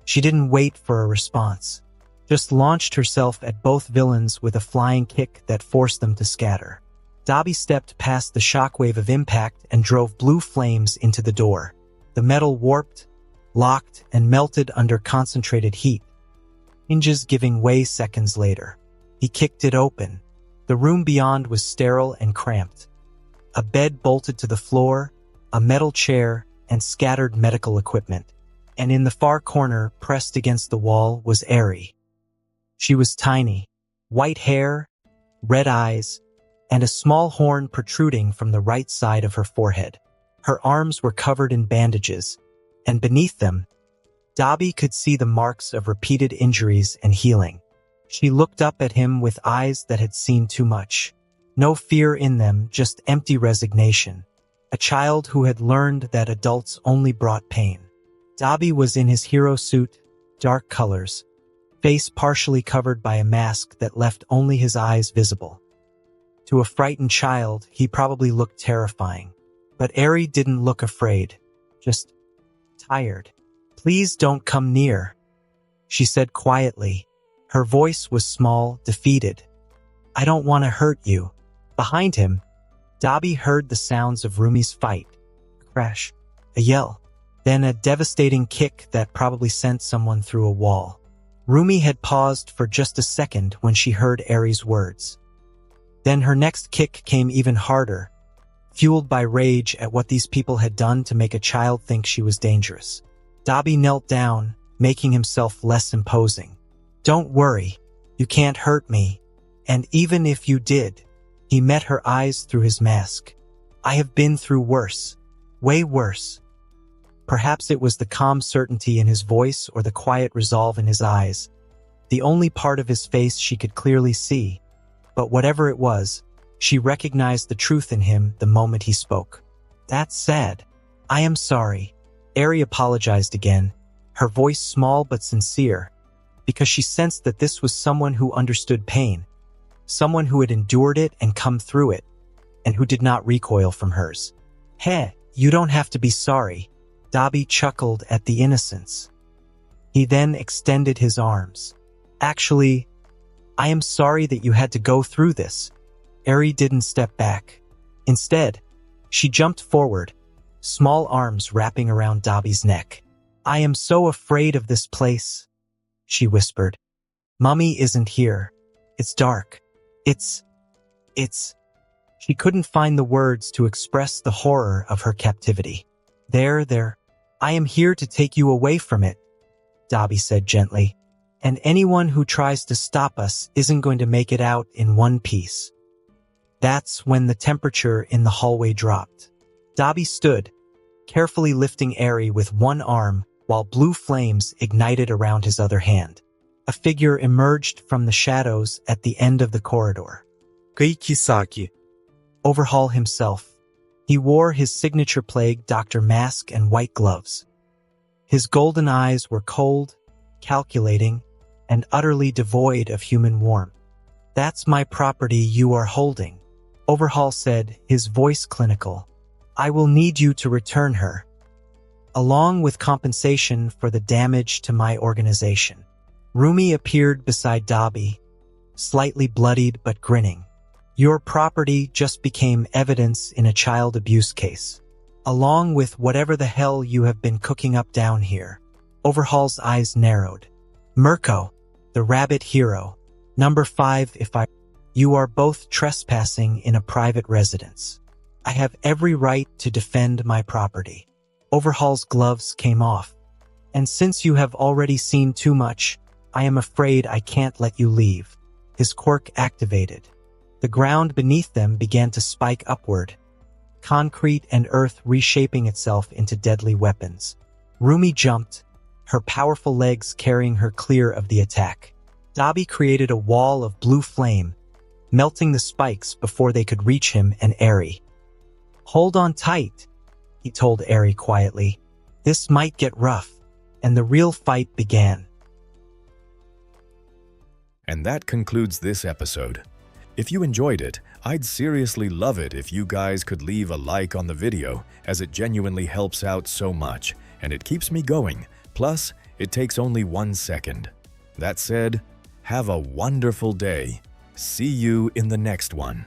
She didn't wait for a response. Just launched herself at both villains with a flying kick that forced them to scatter. Dabi stepped past the shockwave of impact and drove blue flames into the door. The metal warped, locked, and melted under concentrated heat, hinges giving way seconds later. He kicked it open. The room beyond was sterile and cramped. A bed bolted to the floor, a metal chair, and scattered medical equipment. And in the far corner, pressed against the wall, was Eri. She was tiny, white hair, red eyes, and a small horn protruding from the right side of her forehead. Her arms were covered in bandages, and beneath them, Dabi could see the marks of repeated injuries and healing. She looked up at him with eyes that had seen too much. No fear in them, just empty resignation. A child who had learned that adults only brought pain. Dabi was in his hero suit, dark colors, face partially covered by a mask that left only his eyes visible. To a frightened child, he probably looked terrifying. But Eri didn't look afraid, just tired. "Please don't come near," she said quietly. Her voice was small, defeated. "I don't want to hurt you." Behind him, Dabi heard the sounds of Rumi's fight. A crash, a yell, then a devastating kick that probably sent someone through a wall. Rumi had paused for just a second when she heard Eri's words. Then her next kick came even harder, fueled by rage at what these people had done to make a child think she was dangerous. Dabi knelt down, making himself less imposing. "Don't worry, you can't hurt me. And even if you did," he met her eyes through his mask. "I have been through worse, way worse." Perhaps it was the calm certainty in his voice or the quiet resolve in his eyes, the only part of his face she could clearly see. But whatever it was, she recognized the truth in him the moment he spoke. "That's sad. I am sorry." Eri apologized again, her voice small but sincere, because she sensed that this was someone who understood pain, someone who had endured it and come through it, and who did not recoil from hers. "Hey, you don't have to be sorry." Dabi chuckled at the innocence. He then extended his arms. "Actually, I am sorry that you had to go through this." Eri didn't step back. Instead, she jumped forward, small arms wrapping around Dabi's neck. "I am so afraid of this place," she whispered. "Mummy isn't here. It's dark. It's... She couldn't find the words to express the horror of her captivity. There. I am here to take you away from it," Dabi said gently. "And anyone who tries to stop us isn't going to make it out in one piece." That's when the temperature in the hallway dropped. Dabi stood, carefully lifting Eri with one arm while blue flames ignited around his other hand. A figure emerged from the shadows at the end of the corridor. Keikisaki. Overhaul himself. He wore his signature plague doctor mask and white gloves. His golden eyes were cold, calculating, and utterly devoid of human warmth. "That's my property you are holding," Overhaul said, his voice clinical. "I will need you to return her, along with compensation for the damage to my organization." Rumi appeared beside Dabi, slightly bloodied but grinning. "Your property just became evidence in a child abuse case, along with whatever the hell you have been cooking up down here." Overhaul's eyes narrowed. "Mirko, the rabbit hero. Number 5 if I... You are both trespassing in a private residence. I have every right to defend my property." Overhaul's gloves came off. "And since you have already seen too much, I am afraid I can't let you leave." His quirk activated. The ground beneath them began to spike upward, concrete and earth reshaping itself into deadly weapons. Rumi jumped, her powerful legs carrying her clear of the attack. Dabi created a wall of blue flame, melting the spikes before they could reach him and Eri. "Hold on tight," he told Eri quietly. "This might get rough." And the real fight began. And that concludes this episode. If you enjoyed it, I'd seriously love it if you guys could leave a like on the video, as it genuinely helps out so much, and it keeps me going. Plus, it takes only 1 second. That said, have a wonderful day. See you in the next one.